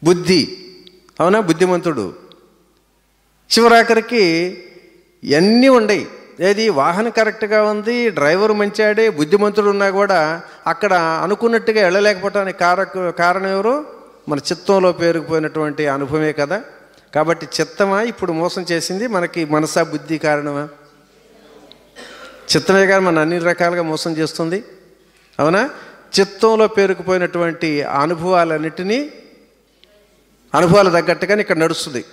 బుద్ధి. అవునా? బుద్ధిమంతుడు. చివరాఖరికి ఇవన్నీ ఉండయి. ఏది? వాహనం కరెక్ట్గా ఉంది, డ్రైవర్ మంచాడే, బుద్ధిమంతుడు ఉన్నా కూడా అక్కడ అనుకున్నట్టుగా వెళ్ళలేకపోవటానికి కారణం ఎవరు? మన చిత్తంలో పేరుకుపోయినటువంటి అనుభవమే కదా. కాబట్టి చిత్తమా ఇప్పుడు మోసం చేసింది? మనకి మనసా బుద్ధి కారణమా? చిత్తమే కానీ మన అన్ని రకాలుగా మోసం చేస్తుంది. అవునా? చిత్తంలో పేరుకుపోయినటువంటి అనుభవాలన్నిటినీ అనుభవాలు తగ్గట్టుగానే ఇక్కడ నడుస్తుంది.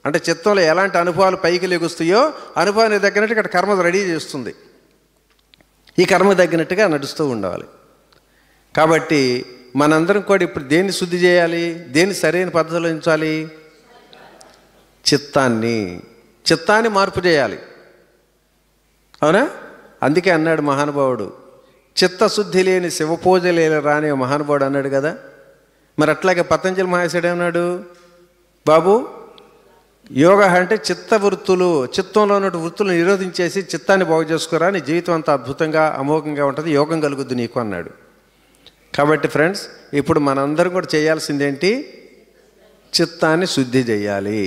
అంటే చిత్తంలో ఎలాంటి అనుభవాలు పైకి లెగుస్తాయో అనుభవానికి తగ్గినట్టు ఇక్కడ కర్మ రెడీ చేస్తుంది. ఈ కర్మ తగ్గినట్టుగా నడుస్తూ ఉండాలి. కాబట్టి మనందరం కూడా ఇప్పుడు దేన్ని శుద్ధి చేయాలి? దేన్ని సరైన పద్ధతిలో ఉంచాలి? చిత్తాన్ని మార్పు చేయాలి. అవునా? అందుకే అన్నాడు మహానుభావుడు, చిత్తశుద్ధి లేని శివపూజ లేరా అని మహానుభావుడు అన్నాడు కదా. మరి అట్లాగే పతంజలి మహర్షి ఏమన్నాడు? బాబు, యోగా అంటే చిత్త వృత్తులు, చిత్తంలో ఉన్న వృత్తులను నిరోధించేసి చిత్తాన్ని బాగు చేసుకోరా, నీ జీవితం అంతా అద్భుతంగా అమోఘంగా ఉంటుంది, యోగం కలుగుద్ది నీకు అన్నాడు. కాబట్టి ఫ్రెండ్స్, ఇప్పుడు మనందరం కూడా చేయాల్సిందేంటి? చిత్తాన్ని శుద్ధి చేయాలి.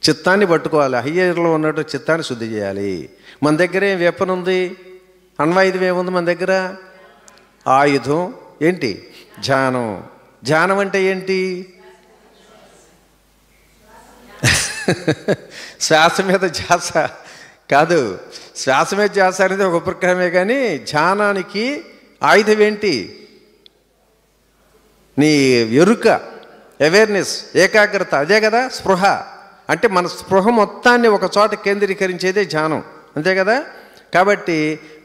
చిత్తాన్ని పట్టుకోవాలి. హయ్యర్లో ఉన్నట్టు చిత్తాన్ని శుద్ధి చేయాలి. మన దగ్గర ఏం వెపన్ ఉంది? అణ్వాయుధం ఏముంది మన దగ్గర? ఆయుధం ఏంటి? ధ్యానం. ధ్యానం అంటే ఏంటి? శ్వాస మీద ధ్యాస కాదు. శ్వాస మీద ధ్యాస అనేది ఒక ఉపక్రమే, కానీ ధ్యానానికి ఆయుధం ఏంటి? నీ ఎరుక, అవేర్నెస్, ఏకాగ్రత. అదే కదా స్పృహ అంటే. మన స్పృహ మొత్తాన్ని ఒక చోట కేంద్రీకరించేదే ధ్యానం, అంతే కదా. కాబట్టి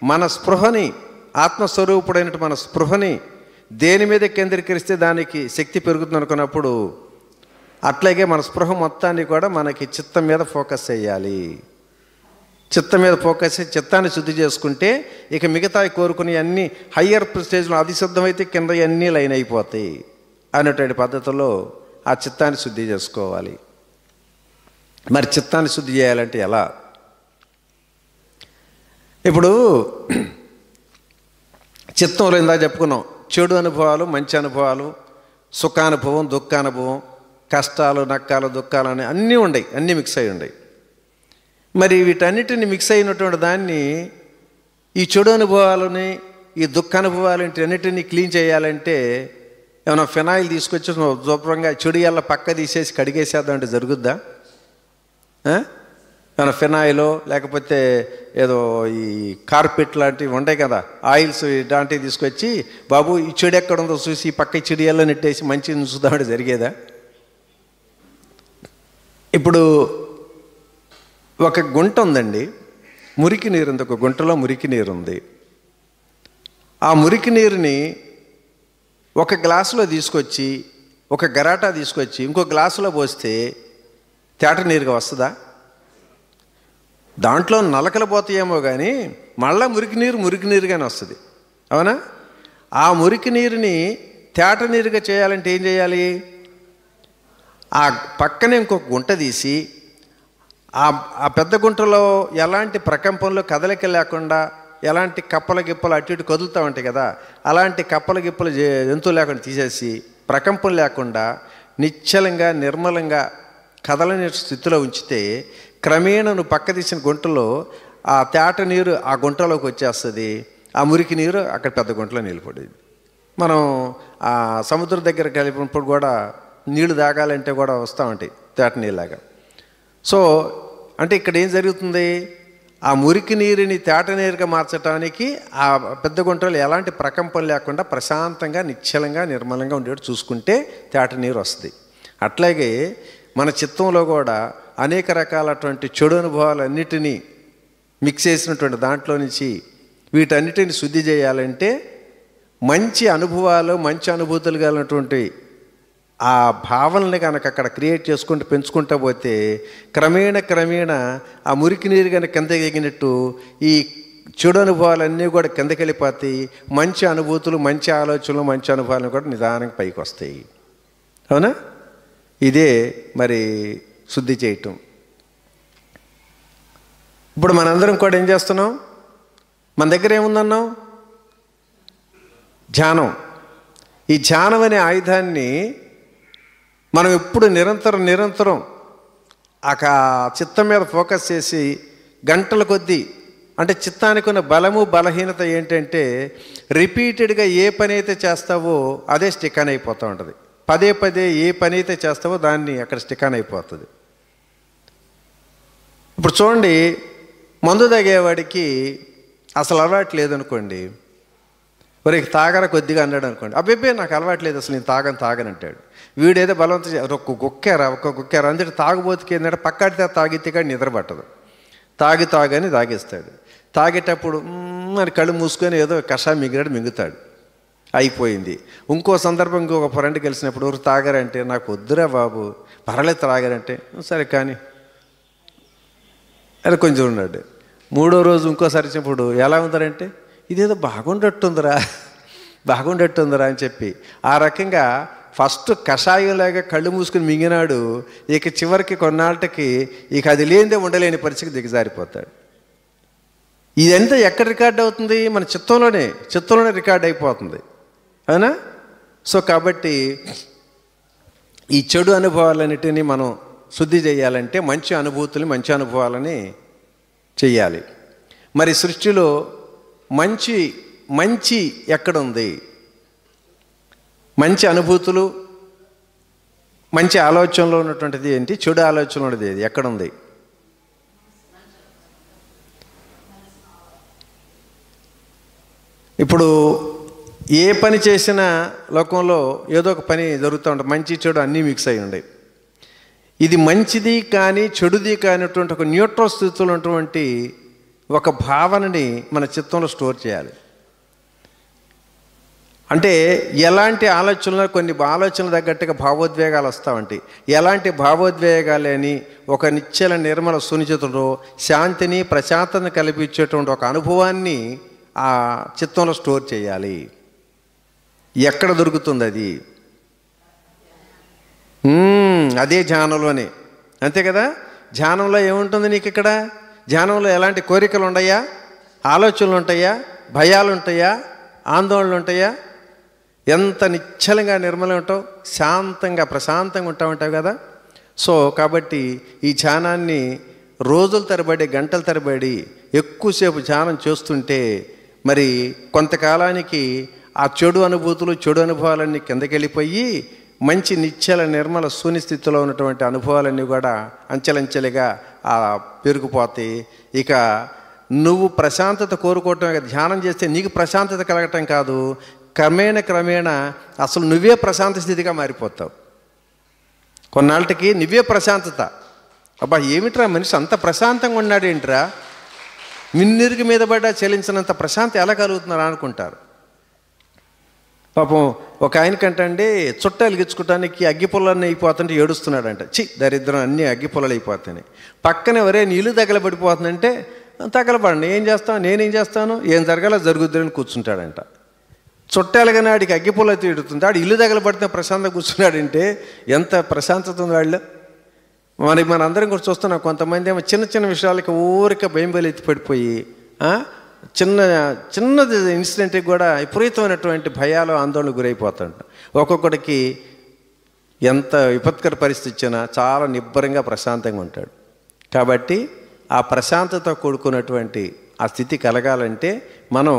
మన స్పృహని, ఆత్మస్వరూపుడైనట్టు మన స్పృహని దేని మీద కేంద్రీకరిస్తే దానికి శక్తి పెరుగుతుంది అనుకున్నప్పుడు, అట్లాగే మన స్పృహ మొత్తాన్ని కూడా మనకి చిత్తం మీద ఫోకస్ చేయాలి. చిత్తం మీద ఫోకస్ చేసి చిత్తాన్ని శుద్ధి చేసుకుంటే ఇక మిగతాయి కోరుకుని అన్నీ హయ్యర్ స్టేజ్లో అది శుద్ధమైతే కింద అన్నీ లైన్ అయిపోతాయి అనేటువంటి పద్ధతిలో ఆ చిత్తాన్ని శుద్ధి చేసుకోవాలి. మరి చిత్తాన్ని శుద్ధి చేయాలంటే ఎలా? ఇప్పుడు చిత్తంలో ఇందాక చెప్పుకున్నాం, చెడు అనుభవాలు, మంచి అనుభవాలు, సుఖానుభవం, దుఃఖానుభవం, కష్టాలు, నక్కాలు, దుఃఖాలు అని అన్నీ ఉన్నాయి, అన్నీ మిక్స్ అయి ఉన్నాయి. మరి వీటన్నిటిని మిక్స్ అయినటువంటి దాన్ని, ఈ చెడు అనుభవాలని, ఈ దుఃఖ అనుభవాలు అన్నిటినీ క్లీన్ చేయాలంటే ఏమైనా ఫినాయిల్ తీసుకొచ్చి శుభ్రంగా చెడు ఎల్ల పక్క తీసేసి కడిగేసేద్దాం అంటే జరుగుద్దా? ఏమైనా ఫినాయిలో లేకపోతే ఏదో ఈ కార్పెట్ లాంటివి ఉంటాయి కదా, ఆయిల్స్ ఇలాంటివి తీసుకొచ్చి బాబు ఈ చెడు ఎక్కడ ఉందో చూసి ఈ పక్క చెడు ఎల్ల నెట్టేసి మంచిగా ఉంచుదామంటే జరిగేదా? ఇప్పుడు ఒక గుంట ఉందండి, మురికి నీరు ఉంది. ఒక గుంటలో మురికి నీరు ఉంది. ఆ మురికి నీరుని ఒక గ్లాసులో తీసుకొచ్చి, ఒక గరాటా తీసుకొచ్చి ఇంకో గ్లాసులో పోస్తే తేట నీరుగా వస్తుందా? దాంట్లో నలకలు పోతాయేమో కానీ మళ్ళీ మురికి నీరుగానే వస్తుంది. అవునా? ఆ మురికి నీరుని తేట నీరుగా చేయాలంటే ఏం చేయాలి? ఆ పక్కనే ఇంకొక గుంట తీసి ఆ పెద్ద గుంటలో ఎలాంటి ప్రకంపంలో కదలిక లేకుండా, ఎలాంటి కప్పల గిప్పలు అటు ఇటు కదులుతూ ఉంటాయి కదా, అలాంటి కప్పల గిప్పలు జంతువు లేకుండా తీసేసి, ప్రకంపం లేకుండా నిశ్చలంగా నిర్మలంగా కదలని స్థితిలో ఉంచితే క్రమేణా నువ్వు పక్క తీసిన గుంటలో ఆ తేట నీరు ఆ గుంటలోకి వచ్చేస్తుంది, ఆ మురికి నీరు అక్కడ పెద్ద గుంటలో నిలిపడేది. మనం ఆ సముద్రం దగ్గర కలిపినప్పుడు కూడా నీళ్లు తాగాలంటే కూడా వస్తూ ఉంటాయి తేట నీళ్ళలాగా. సో అంటే ఇక్కడ ఏం జరుగుతుంది, ఆ మురికి నీరుని తేట నీరుగా మార్చడానికి ఆ పెద్ద గుంటలో ఎలాంటి ప్రకంపం లేకుండా ప్రశాంతంగా నిశ్చలంగా నిర్మలంగా ఉండేట్టు చూసుకుంటే తేట నీరు వస్తుంది. అట్లాగే మన చిత్తంలో కూడా అనేక రకాలటువంటి చెడు అనుభవాలన్నిటినీ మిక్స్ చేసినటువంటి దాంట్లో నుంచి వీటన్నిటిని శుద్ధి చేయాలంటే మంచి అనుభవాలు మంచి అనుభూతులు కలిగినటువంటి ఆ భావనల్ని కనుక అక్కడ క్రియేట్ చేసుకుంటూ పెంచుకుంటూ పోతే క్రమేణా ఆ మురికి నీరు కనుక కిందకి ఎగినట్టు ఈ చెడు అనుభవాలన్నీ కూడా కిందకి వెళ్ళిపోతాయి. మంచి అనుభూతులు మంచి ఆలోచనలు మంచి అనుభవాలు కూడా నిదానంగా పైకి వస్తాయి. అవునా? ఇదే మరి శుద్ధి చేయటం. ఇప్పుడు మనందరం కూడా ఏం చేస్తున్నాం, మన దగ్గర ఏముందన్నాం, ధ్యానం. ఈ ధ్యానం అనే ఆయుధాన్ని మనం ఎప్పుడు నిరంతరం ఆ చిత్తం మీద ఫోకస్ చేసి గంటల కొద్దీ, అంటే చిత్తానికి ఉన్న బలము బలహీనత ఏంటంటే రిపీటెడ్గా ఏ పని అయితే చేస్తావో అదే స్టికాన్ అయిపోతూ ఉంటుంది. పదే ఏ పని అయితే చేస్తావో దాన్ని అక్కడ స్టికాన్ అయిపోతుంది. ఇప్పుడు చూడండి, మందు తాగేవాడికి అసలు అలవాటు లేదనుకోండి, మరి తాగర కొద్దిగా అన్నాడు అనుకోండి, అబ్బే నాకు అలవాటు లేదు అసలు నేను తాగని అంటాడు. వీడేదో బలవంతం ఒక్క గుక్కారా అందుకే తాగుబోతుకి ఏంటంటే పక్కాడితే తాగితే కానీ నిద్ర పట్టదు, తాగని తాగేస్తాడు. తాగేటప్పుడు అని కళ్ళు మూసుకొని ఏదో కషాయం మింగుతాడు, అయిపోయింది. ఇంకో సందర్భం ఇంకొక ఫ్రెండ్ కలిసినప్పుడు ఎవరు తాగారంటే నాకు వద్దురా బాబు, పర్వాలేదు తాగారంటే సరే కానీ అది కొంచెం ఉన్నాడు. మూడో రోజు ఇంకోసారి వచ్చినప్పుడు ఎలా ఉందరంటే ఇదేదో బాగుండట్టుందిరా అని చెప్పి ఆ రకంగా ఫస్ట్ కషాయంలాగా కళ్ళు మూసుకుని మింగినాడు. ఇక చివరికి కొన్నాళ్ళకి ఇక అది లేనిదే ఉండలేని పరిస్థితికి దిగజారిపోతాడు. ఇదంతా ఎక్కడ రికార్డ్ అవుతుంది, మన చిత్తంలోనే రికార్డ్ అయిపోతుంది. అవునా? సో కాబట్టి ఈ చెడు అనుభవాలన్నిటినీ మనం శుద్ధి చేయాలంటే మంచి అనుభూతులు మంచి అనుభవాలని చెయ్యాలి. మరి సృష్టిలో మంచి ఎక్కడుంది, మంచి అనుభూతులు మంచి ఆలోచనలో ఉన్నటువంటిది ఏంటి, చెడు ఆలోచనలో ఉన్నది ఎక్కడుంది? ఇప్పుడు ఏ పని చేసినా లోకంలో ఏదో ఒక పని జరుగుతూ ఉంటుంది, మంచి చెడు అన్నీ మిక్స్ అయి ఉండే. ఇది మంచిది కానీ చెడుది కానిటువంటి ఒక న్యూట్రల్ స్థితిలో ఉన్నటువంటి ఒక భావనని మన చిత్తంలో స్టోర్ చేయాలి. అంటే ఎలాంటి ఆలోచనలు, కొన్ని ఆలోచనలు తగ్గట్టుగా భావోద్వేగాలు వస్తూ ఉంటాయి. ఎలాంటి భావోద్వేగాలని ఒక నిశ్చల నిర్మల సునిశ్చితంలో శాంతిని ప్రశాంతతను కల్పించేటువంటి ఒక అనుభవాన్ని ఆ చిత్తంలో స్టోర్ చేయాలి. ఎక్కడ దొరుకుతుంది అది? అదే ధ్యానంలోనే. అంతే కదా? ధ్యానంలో ఏముంటుంది నీకు? ఇక్కడ ధ్యానంలో ఎలాంటి కోరికలు ఉంటాయా, ఆలోచనలు ఉంటాయా, భయాలు ఉంటాయా, ఆందోళనలు ఉంటాయా? ఎంత నిశ్చలంగా నిర్మలంగా ఉంటావు, శాంతంగా ప్రశాంతంగా ఉంటావు కదా. సో కాబట్టి ఈ ధ్యానాన్ని రోజుల తరబడి గంటల తరబడి ఎక్కువసేపు ధ్యానం చేస్తుంటే మరి కొంతకాలానికి ఆ చెడు అనుభూతులు చెడు అనుభవాలన్నీ కిందకి వెళ్ళిపోయి మంచి నిశ్చల నిర్మల శూన్య స్థితిలో ఉన్నటువంటి అనుభవాలన్నీ కూడా అంచెలంచెలుగా పెరిగిపోతాయి. ఇక నువ్వు ప్రశాంతత కోరుకోవటం, ధ్యానం చేస్తే నీకు ప్రశాంతత కలగటం కాదు, క్రమేణా అసలు నువ్వే ప్రశాంత స్థితిగా మారిపోతావు. కొన్నాళ్ళకి నువ్వే ప్రశాంతత. అబ్బా ఏమిట్రా మనిషి అంత ప్రశాంతంగా ఉన్నాడు ఏంట్రా, మిన్నిరుగు మీద పడ్డా చెల్లించినంత ప్రశాంతి ఎలా కలుగుతున్నారా అనుకుంటారు. పాపం ఒక ఆయనకంటే చుట్టాలు గిచ్చుకోవటానికి అగ్గిపుల్లన్నీ అయిపోతుంటే ఏడుస్తున్నాడంట. దరిద్రం అన్నీ అగ్గిపుల్లలు అయిపోతాయి. పక్కనే వరే నీళ్ళు తగలబడిపోతుందంటే తగలబడండి, నేనేం చేస్తాను, ఏం జరగాలో జరుగుద్దని కూర్చుంటాడంట. చుట్టాలుగా నాడికి అగ్గిపుల్ల తీడుతుంది, ఆడు ఇల్లు తగలబడితే ప్రశాంతంగా కూర్చున్నాడంటే ఎంత ప్రశాంతత ఉంది వాళ్ళు. మరి మనందరం కూడా చూస్తున్నాం, కొంతమంది ఏమో చిన్న విషయాలకి ఊరికే భయంబలి ఎత్తి పడిపోయి చిన్నది ఇన్సిడెంట్కి కూడా విపరీతమైనటువంటి భయాలు ఆందోళనకు గురైపోతుంట. ఒక్కొక్కడికి ఎంత విపత్కర పరిస్థితి వచ్చినా చాలా నిబ్బరంగా ప్రశాంతంగా ఉంటాడు. కాబట్టి ఆ ప్రశాంతత కూడుకున్నటువంటి ఆ స్థితి కలగాలంటే మనం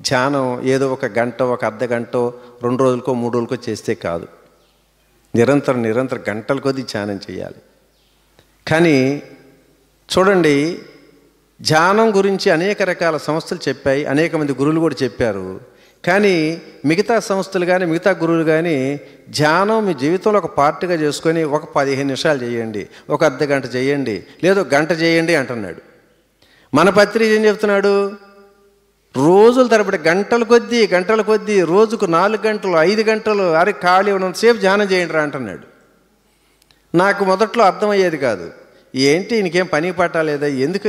ధ్యానం ఏదో ఒక గంట, ఒక అర్ధ గంట, 2 రోజులకో 3 రోజులకో చేస్తే కాదు. నిరంతరం గంటల కొద్దీ ధ్యానం చేయాలి. కానీ చూడండి, ధ్యానం గురించి అనేక రకాల సంస్థలు చెప్పాయి, అనేక మంది గురువులు కూడా చెప్పారు. కానీ మిగతా సంస్థలు కానీ మిగతా గురువులు కానీ ధ్యానం మీ జీవితంలో ఒక పార్ట్గా చేసుకొని ఒక 15 నిమిషాలు చేయండి, ఒక అర్ధ గంట చేయండి, లేదో గంట చేయండి అంటున్నాడు. మన పత్రిక ఏం చెప్తున్నాడు? రోజుల తరబడి గంటల కొద్దీ రోజుకు 4 గంటలు 5 గంటలు అరే ఖాళీ ఉన్నంతసేపు ధ్యానం చేయండి రా అంటున్నాడు. నాకు మొదట్లో అర్థమయ్యేది కాదు. ఏంటి ఇంకేం పని పట్టాలేదా, ఎందుకు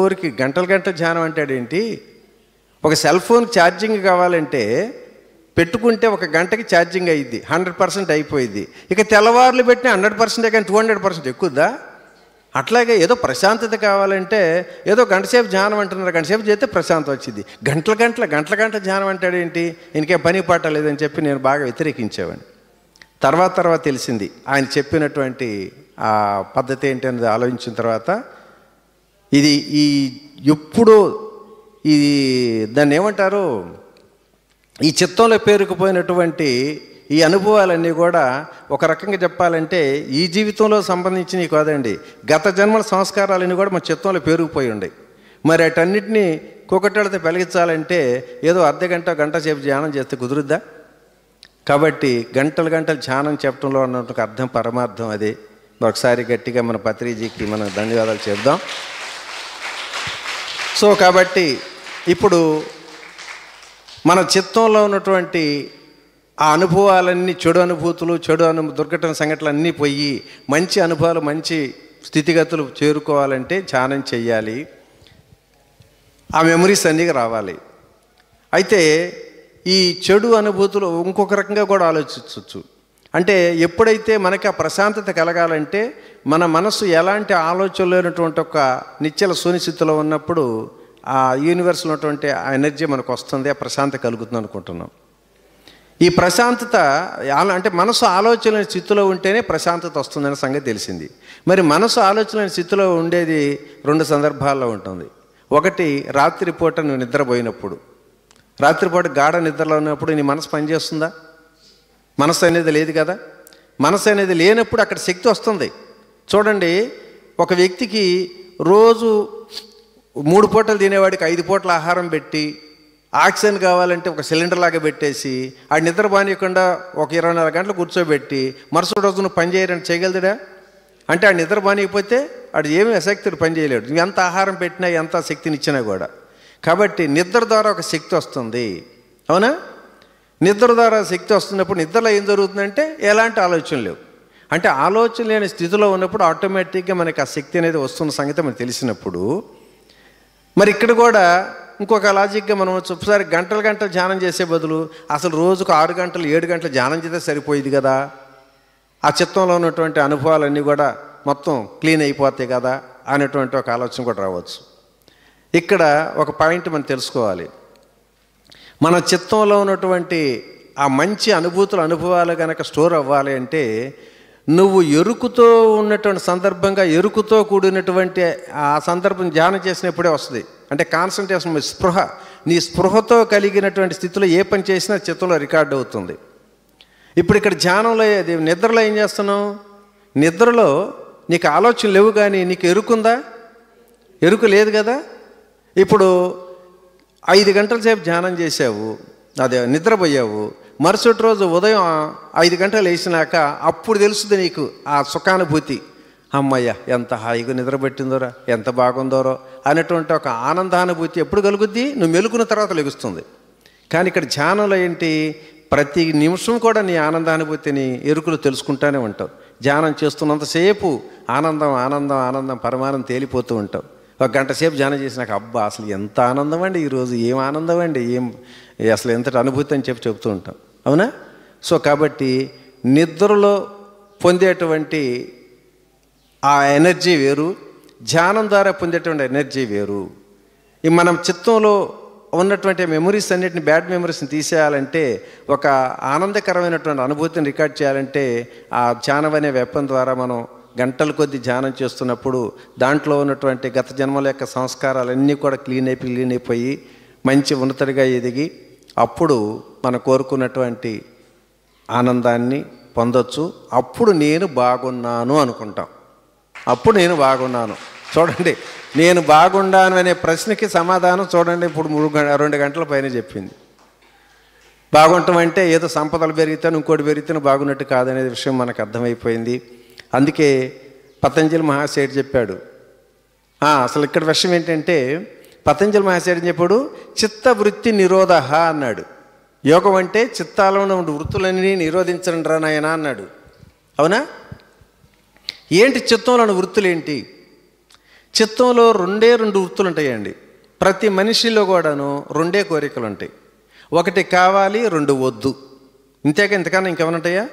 ఊరికి గంటల ధ్యానం అంటాడేంటి? ఒక సెల్ ఫోన్ ఛార్జింగ్ కావాలంటే పెట్టుకుంటే ఒక గంటకి ఛార్జింగ్ అయ్యిద్ది, 100% అయిపోయింది. ఇక తెల్లవారులు పెట్టిన 100% కానీ 200% ఎక్కుద్దా? అట్లాగే ఏదో ప్రశాంతత కావాలంటే ఏదో గంటసేపు ధ్యానం అంటున్నారు, గంటసేపు చేస్తే ప్రశాంతం వచ్చింది. గంటల ధ్యానం అంటాడేంటి, ఇంకేం పని పట్టలేదని చెప్పి నేను బాగా వ్యతిరేకించేవాడిని. తర్వాత తెలిసింది ఆయన చెప్పినటువంటి ఆ పద్ధతి ఏంటి అనేది ఆలోచించిన తర్వాత ఇది ఎప్పుడో ఇది దాన్ని ఏమంటారు, ఈ చిత్తంలో పేరుకుపోయినటువంటి ఈ అనుభవాలన్నీ కూడా ఒక రకంగా చెప్పాలంటే ఈ జీవితంలో సంబంధించినవి కాదండి, గత జన్మల సంస్కారాలన్నీ కూడా మన చిత్తంలో పేరుకుపోయి ఉన్నాయి. మరి అటన్నిటినీ కుకటెలతో పెలిగించాలంటే ఏదో అర్ధ గంట సేపు ధ్యానం చేస్తే కుదురుద్దా? కాబట్టి గంటలు ధ్యానం చెప్పడంలో ఉన్నటువంటి అర్థం పరమార్థం అదే. ఒకసారి గట్టిగా మన పత్రిజీకి మనం ధన్యవాదాలు చెప్దాం. సో కాబట్టి ఇప్పుడు మన చిత్తంలో ఉన్నటువంటి ఆ అనుభవాలన్నీ చెడు అనుభూతులు, దుర్ఘటన సంఘటనలు అన్నీ పోయి మంచి అనుభవాలు, మంచి స్థితిగతులు చేరుకోవాలంటే ధ్యానం చెయ్యాలి. ఆ మెమరీస్ అన్నీ రావాలి. అయితే ఈ చెడు అనుభూతులు ఇంకొక రకంగా కూడా ఆలోచించవచ్చు. అంటే ఎప్పుడైతే మనకి ఆ ప్రశాంతత కలగాలంటే మన మనసు ఎలాంటి ఆలోచనలు లేనటువంటి ఒక నిశ్చల శూన్యస్థితిలో ఉన్నప్పుడు ఆ యూనివర్స్లో ఉన్నటువంటి ఆ ఎనర్జీ మనకు వస్తుంది, ఆ ప్రశాంతత కలుగుతుంది అనుకుంటున్నాం. ఈ ప్రశాంతత అంటే మనసు ఆలోచన స్థితిలో ఉంటేనే ప్రశాంతత వస్తుందనే సంగతి తెలిసింది. మరి మనసు ఆలోచన స్థితిలో ఉండేది 2 సందర్భాల్లో ఉంటుంది. ఒకటి రాత్రిపూట నువ్వు నిద్రపోయినప్పుడు, రాత్రిపూట గాఢ నిద్రలో ఉన్నప్పుడు నీ మనసు పనిచేస్తుందా? మనసు అనేది లేదు కదా. మనసు అనేది లేనప్పుడు అక్కడ శక్తి వస్తుంది. చూడండి, ఒక వ్యక్తికి రోజు 3 పూటలు తినేవాడికి 5 పూటల ఆహారం పెట్టి ఆక్సిజన్ కావాలంటే ఒక సిలిండర్ లాగా పెట్టేసి ఆ నిద్ర బానియకుండా ఒక 24 గంటలు కూర్చోబెట్టి మరుసటి రోజు నువ్వు పని చేయగలదుడా? అంటే ఆ నిద్ర బానియకపోతే ఆడు ఏమీ అశక్తుడు పని చేయలేడు, నువ్వు ఎంత ఆహారం పెట్టినా ఎంత శక్తినిచ్చినా కూడా. కాబట్టి నిద్ర ద్వారా ఒక శక్తి వస్తుంది, అవునా? నిద్ర ద్వారా శక్తి వస్తున్నప్పుడు నిద్రలో ఏం జరుగుతుందంటే ఎలాంటి ఆలోచనలు లేవు. అంటే ఆలోచన లేని స్థితిలో ఉన్నప్పుడు ఆటోమేటిక్గా మనకి ఆ శక్తి అనేది వస్తున్న సంగతి మనకు తెలిసినప్పుడు, మరి ఇక్కడ కూడా ఇంకొక లాజిక్గా మనం ఒకసారి గంటలు ధ్యానం చేసే బదులు అసలు రోజుకు 6 గంటలు 7 గంటలు ధ్యానం చేస్తే సరిపోయేది కదా, ఆ చిత్తంలో ఉన్నటువంటి అనుభవాలన్నీ కూడా మొత్తం క్లీన్ అయిపోతాయి కదా అనేటువంటి ఒక ఆలోచన కూడా రావచ్చు. ఇక్కడ ఒక పాయింట్ మనం తెలుసుకోవాలి. మన చిత్తంలో ఉన్నటువంటి ఆ మంచి అనుభవాలు కనుక స్టోర్ అవ్వాలి అంటే నువ్వు ఎరుకుతో ఉన్నటువంటి సందర్భంగా ఎరుకుతో కూడినటువంటి ఆ సందర్భం ధ్యానం చేసినప్పుడే వస్తుంది. అంటే కాన్సన్ట్రేషన్, నీ స్పృహతో కలిగినటువంటి స్థితిలో ఏ పని చేసినా చిత్తంలో రికార్డ్ అవుతుంది. ఇప్పుడు ఇక్కడ ధ్యానంలో నిద్రలో ఏం చేస్తున్నావు? నిద్రలో నీకు ఆలోచన లేవు, కానీ నీకు ఎరుకుందా? ఎరుకు లేదు కదా. ఇప్పుడు 5 గంటల సేపు ధ్యానం చేసావు, అదే నిద్రపోయావు. మరుసటి రోజు ఉదయం 5 గంటలు వేసినాక అప్పుడు తెలుస్తుంది నీకు ఆ సుఖానుభూతి. అమ్మయ్య ఎంత హాయిగా నిద్రపెట్టిందోరా, ఎంత బాగుందోరో అనేటువంటి ఒక ఆనందానుభూతి ఎప్పుడు కలుగుద్ది? నువ్వు మెలుకున్న తర్వాత లెగుస్తుంది. కానీ ఇక్కడ ధ్యానంలో ఏంటి, ప్రతి నిమిషం కూడా నీ ఆనందానుభూతిని ఎరుకులు తెలుసుకుంటూనే ఉంటావు. ధ్యానం చేస్తున్నంతసేపు ఆనందం పరమానందం తేలిపోతూ ఉంటావు. 1 గంట సేపు ధ్యానం చేసినాక అబ్బా అసలు ఎంత ఆనందం అండి, ఈరోజు ఏం ఆనందం అండి, అసలు ఎంతటి అనుభూతి అని చెప్తూ ఉంటాం, అవునా? సో కాబట్టి నిద్రలో పొందేటువంటి ఆ ఎనర్జీ వేరు, ధ్యానం ద్వారా పొందేటువంటి ఎనర్జీ వేరు. మనం చిత్తంలో ఉన్నటువంటి మెమరీస్ అన్నిటిని, బ్యాడ్ మెమరీస్ని తీసేయాలంటే, ఒక ఆనందకరమైనటువంటి అనుభూతిని రికార్డ్ చేయాలంటే ఆ ధ్యానం అనే వెపన్ ద్వారా మనం గంటల కొద్దీ ధ్యానం చేస్తున్నప్పుడు దాంట్లో ఉన్నటువంటి గత జన్మల యొక్క సంస్కారాలన్నీ కూడా క్లీన్ అయిపోయి మంచి ఉన్నతడిగా ఎదిగి అప్పుడు మనం కోరుకున్నటువంటి ఆనందాన్ని పొందొచ్చు. అప్పుడు నేను బాగున్నాను అనుకుంటాం. అప్పుడు నేను బాగున్నాను. చూడండి, నేను బాగున్నాను అనే ప్రశ్నకి సమాధానం చూడండి. ఇప్పుడు 2 గంటల పైన చెప్పింది. బాగుంటాం అంటే ఏదో సంపదలు పెరిగితేను ఇంకోటి పెరిగితేను బాగున్నట్టు కాదనే విషయం మనకు అర్థమైపోయింది. అందుకే పతంజలి మహాశయుడు చెప్పాడు. అసలు ఇక్కడ విషయం ఏంటంటే, పతంజలి మహాశయుడు చెప్పాడు, చిత్తవృత్తి నిరోధ అన్నాడు. యోగం అంటే చిత్తాలో ఉన్న వృత్తులన్నీ నిరోధించండి రా నాయనా అన్నాడు. అవునా? ఏంటి చిత్తంలో ఉన్న వృత్తులు ఏంటి? చిత్తంలో 2 వృత్తులు ఉంటాయండి. ప్రతి మనిషిలో కూడాను 2 కోరికలు ఉంటాయి. 1 కావాలి, 2 వద్దు. ఇంతేగా, ఇంతకన్నా ఇంకేమైనా ఉంటాయా?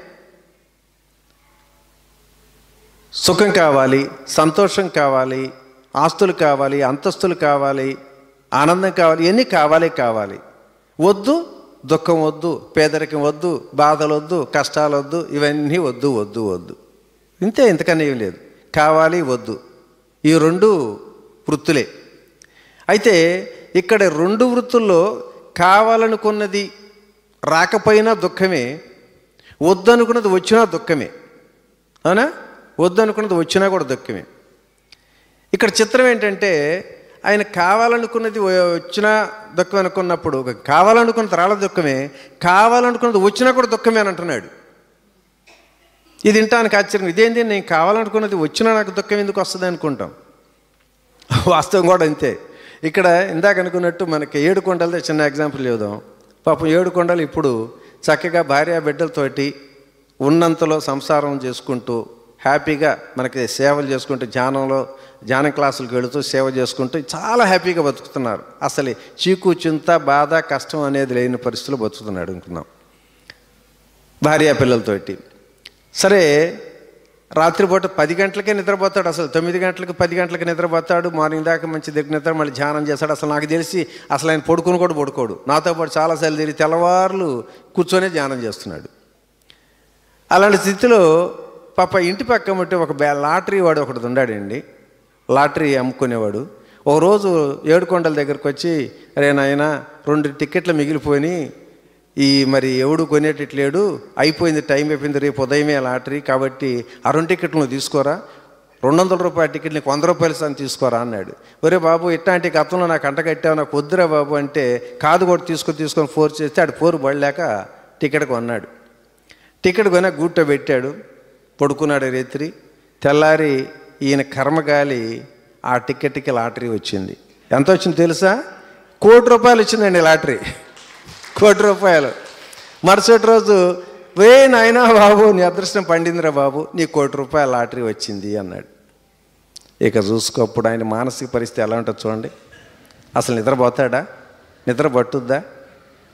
సుఖం కావాలి, సంతోషం కావాలి, ఆస్తులు కావాలి, అంతస్తులు కావాలి, ఆనందం కావాలి, ఇవన్నీ కావాలి. వద్దు, దుఃఖం వద్దు, పేదరికం వద్దు, బాధలు వద్దు, కష్టాలు వద్దు, ఇవన్నీ వద్దు. ఇంతే, ఇంతకన్నా ఏం లేదు. కావాలి, వద్దు, ఈ 2 వృత్తులే. అయితే ఇక్కడ 2 వృత్తుల్లో కావాలనుకున్నది రాకపోయినా దుఃఖమే, వద్దనుకున్నది వచ్చినా దుఃఖమే. అవునా? వద్దనుకున్నది వచ్చినా కూడా దుఃఖమే. ఇక్కడ చిత్రం ఏంటంటే, ఆయన కావాలనుకున్నది వచ్చినా దుఃఖం అనుకున్నప్పుడు, కావాలనుకున్నది రాళ్ళ దుఃఖమే, కావాలనుకున్నది వచ్చినా కూడా దుఃఖమే అని అంటున్నాడు. ఇది వింటానికి ఆశ్చర్యం. ఇదేంటి, నేను కావాలనుకున్నది వచ్చినా నాకు దుఃఖం ఎందుకు వస్తుంది అనుకుంటాం. వాస్తవం కూడా అంతే. ఇక్కడ ఇందాక అనుకున్నట్టు మనకి 7 కొండలతో చిన్న ఎగ్జాంపుల్ చూద్దాం. పాపం 7 కొండలు ఇప్పుడు చక్కగా భార్య బిడ్డలతోటి ఉన్నంతలో సంసారం చేసుకుంటూ హ్యాపీగా మనకి సేవలు చేసుకుంటూ, ధ్యానం క్లాసులకు వెళుతూ సేవ చేసుకుంటూ చాలా హ్యాపీగా బతుకుతున్నారు. అసలు చీకు చింత బాధ కష్టం అనేది లేని పరిస్థితుల్లో బతుకుతున్నాడు అనుకున్నాం భార్య పిల్లలతోటి. సరే, రాత్రిపూట 10 గంటలకే నిద్రపోతాడు. అసలు 9 గంటలకు 10 గంటలకు నిద్రపోతాడు. మార్నింగ్ దాకా మంచి దగ్గర నిద్ర, మళ్ళీ ధ్యానం చేస్తాడు. అసలు నాకు తెలిసి అసలు ఆయన పడుకోడు. నాతో పాటు చాలాసార్లు తిరిగి తెల్లవారులు కూర్చొని ధ్యానం చేస్తున్నాడు. అలాంటి స్థితిలో పాప ఇంటి పక్క మట్టి ఒక లాటరీ వాడు ఒకటి ఉన్నాడండి, లాటరీ అమ్ముకునేవాడు. ఒకరోజు 7 కొండల దగ్గరకు వచ్చి, అరే నాయనా 2 టికెట్లు మిగిలిపోయి, మరి ఎవడు కొనేటట్లేడు, అయిపోయింది, టైం అయిపోయింది, రేపు ఉదయమే లాటరీ, కాబట్టి ఆ 2 టికెట్లు నువ్వు తీసుకోరా, 200 రూపాయల టికెట్ నీకు 100 రూపాయలు అని తీసుకోరా అన్నాడు. ఒరే బాబు, ఇట్లాంటి గతంలో నాకు అంటగట్టావు, నాకు వద్దురా బాబు అంటే, కాదు కూడా తీసుకొని ఫోర్స్ చేస్తే ఆడు పోరు పడలేక టికెట్ కొన్నాడు. టికెట్ కొన్నా గూట్లో పెట్టాడు, పడుకున్నాడు. రాత్రి తెల్లారి ఈయన కర్మగాలి ఆ టికెట్కి లాటరీ వచ్చింది. ఎంత వచ్చింది తెలుసా? 1 కోటి రూపాయలు వచ్చిందండి లాటరీ. 1 కోటి రూపాయలు. మరుసటి రోజు, నాయనా బాబు, నీ అదృష్టం పండిందిరా బాబు, నీ 1 కోటి రూపాయల లాటరీ వచ్చింది అన్నాడు. ఇక చూసుకోప్పుడు ఆయన మానసిక పరిస్థితి ఎలా ఉంటుంది చూడండి. అసలు నిద్రపోతాడా? నిద్ర పట్టుద్దా?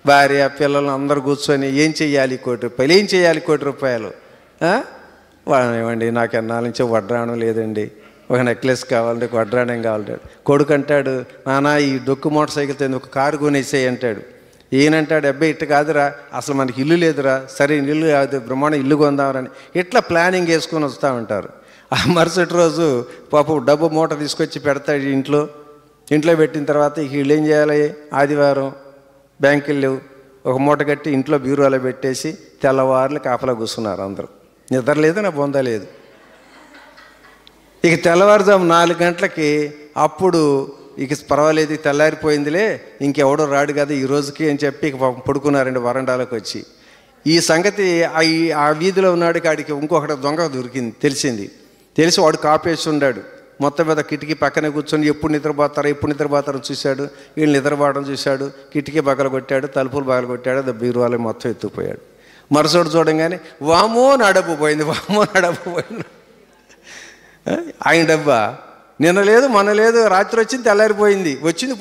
భార్య పిల్లలు అందరూ కూర్చొని ఏం చెయ్యాలి 1 కోటి రూపాయలు, ఏం చేయాలి 1 కోటి రూపాయలు? ఏమండి, నాకు ఎన్నాళ్ళ నుంచో వడ్రాణం లేదండి, ఒక నెక్లెస్ కావాలంటే వడ్రాణం కావాలంటాడు. కొడుకు అంటాడు, నానా ఈ డొక్కు మోటార్ సైకిల్తో ఒక కారు కొనేసేయి అంటాడు. ఈయనంటాడు, అబ్బాయి ఇట్ట కాదురా, అసలు మనకి ఇల్లు లేదురా, సరే ఇల్లు కాదు, బ్రహ్మాండం ఇల్లు కొందామని ఇట్లా ప్లానింగ్ వేసుకొని వస్తూ ఉంటారు. ఆ మరుసటి రోజు పాపం డబ్బు మూట తీసుకొచ్చి పెడతాడు ఇంట్లో పెట్టిన తర్వాత వీళ్ళు ఏం చేయాలి? ఆదివారం బ్యాంకులు లేవు, ఒక మూట కట్టి ఇంట్లో బ్యూరోలో పెట్టేసి తెల్లవారులు కాపలా కూర్చున్నారు అందరూ. నిద్ర లేదు, నా బొంద లేదు. ఇక తెల్లవారుజాము 4 గంటలకి అప్పుడు ఇక పర్వాలేదు, తెల్లారిపోయిందిలే, ఇంకెవడో రాడు కదా ఈ రోజుకి అని చెప్పి ఇక పడుకున్నారండి వరండాలోకి వచ్చి. ఈ సంగతి ఆ వీధిలో ఉన్నాడు, కాడికి ఇంకొకటి దొంగ తెలిసి వాడు కాపేసి ఉన్నాడు. మొత్తం మీద కిటికీ పక్కనే కూర్చొని ఎప్పుడు నిద్రపోతారో చూశాడు. వీళ్ళు నిద్రపోవడం చూశాడు, కిటికీ పగలగొట్టాడు, తలుపులు పగలగొట్టాడు, బీరువాలో మొత్తం ఎత్తుకుపోయాడు. మరుసటి చూడంగానే వామో నా డబ్బు పోయింది. ఆయన డబ్బా నిన్న లేదు, మొన్న లేదు, రాత్రి వచ్చింది, తెల్లారిపోయింది,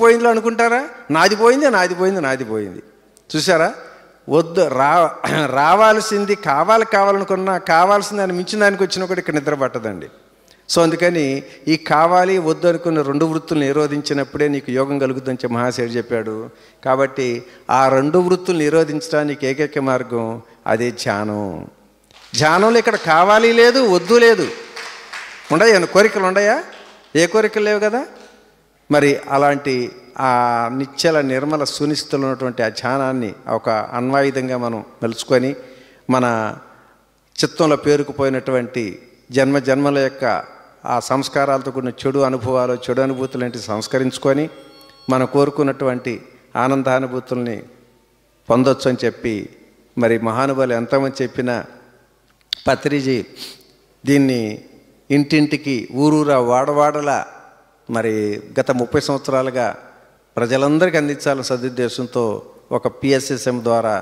పోయిందిలో అనుకుంటారా? నాది పోయింది. చూసారా? వద్దు, రావాల్సింది కావాలనుకున్నా, కావాల్సిన దాన్ని మించిన దానికి వచ్చినా కూడా ఇక్కడ నిద్ర పట్టదండి. సో అందుకని ఈ కావాలి వద్దు అనుకున్న 2 వృత్తులను నిరోధించినప్పుడే నీకు యోగం కలుగుతుందని చెప్పి మహాశయుడు చెప్పాడు. కాబట్టి ఆ 2 వృత్తులు నిరోధించడానికి ఏకైక మార్గం అదే ధ్యానం. ధ్యానంలో ఇక్కడ కావాలి లేదు, వద్దు లేదు. ఉండయా కోరికలు? ఉండయా? ఏ కోరికలు లేవు కదా. మరి అలాంటి ఆ నిశ్చల నిర్మల సునిశ్చితులు ఉన్నటువంటి ఆ ధ్యానాన్ని ఒక అన్వాయుధంగా మనం మలుచుకొని మన చిత్తంలో పేరుకుపోయినటువంటి జన్మల యొక్క ఆ సంస్కారాలతో కూడిన చెడు అనుభవాలు, చెడు అనుభూతులు ఏంటి సంస్కరించుకొని మనం కోరుకున్నటువంటి ఆనందానుభూతుల్ని పొందొచ్చు అని చెప్పి మరి మహానుభావులు ఎంతమంది చెప్పినా పత్రిజీ దీన్ని ఇంటింటికి, ఊరూరా, వాడవాడలా మరి గత 30 సంవత్సరాలుగా ప్రజలందరికీ అందించాలని సదుద్దేశంతో ఒక PSSM ద్వారా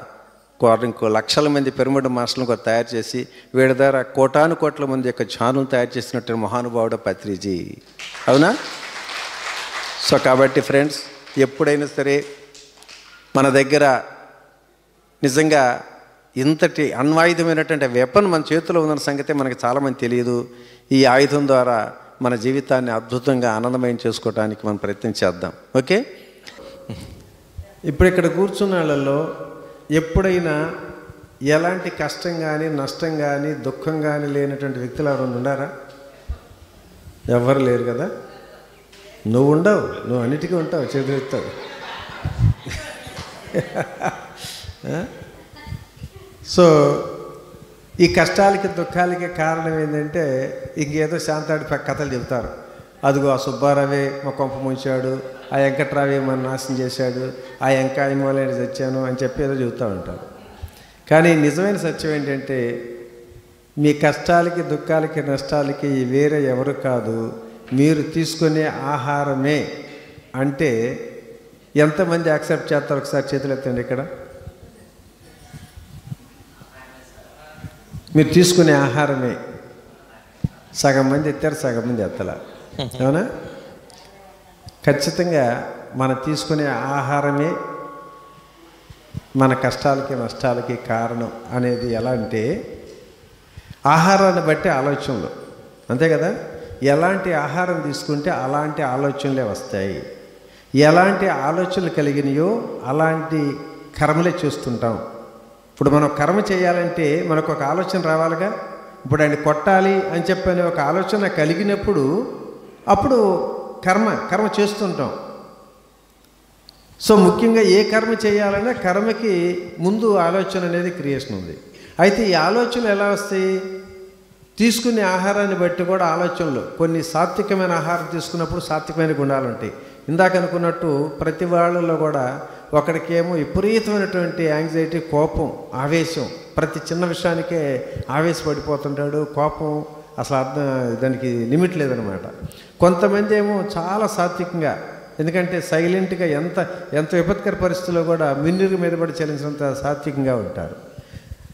ఇంకో లక్షల మంది పిరమిడ్ మాస్టర్లను కూడా తయారు చేసి వీడి ద్వారా కోటాను మంది యొక్క ధ్యానం తయారు చేసినట్టు మహానుభావుడు పత్రిజీ. అవునా? సో కాబట్టి ఫ్రెండ్స్, ఎప్పుడైనా సరే మన దగ్గర నిజంగా ఇంతటి అన్వాయుధమైనటువంటి వెపన్ మన చేతిలో ఉందన్న సంగతే మనకు చాలామంది తెలియదు. ఈ ఆయుధం ద్వారా మన జీవితాన్ని అద్భుతంగా ఆనందమయం చేసుకోవడానికి మనం ప్రయత్నం చేద్దాం. ఓకే, ఇప్పుడు ఇక్కడ కూర్చున్న వాళ్ళల్లో ఎప్పుడైనా ఎలాంటి కష్టం కానీ, నష్టం కానీ, దుఃఖం కానీ లేనటువంటి వ్యక్తులు ఎవరైనా ఉన్నారా? ఎవరు లేరు కదా. నువ్వు ఉండవు, నువ్వు అన్నిటికీ ఉంటావు, చేతులెత్తావు. సో ఈ కష్టాలకి దుఃఖాలకి కారణం ఏంటంటే ఇంకేదో శాంతాడి కథలు చెబుతారు. అదిగో ఆ సుబ్బారావే మా కొంప ముంచాడు, ఆ వెంకట్రావే మన నాశనం చేశాడు, ఆ వెంకాయ మూలైన చచ్చాను అని చెప్పి ఏదో చెబుతూ ఉంటారు. కానీ నిజమైన సత్యం ఏంటంటే మీ కష్టాలకి, దుఃఖాలకి, నష్టాలకి వేరే ఎవరు కాదు, మీరు తీసుకునే ఆహారమే. అంటే ఎంతమంది యాక్సెప్ట్ చేస్తారు? ఒకసారి చేతులు ఎత్తండి. ఇక్కడ మీరు తీసుకునే ఆహారమే. సగం మంది ఎత్తారు, సగం మంది ఎత్తలా. అవునా? ఖచ్చితంగా మనం తీసుకునే ఆహారమే మన కష్టాలకి, నష్టాలకి కారణం అనేది ఎలా అంటే ఆహారాన్ని బట్టి ఆలోచనలు. అంతే కదా. ఎలాంటి ఆహారం తీసుకుంటే అలాంటి ఆలోచనలే వస్తాయి. ఎలాంటి ఆలోచనలు కలిగినాయో అలాంటి కర్మలే చూస్తుంటాం. ఇప్పుడు మనం కర్మ చేయాలంటే మనకు ఒక ఆలోచన రావాలిగా. ఇప్పుడు ఆయన కొట్టాలి అని చెప్పని ఒక ఆలోచన కలిగినప్పుడు అప్పుడు కర్మ చేస్తుంటాం. సో ముఖ్యంగా ఏ కర్మ చేయాలన్నా కర్మకి ముందు ఆలోచన అనేది క్రియేషన్ ఉంది. అయితే ఈ ఆలోచనలు ఎలా వస్తాయి? తీసుకునే ఆహారాన్ని బట్టి కూడా ఆలోచనలు. కొన్ని సాత్వికమైన ఆహారం తీసుకున్నప్పుడు సాత్వికమైన గుణాలు ఉంటాయి. ఇందాక అనుకున్నట్టు ప్రతి వాళ్ళలో కూడా ఒకడికేమో విపరీతమైనటువంటి యాంగ్జైటీ, కోపం, ఆవేశం, ప్రతి చిన్న విషయానికే ఆవేశపడిపోతుంటాడు. కోపం అసలు దానికి లిమిట్ లేదనమాట. కొంతమంది ఏమో చాలా సాత్వికంగా, ఎందుకంటే సైలెంట్గా ఎంత విపత్కర పరిస్థితుల్లో కూడా మిన్నురు మీద పడి చలించినంత సాత్వికంగా ఉంటారు.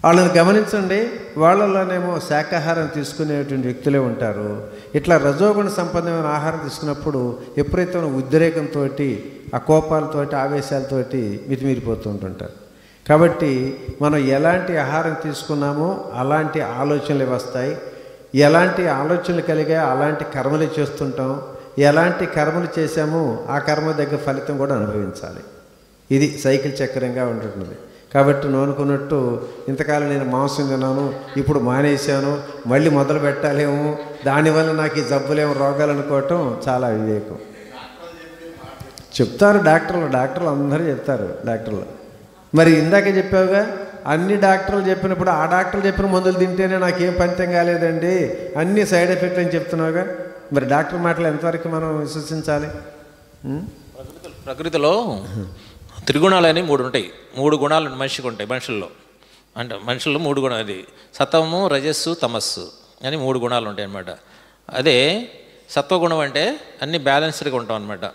వాళ్ళని గమనించండి. వాళ్ళలోనేమో శాకాహారం తీసుకునేటువంటి వ్యక్తులే ఉంటారు. ఇట్లా రజోగుణ సంపన్నమైన ఆహారం తీసుకున్నప్పుడు ఎప్పుడైతే ఉద్రేకంతో, ఆ కోపాలతోటి, ఆవేశాలతోటి మితిమీరిపోతూ ఉంటుంటారు. కాబట్టి మనం ఎలాంటి ఆహారం తీసుకున్నామో అలాంటి ఆలోచనలు వస్తాయి. ఎలాంటి ఆలోచనలు కలిగాయో అలాంటి కర్మలు చేస్తుంటాం. ఎలాంటి కర్మలు చేశామో ఆ కర్మ దగ్గర ఫలితం కూడా అనుభవించాలి. ఇది సైకిల్ చక్రంగా ఉంటున్నది. కాబట్టి నువ్వు అనుకున్నట్టు ఇంతకాలం నేను మాంసం తిన్నాను, ఇప్పుడు మానేశాను, మళ్ళీ మొదలు పెట్టాలేమో, దానివల్ల నాకు ఈ జబ్బులేమో, రోగాలు అనుకోవటం చాలా వివేకం. చెప్తారు డాక్టర్లు అందరూ చెప్తారు. డాక్టర్లు మరి ఇందాకే చెప్పావుగా, అన్ని డాక్టర్లు చెప్పినప్పుడు ఆ డాక్టర్లు చెప్పిన మందులు తింటేనే నాకేం ఫలితం కాలేదండి, అన్ని సైడ్ ఎఫెక్ట్ అని చెప్తున్నావుగా. మరి డాక్టర్ మాటలు ఎంతవరకు మనం విశ్వసించాలి? ప్రకృతిలో త్రిగుణాలని 3 ఉంటాయి. 3 గుణాలు మనిషికి ఉంటాయి. మనుషుల్లో 3 గుణాలు, అది సత్వము, రజస్సు, తమస్సు అని 3 గుణాలు ఉంటాయి అన్నమాట. అదే సత్వగుణం అంటే అన్ని బ్యాలెన్స్డ్గా ఉంటాం అనమాట.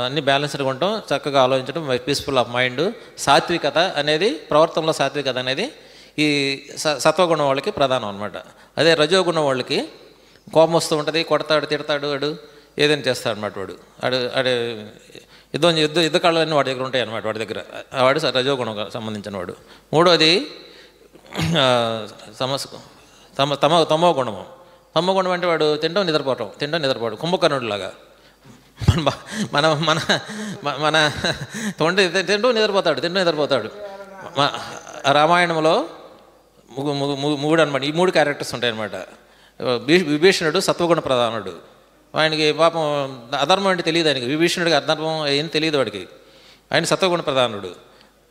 అన్ని బ్యాలెన్స్డ్గా ఉంటాం, చక్కగా ఆలోచించడం, పీస్ఫుల్ ఆఫ్ మైండ్. సాత్వికత అనేది, ప్రవర్తనలో సాత్వికత అనేది ఈ సత్వగుణం వాళ్ళకి ప్రధానం అనమాట. అదే రజోగుణం వాళ్ళకి కోపం వస్తూ ఉంటుంది, కొడతాడు, తిడతాడు, వాడు ఏదైనా చేస్తాడు అనమాట. వాడు యుద్ధ కళలన్నీ వాడి దగ్గర ఉంటాయి అన్నమాట. వాడి దగ్గర వాడు రజోగుణం సంబంధించిన వాడు. మూడోది తమో గుణము. తమోగుణం అంటే వాడు తింటాం నిద్రపోవడం కుంభకర్ణుడిలాగా. మన మన మన తింటూ నిద్రపోతాడు. రామాయణంలో మూడు అనమాట, ఈ మూడు క్యారెక్టర్స్ ఉంటాయన్నమాట. విభీషణుడు సత్వగుణ ప్రధానుడు, ఆయనకి పాపం అధర్మం అంటే తెలియదు ఆయనకి. విభీషణుడికి అధర్మం ఏం తెలియదు వాడికి, ఆయన సత్వగుణ ప్రధానుడు.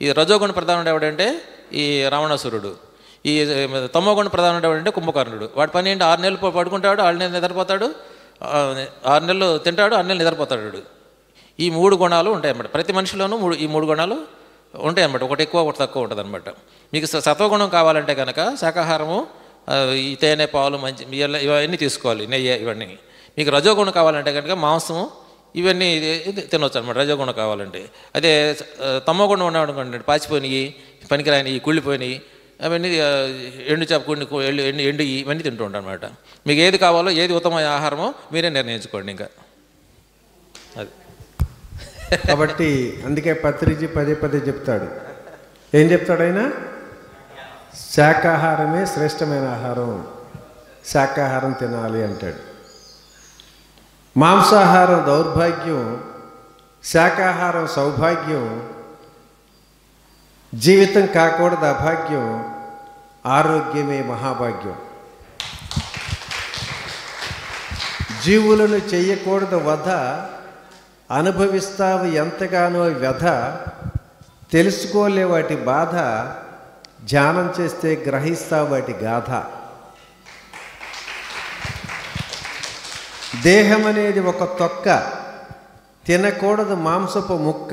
ఈ రజోగుణ ప్రధానుడు ఎవడంటే ఈ రావణాసురుడు. ఈ తమోగుణ ప్రధానుడు ఎవడంటే కుంభకర్ణుడు. వాడి పని ఏంటి, 6 నెలలు పడుకుంటాడు, 6 నెలలు నిద్రపోతాడు, 6 నెలలు తింటాడు, 6 నెలలు నిద్రపోతాడు. ఈ 3 గుణాలు ఉంటాయన్నమాట. ప్రతి మనిషిలోనూ ఈ 3 గుణాలు ఉంటాయన్నమాట. ఒకటి ఎక్కువ ఒకటి తక్కువ ఉంటుంది అనమాట. మీకు సత్వగుణం కావాలంటే కనుక శాకాహారము, ఈ తేనె, పాలు, మంచి ఇవన్నీ తీసుకోవాలి, నెయ్యి ఇవన్నీ. మీకు రజోగుణం కావాలంటే కనుక మాంసము ఇవన్నీ తినవచ్చు అనమాట రజోగుణం కావాలంటే. అదే తమోగుణం ఉన్నాడు అనుకోండి, పాచిపోయినాయి, పనికిరాని, కుళ్ళిపోయినాయి, అవన్నీ ఎండు చేప ఎండు ఇవన్నీ తింటూ ఉంటాను అనమాట. మీకు ఏది కావాలో, ఏది ఉత్తమమైన ఆహారమో మీరే నిర్ణయించుకోండి. ఇంకా అది కాబట్టి అందుకే పత్రిజీ పదే చెప్తాడు. ఏం చెప్తాడు ఆయన? శాకాహారమే శ్రేష్టమైన ఆహారం, శాకాహారం తినాలి అంటాడు. మాంసాహారం దౌర్భాగ్యం, శాకాహారం సౌభాగ్యం, జీవితం కాకూడదు అభాగ్యం, ఆరోగ్యమే మహాభాగ్యం. జీవులను చెయ్యకూడదు వధ, అనుభవిస్తావు ఎంతగానో వ్యధ, తెలుసుకోలే వాటి బాధ, ధ్యానం చేస్తే గ్రహిస్తావు వాటి గాథ. దేహం అనేది ఒక తొక్క, తినకూడదు మాంసపు ముక్క,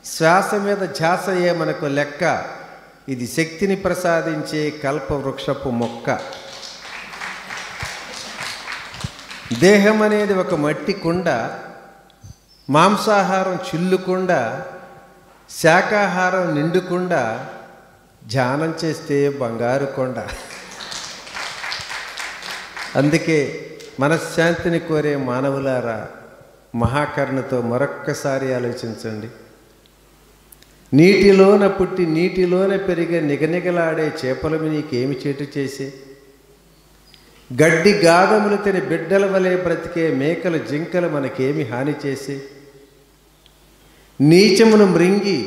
శ్వాస మీద ధ్యాసయే మనకు లెక్క, ఇది శక్తిని ప్రసాదించే కల్పవృక్షపు మొక్క. దేహం అనేది ఒక మట్టి కుండ, మాంసాహారం చిల్లుకుండ, శాకాహారం నిండుకుండ, ధ్యానం చేస్తే బంగారు కొండ. అందుకే మనశ్శాంతిని కోరే మానవులారా, మహాకరుణతో మరొక్కసారి ఆలోచించండి. నీటిలోన పుట్టి నీటిలోన పెరిగే నిగనిగలాడే చేపలు నీకేమి చేటు చేసే, గడ్డి గాదములు తిని బిడ్డల వలె బ్రతికే మేకలు జింకలు మనకేమి హాని చేసే, నీచమును మృంగి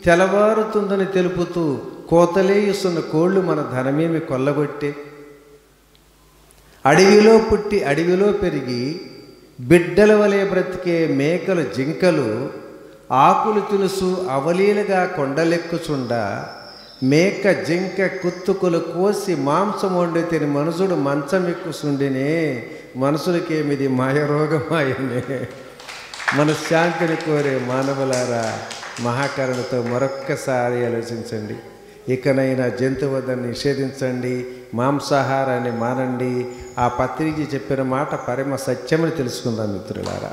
తెల్లవారుతుందని తెలుపుతూ కోతలేయుస్తున్న కోళ్ళు మన ధనమేమి కొల్లగొట్టే, అడవిలో పుట్టి అడవిలో పెరిగి బిడ్డల వలె బ్రతికే మేకలు జింకలు ఆకులు తులుసు అవలీలుగా కొండలెక్కుచుండ, మేక జింక కుత్తుకులు కోసి మాంసం వండి తిని మనుషుడు మంచమెక్కుచుండినే, మనుషులకేమిది మాయరోగమాయనే. మనశ్శాంతిని కోరే మానవులారా, మహాకరుణతో మరొక్కసారి ఆలోచించండి. ఇకనైనా జంతువధను నిషేధించండి, మాంసాహారాన్ని మానండి. ఆ పత్రిజీ చెప్పిన మాట పరమ సత్యమని తెలుసుకుందాం మిత్రులారా.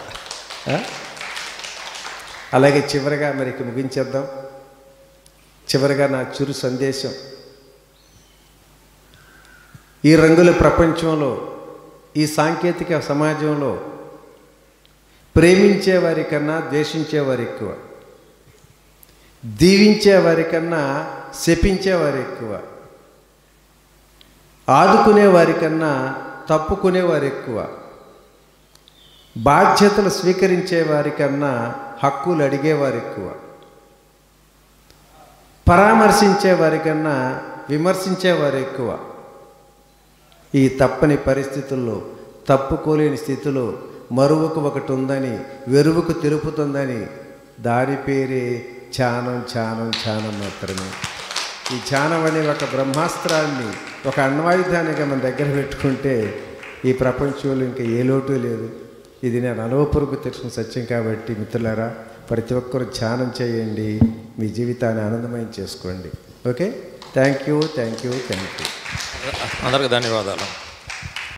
అలాగే చివరిగా మరికి ముగించేద్దాం. చివరిగా నా చిరు సందేశం, ఈ రంగుల ప్రపంచంలో, ఈ సాంకేతిక సమాజంలో ప్రేమించేవారి కన్నా ద్వేషించేవారు ఎక్కువ, దీవించేవారి కన్నా శపించేవారు ఎక్కువ, ఆదుకునేవారి కన్నా తప్పుకునేవారు ఎక్కువ, బాధ్యతలు స్వీకరించేవారి కన్నా హక్కులు అడిగేవారు ఎక్కువ, పరామర్శించేవారి కన్నా విమర్శించేవారు ఎక్కువ. ఈ తప్పని పరిస్థితుల్లో, తప్పుకోలేని స్థితిలో మరువుకు ఒకటి ఉందని, వెరువుకు తెలుపుతుందని, దాని పేరే ధ్యానం మాత్రమే. ఈ ధ్యానం అనే ఒక బ్రహ్మాస్త్రాన్ని, ఒక అణ్వాయుధానిగా మన దగ్గర పెట్టుకుంటే ఈ ప్రపంచంలో ఇంకా ఏ లోటు లేదు. ఇది నేను అనుభవపూర్వక తెలుసుకున్న సత్యం. కాబట్టి మిత్రులారా, ప్రతి ఒక్కరు ధ్యానం చేయండి, మీ జీవితాన్ని ఆనందమయం చేసుకోండి. Okay, thank you. అందరికీ ధన్యవాదాలు.